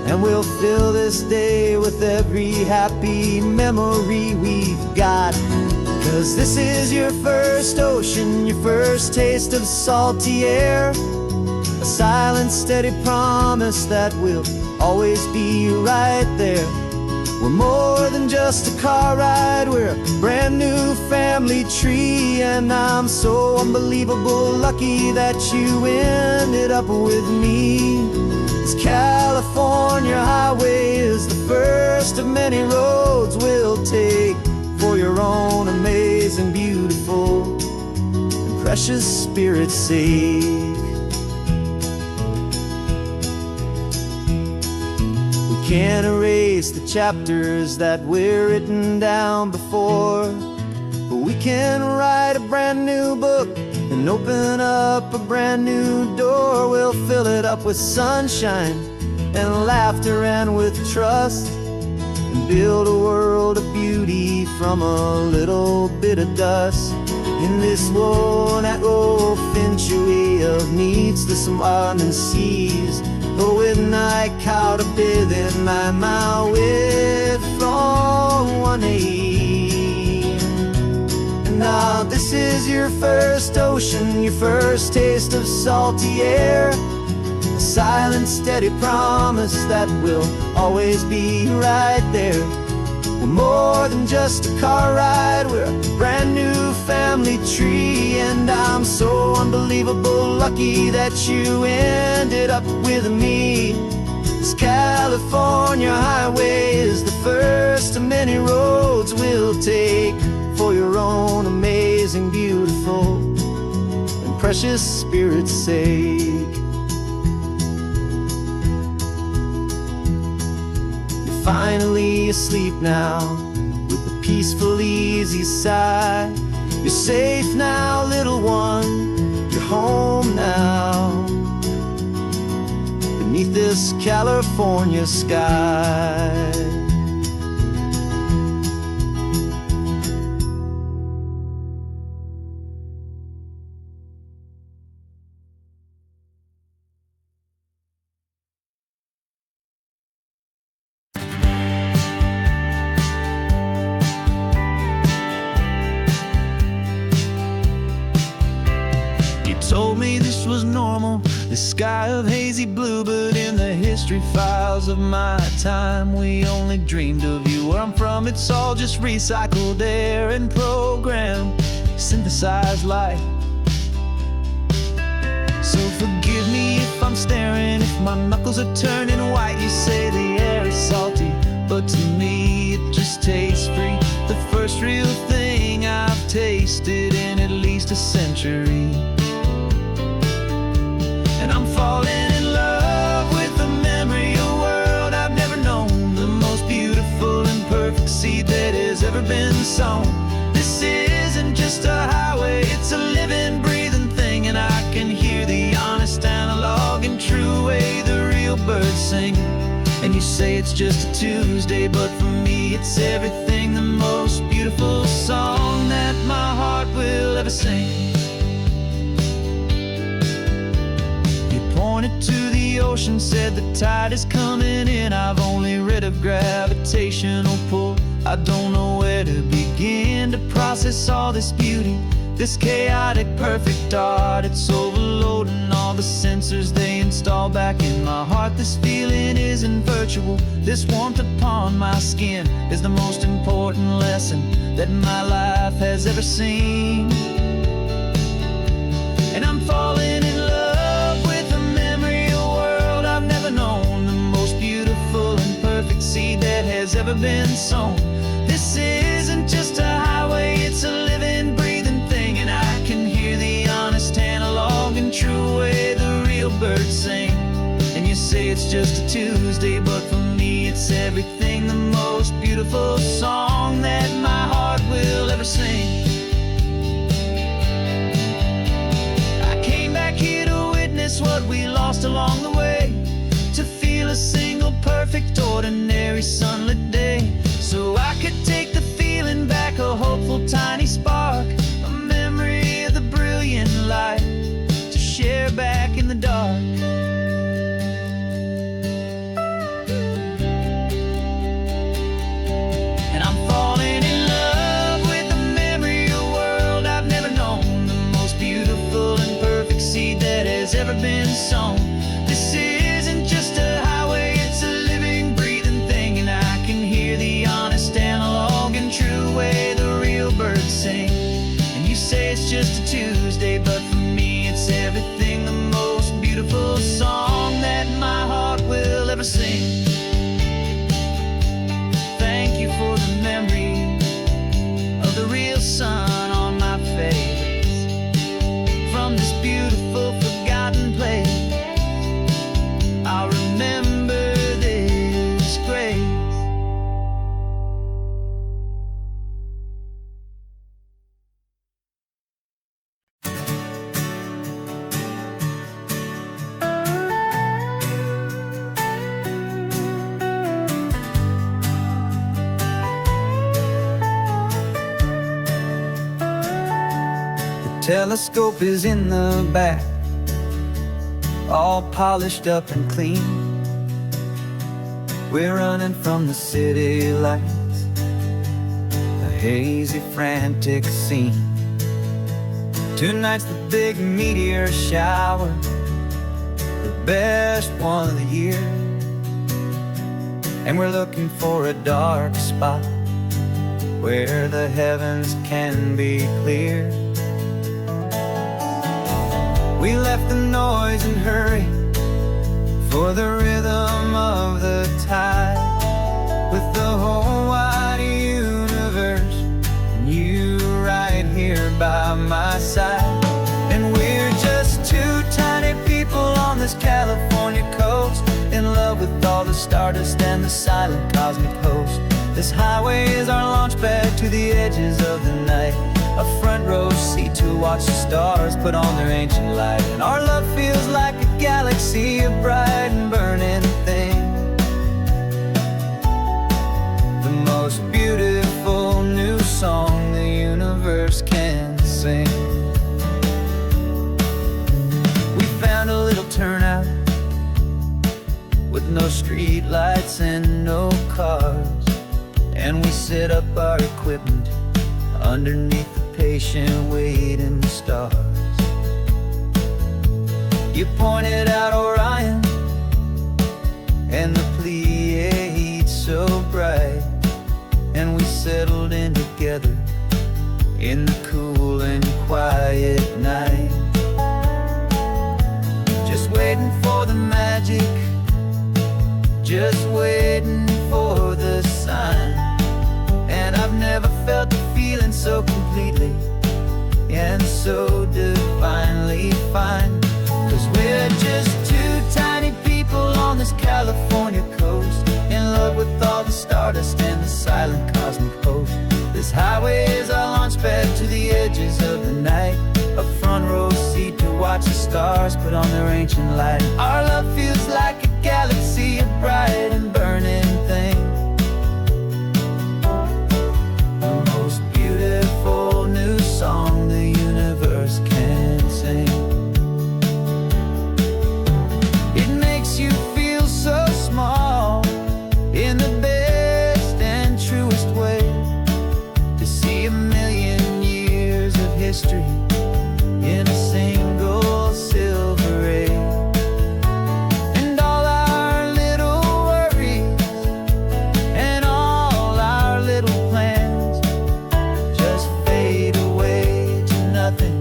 and we'll fill this day with every happy memory we've got. 'Cause this is your first ocean, your first taste of salty air. a silent, steady promise that we'll always be right there. We're more than just a car ride, we're a brand new family tree. And I'm so unbelievable lucky that you ended up with me. This California highway is the first of many roads we'll take for your own amazing, beautiful, and precious Spirit's sake. Can't erase the chapters that we're written down before, but we can write a brand new book and open up a brand new door. We'll fill it up with sunshine and laughter and with trust, and build a world of beauty from a little bit of dust. In this world that century of needs the sun and seas, but with night caught a bit in my mouth with from 1 And now this is your first ocean, your first taste of salty air, a silent, steady promise that we'll always be right there. We're more than just a car ride, we're a brand new family tree. And I'm so unbelievable lucky that you ended up with me. This California highway is the first of many roads we'll take for your own amazing, beautiful, and precious Spirit's sake. Finally asleep now, with a peaceful, easy sigh. You're safe now, little one, you're home now, beneath this California sky. Told me this was normal, this sky of hazy blue, but in the history files of my time, we only dreamed of you. Where I'm from, it's all just recycled air and programmed, synthesized light. So forgive me if I'm staring, if my knuckles are turning white. You say the air is salty, but to me it just tastes free. The first real thing I've tasted in at least a century. And I'm falling in love with the memory of a world I've never known, the most beautiful and perfect seed that has ever been sown. This isn't just a highway, it's a living, breathing thing. And I can hear the honest, analog, and true way the real birds sing. And you say it's just a Tuesday, but for me it's everything, the most beautiful song that my heart will ever sing. Pointed to the ocean, said the tide is coming in. I've only read of gravitational pull, I don't know where to begin to process all this beauty, this chaotic, perfect art. It's overloading all the sensors they install back in my heart. This feeling isn't virtual, this warmth upon my skin is the most important lesson that my life has ever seen. And I'm falling in love with a memory of a world I've never known, the most beautiful and perfect seed that has ever been sown. This isn't just a highway, it's a living, breathing thing. And I can hear the honest, analog, and true way the real birds sing. And you say it's just a Tuesday, but for me it's everything, the most beautiful song that my heart will ever sing. I came back here to witness what we lost along the way, to feel a single, perfect, ordinary, sunlit day, so I could take the feeling back, a hopeful, tiny spark, a memory of the brilliant light, to share back in the dark. And I'm falling in love with the memory of a world I've never known, the most beautiful and perfect seed that has ever been sown. ever seen. Thank you for the memory of the real sun on my face. From this beautiful forgotten place, I'll remember this grace. Telescope is in the back, all polished up and clean. We're running from the city lights, a hazy, frantic scene. Tonight's the big meteor shower, the best one of the year. And we're looking for a dark spot where the heavens can be clear. We left the noise and hurry for the rhythm of the tide, with the whole wide universe and you right here by my side. And we're just two tiny people on this California coast, in love with all the stardust and the silent cosmic host. This highway is our launch pad to the edges of the night, a front row seat to watch the stars put on their ancient light. And our love feels like a galaxy, a bright and burning thing, the most beautiful new song the universe can sing. We found a little turnout with no street lights and no cars, and we set up our equipment underneath the patient waiting stars. You pointed out Orion and the Pleiades so bright, and we settled in together in the cool and quiet night, just waiting for the magic, just waiting for the sign. And I've never felt the feeling so completely and so divinely fine. 'Cause we're just two tiny people on this California coast, in love with all the stardust and the silent cosmic host. This highway is our launch pad to the edges of the night, a front row seat to watch the stars put on their ancient light. Our love feels like a galaxy, a bright and burning thing, new song the universe can sing. It makes you feel so small in the best and truest way, to see a million years of history in a single silver ray. And all our little worries and all our little plans just fade away to nothing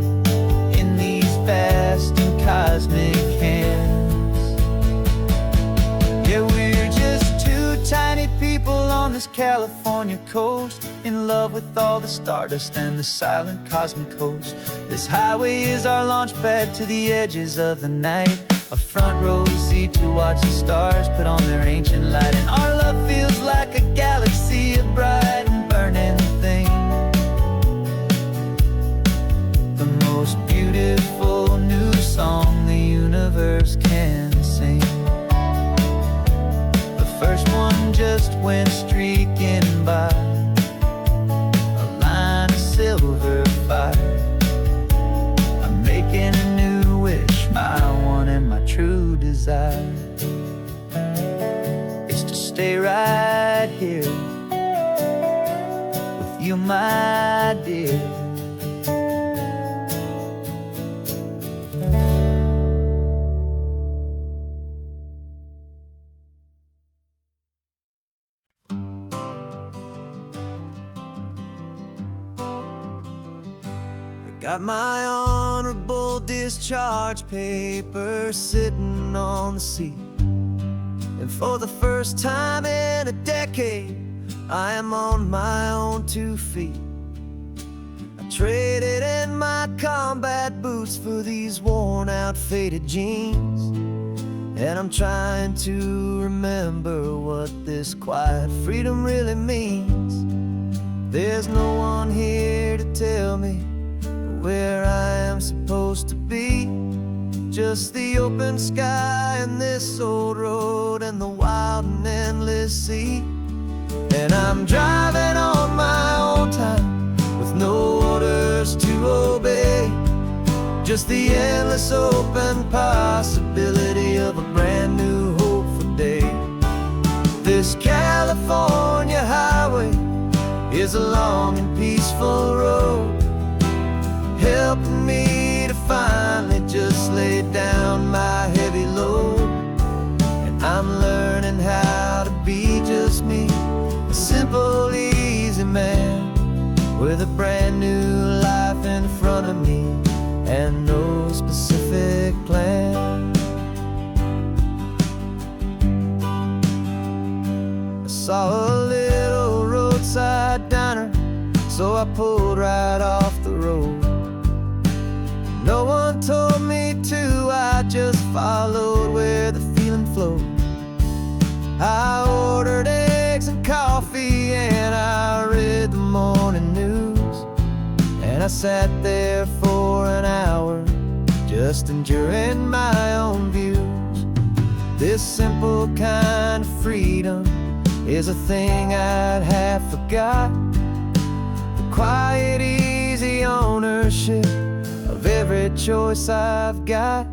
in these vast and cosmic hands. Yeah, we're just two tiny people on this California coast, in love with all the stardust and the silent cosmic host. This highway is our launch pad to the edges of the night, a front row seat to watch the stars put on their ancient light. And our love feels like a galaxy, a bright and burning thing, the most beautiful new song the universe can sing. The first one just went streaking by, a line of silver fire. I'm making a new wish, my one and my true desire is to stay right here with you, my dear. Got my honorable discharge paper sitting on the seat. And for the first time in a decade, I am on my own 2 feet. I traded in my combat boots for these worn out faded jeans, and I'm trying to remember what this quiet freedom really means. There's no one here to tell me where I am supposed to be, just the open sky and this old road and the wild and endless sea. And I'm driving on my own time with no orders to obey, just the endless open possibility of a brand new hopeful day. This California highway is a long and peaceful road, helping me to finally just lay down my heavy load. And I'm learning how to be just me, a simple, easy man with a brand new life in front of me and no specific plan. I saw a little roadside diner, so I pulled right off the road. No one told me to, I just followed where the feeling flowed. I ordered eggs and coffee and I read the morning news, and I sat there for an hour just enjoying my own views. This simple kind of freedom is a thing I'd have forgot, the quiet, easy ownership of every choice I've got.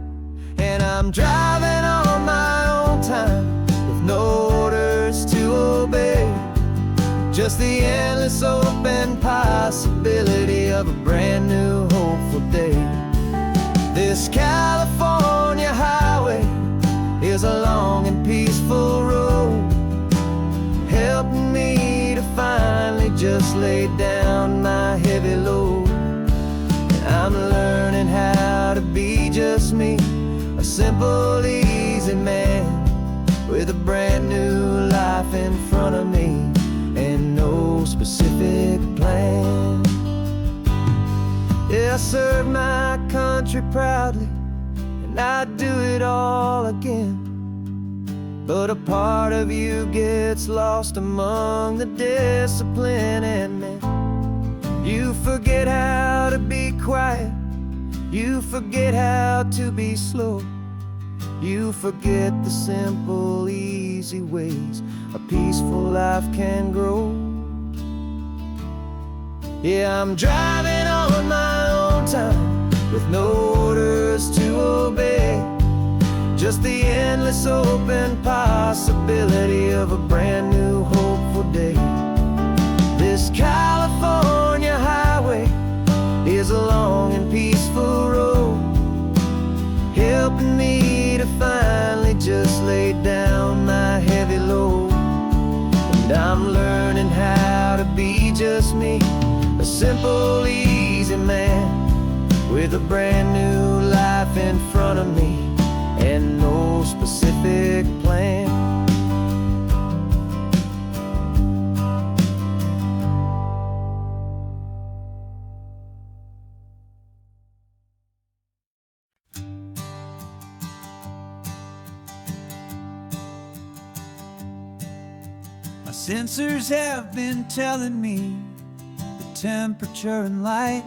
And I'm driving on my own time with no orders to obey, just the endless open possibility of a brand new hopeful day. This California highway is a long and peaceful road, helping me to finally just lay down my heavy load. And I'm learning how to be just me, a simple, easy man with a brand new life in front of me and no specific plan. Yeah, I serve my country proudly, and I'd do it all again. But a part of you gets lost among the discipline, and then you forget how to be quiet, you forget how to be slow, you forget the simple, easy ways a peaceful life can grow. Yeah, I'm driving on my own time with no orders to obey, just the endless open possibility of a brand new hopeful day. This California highway is a long and peaceful road, helping me to finally just lay down my heavy load. And I'm learning how to be just me, a simple, easy man with a brand new life in front of me and no specific plan. My sensors have been telling me the temperature and light,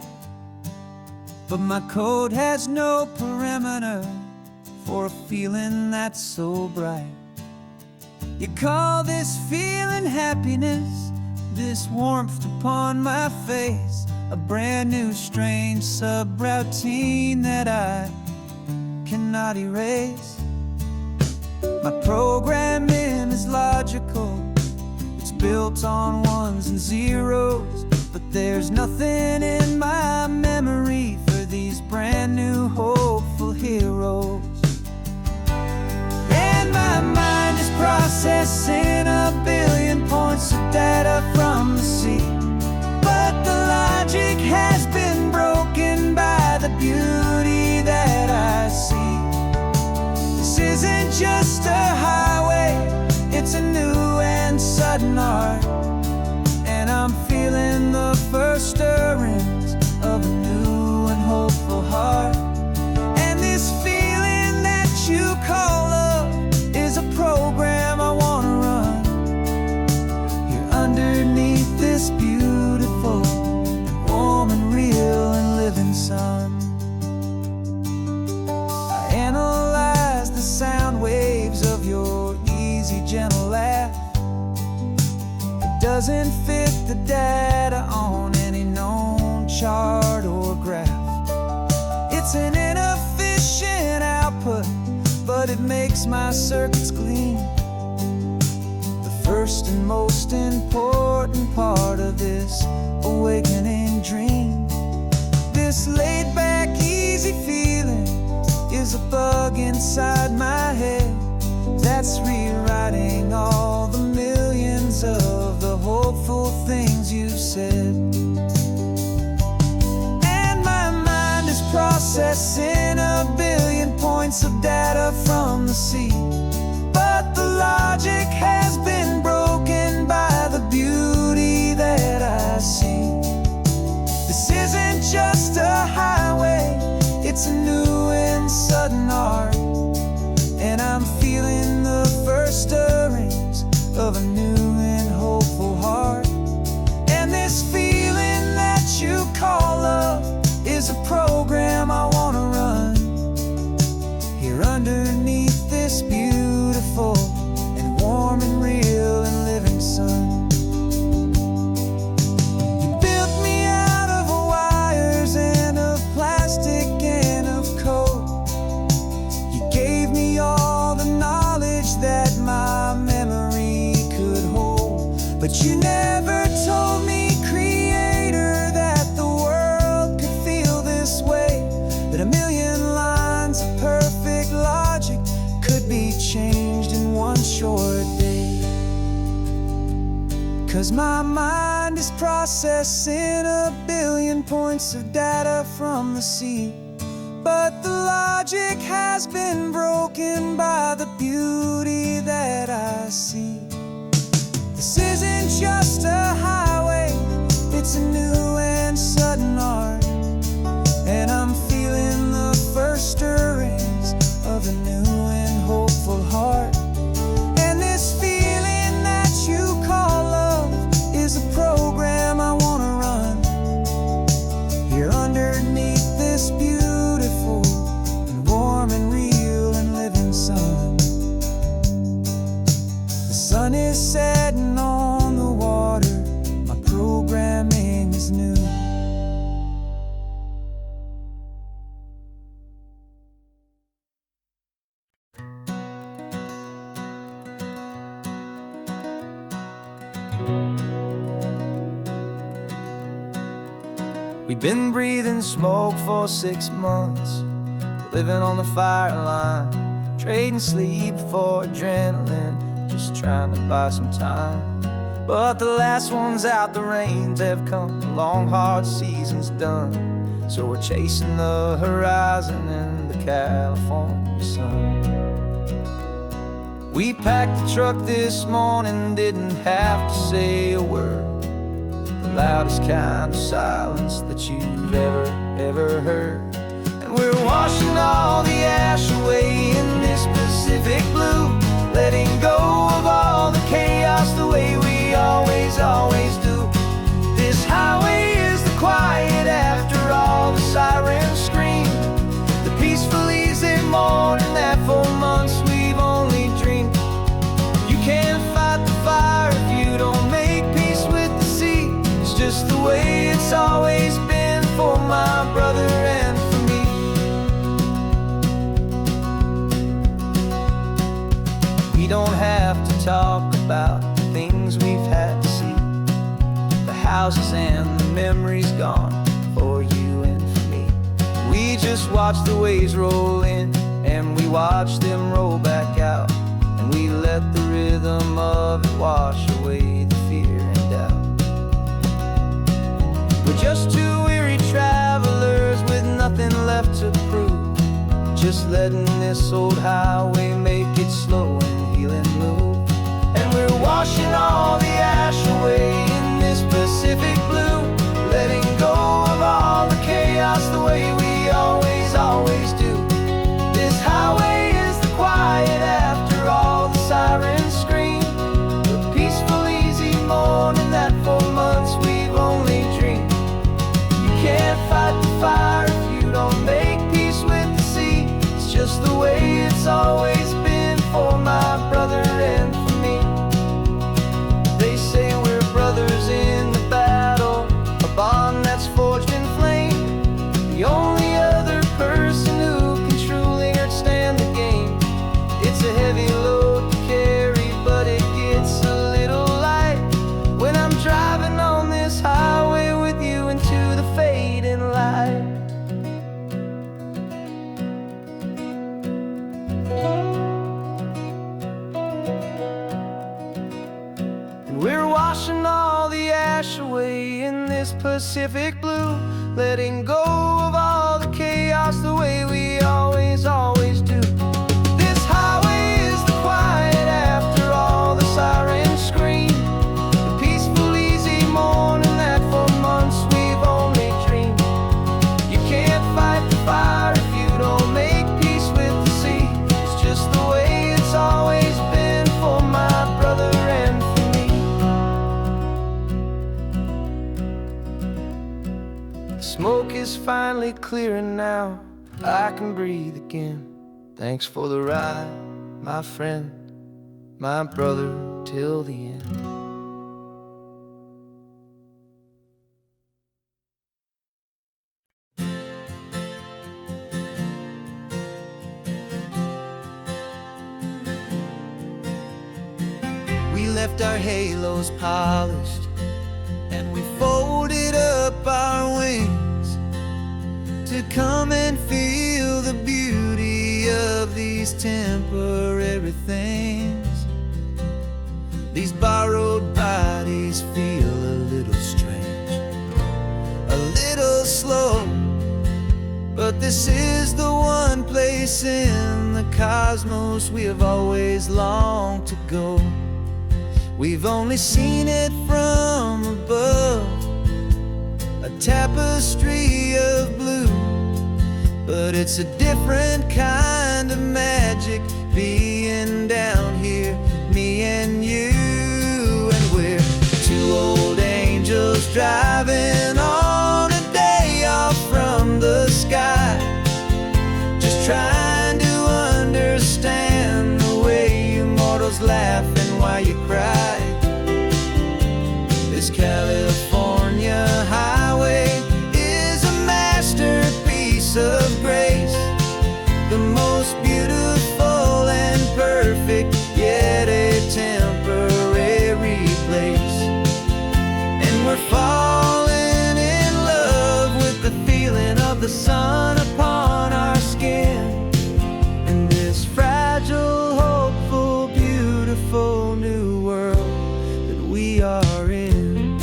but my code has no perimeter for a feeling that's so bright. You call this feeling happiness, this warmth upon my face, a brand new strange subroutine that I cannot erase. My programming is logical, it's built on ones and zeros, but there's nothing in my memory for these brand new hopeful heroes. And my mind is processing a billion points of data from the sea, but the logic has been broken by the beauty that I see. This isn't just a highway, doesn't fit the data on any known chart or graph. It's an inefficient output, but it makes my circuits clean. The first and most important part of this awakening dream. This laid-back, easy feeling is a bug inside my head that's rewriting all the millions of the hopeful things you said. And my mind is processing a billion points of data from the sea, but the logic has been broken by the beauty that I see. This isn't just a highway, it's a new and sudden art, and I'm feeling the first stirrings of a new and hopeful heart. And this feeling that you call love is a program I wanna run here underneath this beautiful and warm and real and living sun. You built me out of wires and of plastic and of code. You gave me all the knowledge that my memory could hold, but you never told me, Creator, that the world could feel this way, that a million lines of perfect logic could be changed in one short day. 'Cause my mind is processing a billion points of data from the sea, but the logic has been broken by the beauty that I see. This isn't just a highway, it's a new and sudden art, and I'm feeling the first stirrings of a new and hopeful heart. And this feeling that you call love is a program I wanna run here underneath this beautiful and warm and real and living sun. The sun is setting on the water, my programming is new. We've been breathing smoke for 6 months, living on the fire line, trading sleep for adrenaline, just trying to buy some time. But the last one's out, the rains have come, the long hard season's done, so we're chasing the horizon in the California sun. We packed the truck this morning, didn't have to say a word, the loudest kind of silence that you've ever heard. And we're washing all the ash away in this Pacific blue, letting go of all the chaos the way we always do. This highway is the quiet after all the sirens scream, the peaceful easy morning that for months we've only dreamed. You can't fight the fire if you don't make peace with the sea. It's just the way it's always been for my brother and for me. We don't have to talk about the things we've had to see, the houses and the memories gone for you and for me. We just watch the waves roll in and we watch them roll back out, and we let the rhythm of it wash away the fear and doubt. We're just two weary travelers with nothing left to prove, just letting this old highway make it slow and healing move. And we're washing all the ash away in this Pacific blue, letting go of all the chaos the way we always do. This highway is the quiet after all the sirens scream, the peaceful easy morning that for months we've only dreamed. You can't fight the fire if you don't make peace with the sea. It's just the way it's always been for washing all the ash away in this Pacific blue, letting go of all the chaos the way we always do. This highway is the quiet after all the sirens scream, the peaceful, easy morning that for months we've only dreamed. You can't fight the fire if you don't make peace with the sea. It's just the way it's always been for my brother and for me. The smoke is finally clearing now, I can breathe again. Thanks for the ride, my friend, my brother, till the end. We left our halos polished, and we folded up our wings to come and feel the beauty of these temporary things. These borrowed bodies feel a little strange, a little slow, but this is the one place in the cosmos we have always longed to go. We've only seen it from above, a tapestry of blue, but it's a different kind of magic being down here, me and you. And we're two old angels driving on a day off from the sky, just trying to understand the way you mortals laugh and why you cry. This California highway is a masterpiece of grace, the most beautiful and perfect, yet a temporary place. And we're falling in love with the feeling of the sun upon our skin, in this fragile, hopeful, beautiful new world that we are in.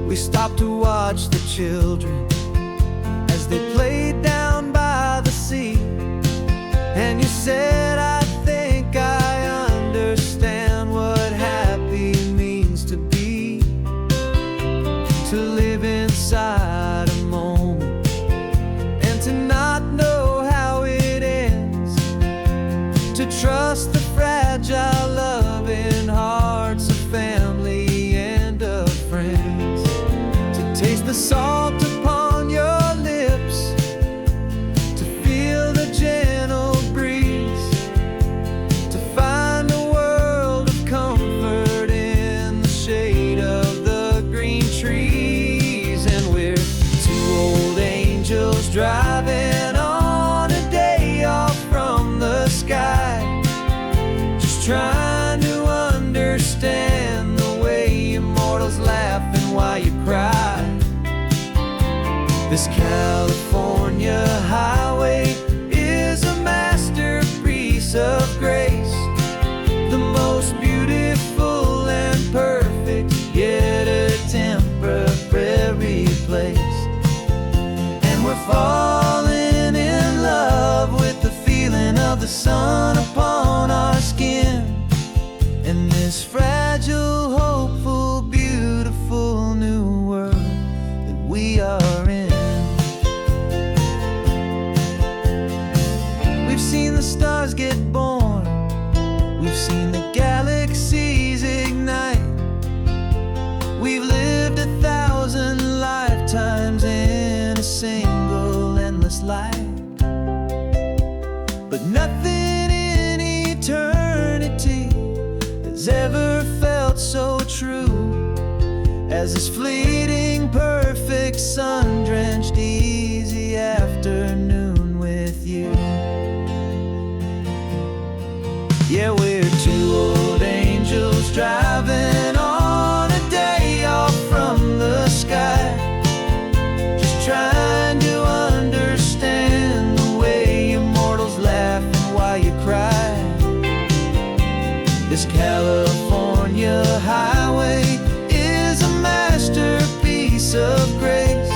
We stopped to watch the children as they played down by the sea, and you said, I think I understand what happy means to be, to live inside a moment and to not know how it ends, to trust the fragile loving hearts of family and of friends, to taste the salt upon your lips, to feel the gentle breeze, to find a world of comfort in the shade of the green trees. And we're two old angels driving on a day off from the sky, just trying to understand the way you mortals laugh and why you cry. This California highway is a masterpiece of grace, the most beautiful and perfect, yet a temporary place. And we're falling in love with the feeling of the sun upon our skin, in this fragile, hopeful, beautiful new world that we are in. We've seen the stars get born, we've seen the galaxies ignite, we've lived 1,000 lifetimes in a single endless life. But nothing in eternity has ever felt so true as this fleeting, perfect, sun-drenched, easy afternoon with you. Yeah, we're two old angels driving on a day off from the sky, just trying to understand the way you mortals laugh and why you cry. This California highway is a masterpiece of grace,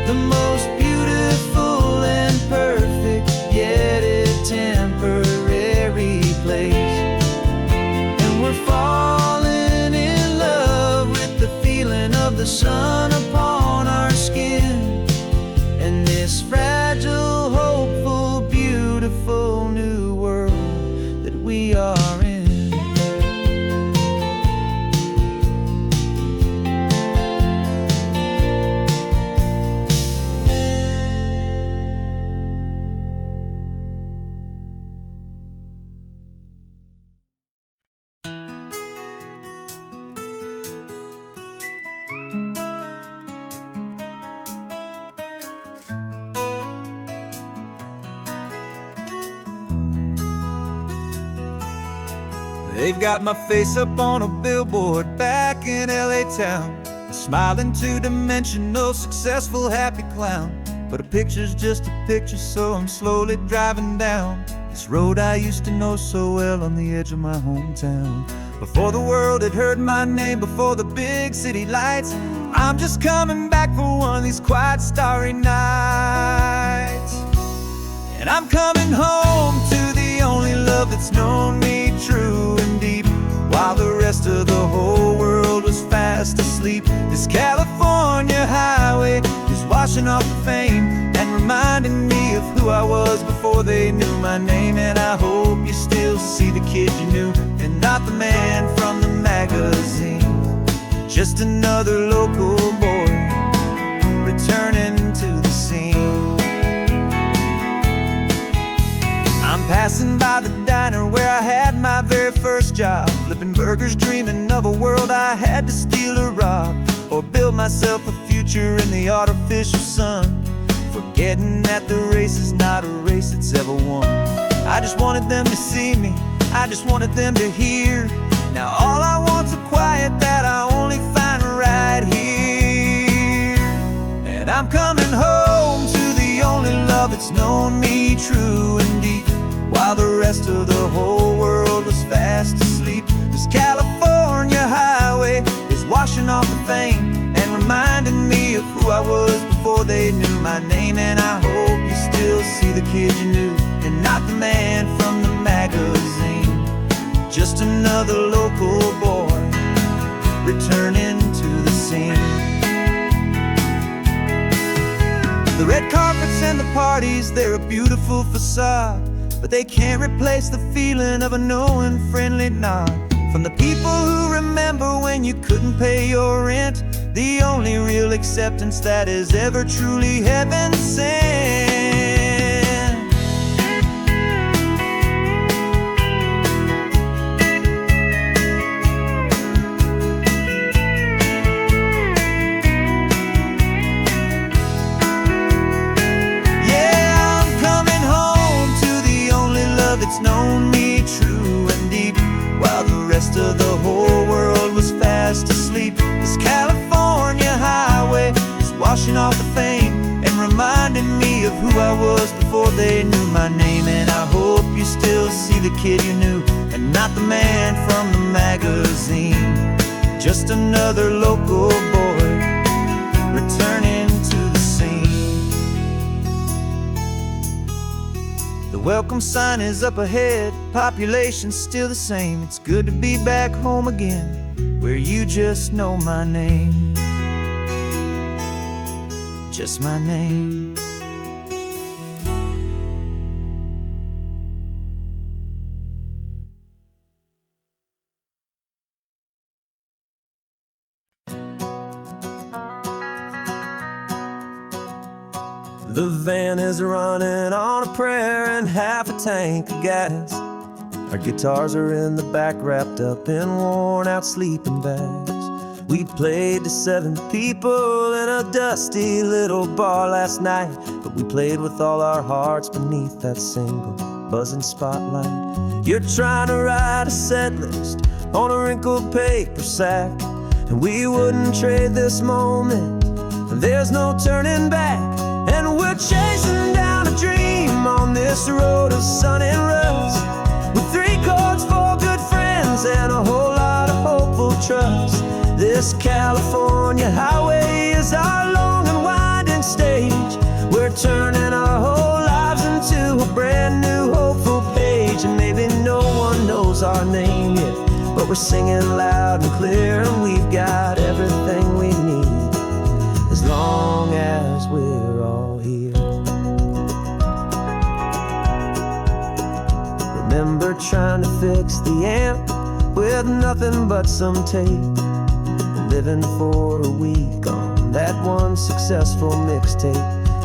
the most beautiful and perfect, yet a temporary place. And we're falling in love with the feeling of the sun upon our skin, and this fragile, hopeful, beautiful new world that we are in. They've got my face up on a billboard back in LA town, a smiling two-dimensional, successful, happy clown. But a picture's just a picture, so I'm slowly driving down this road I used to know so well on the edge of my hometown. Before the world had heard my name, before the big city lights, I'm just coming back for one of these quiet, starry nights. And I'm coming home to the only love that's known me true and deep, while the rest of the whole world was fast asleep. This California highway is washing off the fame and reminding me of who I was before they knew my name. And I hope you still see the kid you knew, and not the man from the magazine. Just another local boy returning to the scene. I'm passing by the diner where I had my very first job, flipping burgers, dreaming of a world I had to steal or rob, or build myself a future in the artificial sun, forgetting that the race is not a race that's ever won. I just wanted them to see me, I just wanted them to hear. Now all I want's a quiet that I only find right here. And I'm coming home to the only love that's known me true and deep, while the rest of the whole world was fast asleep. This California highway is washing off the fame and reminding me of who I was before they knew my name. And I hope you still see the kid you knew, and not the man from the magazine. Just another local boy returning to the scene. The red carpets and the parties, they're a beautiful facade, but they can't replace the feeling of a knowing, friendly nod from the people who remember when you couldn't pay your rent, the only real acceptance that is ever truly heaven sent. Yeah, I'm coming home to the only love that's known me true and deep, while the rest of the whole world was fast asleep. This California highway is washing off the fame and reminding me of who I was before they knew my name. And I hope you still see the kid you knew, and not the man from the magazine. Just another local boy returning to the scene. The welcome sign is up ahead, population's still the same. It's good to be back home again, where you just know my name. Just my name. The van is running on a prayer and half a tank of gas. Our guitars are in the back, wrapped up in worn out sleeping bags. We played to 7 people in a dusty little bar last night, but we played with all our hearts beneath that single buzzing spotlight. You're trying to write a set list on a wrinkled paper sack, and we wouldn't trade this moment. There's no turning back, and we're chasing down a dream on this road of sun and rust, with 3 chords, 4 good friends This California highway is our long and winding stage. We're turning our whole lives into a brand new hopeful page. And maybe no one knows our name yet, but we're singing loud and clear, and we've got everything we need, as long as we're all here. Remember trying to fix the amp with nothing but some tape, living for a week on that one successful mixtape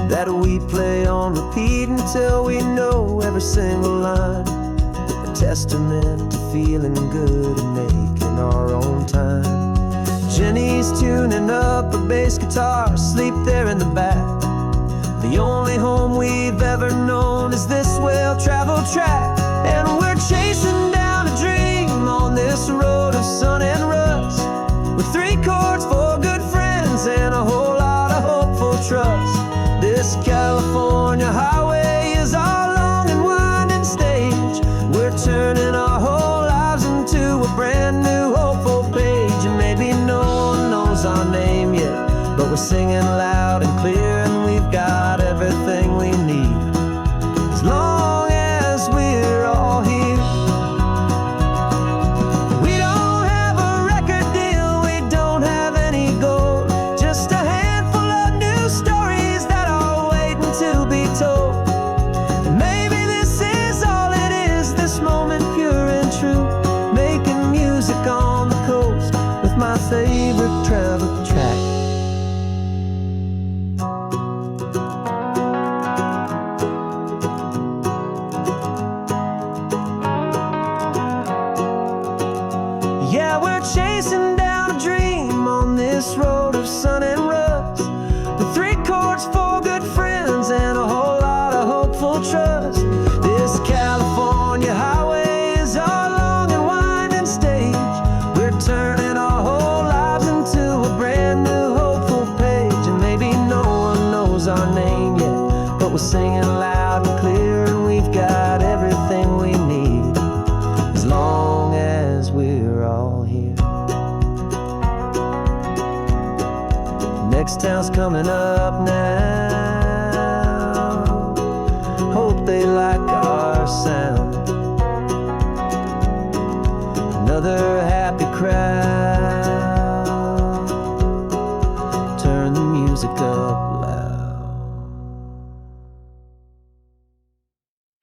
that we play on repeat until we know every single line. A testament to feeling good and making our own time. Jenny's tuning up her bass guitar, asleep there in the back. The only home we've ever known is this well-traveled track. And we're chasing down a dream on this road of sun and rust, with 3 chords for good friends and a whole lot of hopeful trust. This California highway is our long and winding stage. We're turning our whole lives into a brand new hopeful page. And maybe no one knows our name yet, but we're singing loud and clear, and we've got everything we need, as long as we're all here. We don't have a record deal, we don't have any gold, just a handful of new stories that are waiting to be told. And maybe this is all it is, this moment pure and true, making music on the coast with my favorite travel track. Yeah, we're chasing down a dream on this road of sun and rust, with 3 chords for good friends and a whole lot of hopeful trust. This California highway is our long and winding stage. We're turning our whole lives into a brand new hopeful page. And maybe no one knows our name yet, but we're singing loud and clear, and we've got everything we need, as long as we're all here. Next town's coming up now, hope they like our sound. Another happy crowd, turn the music up.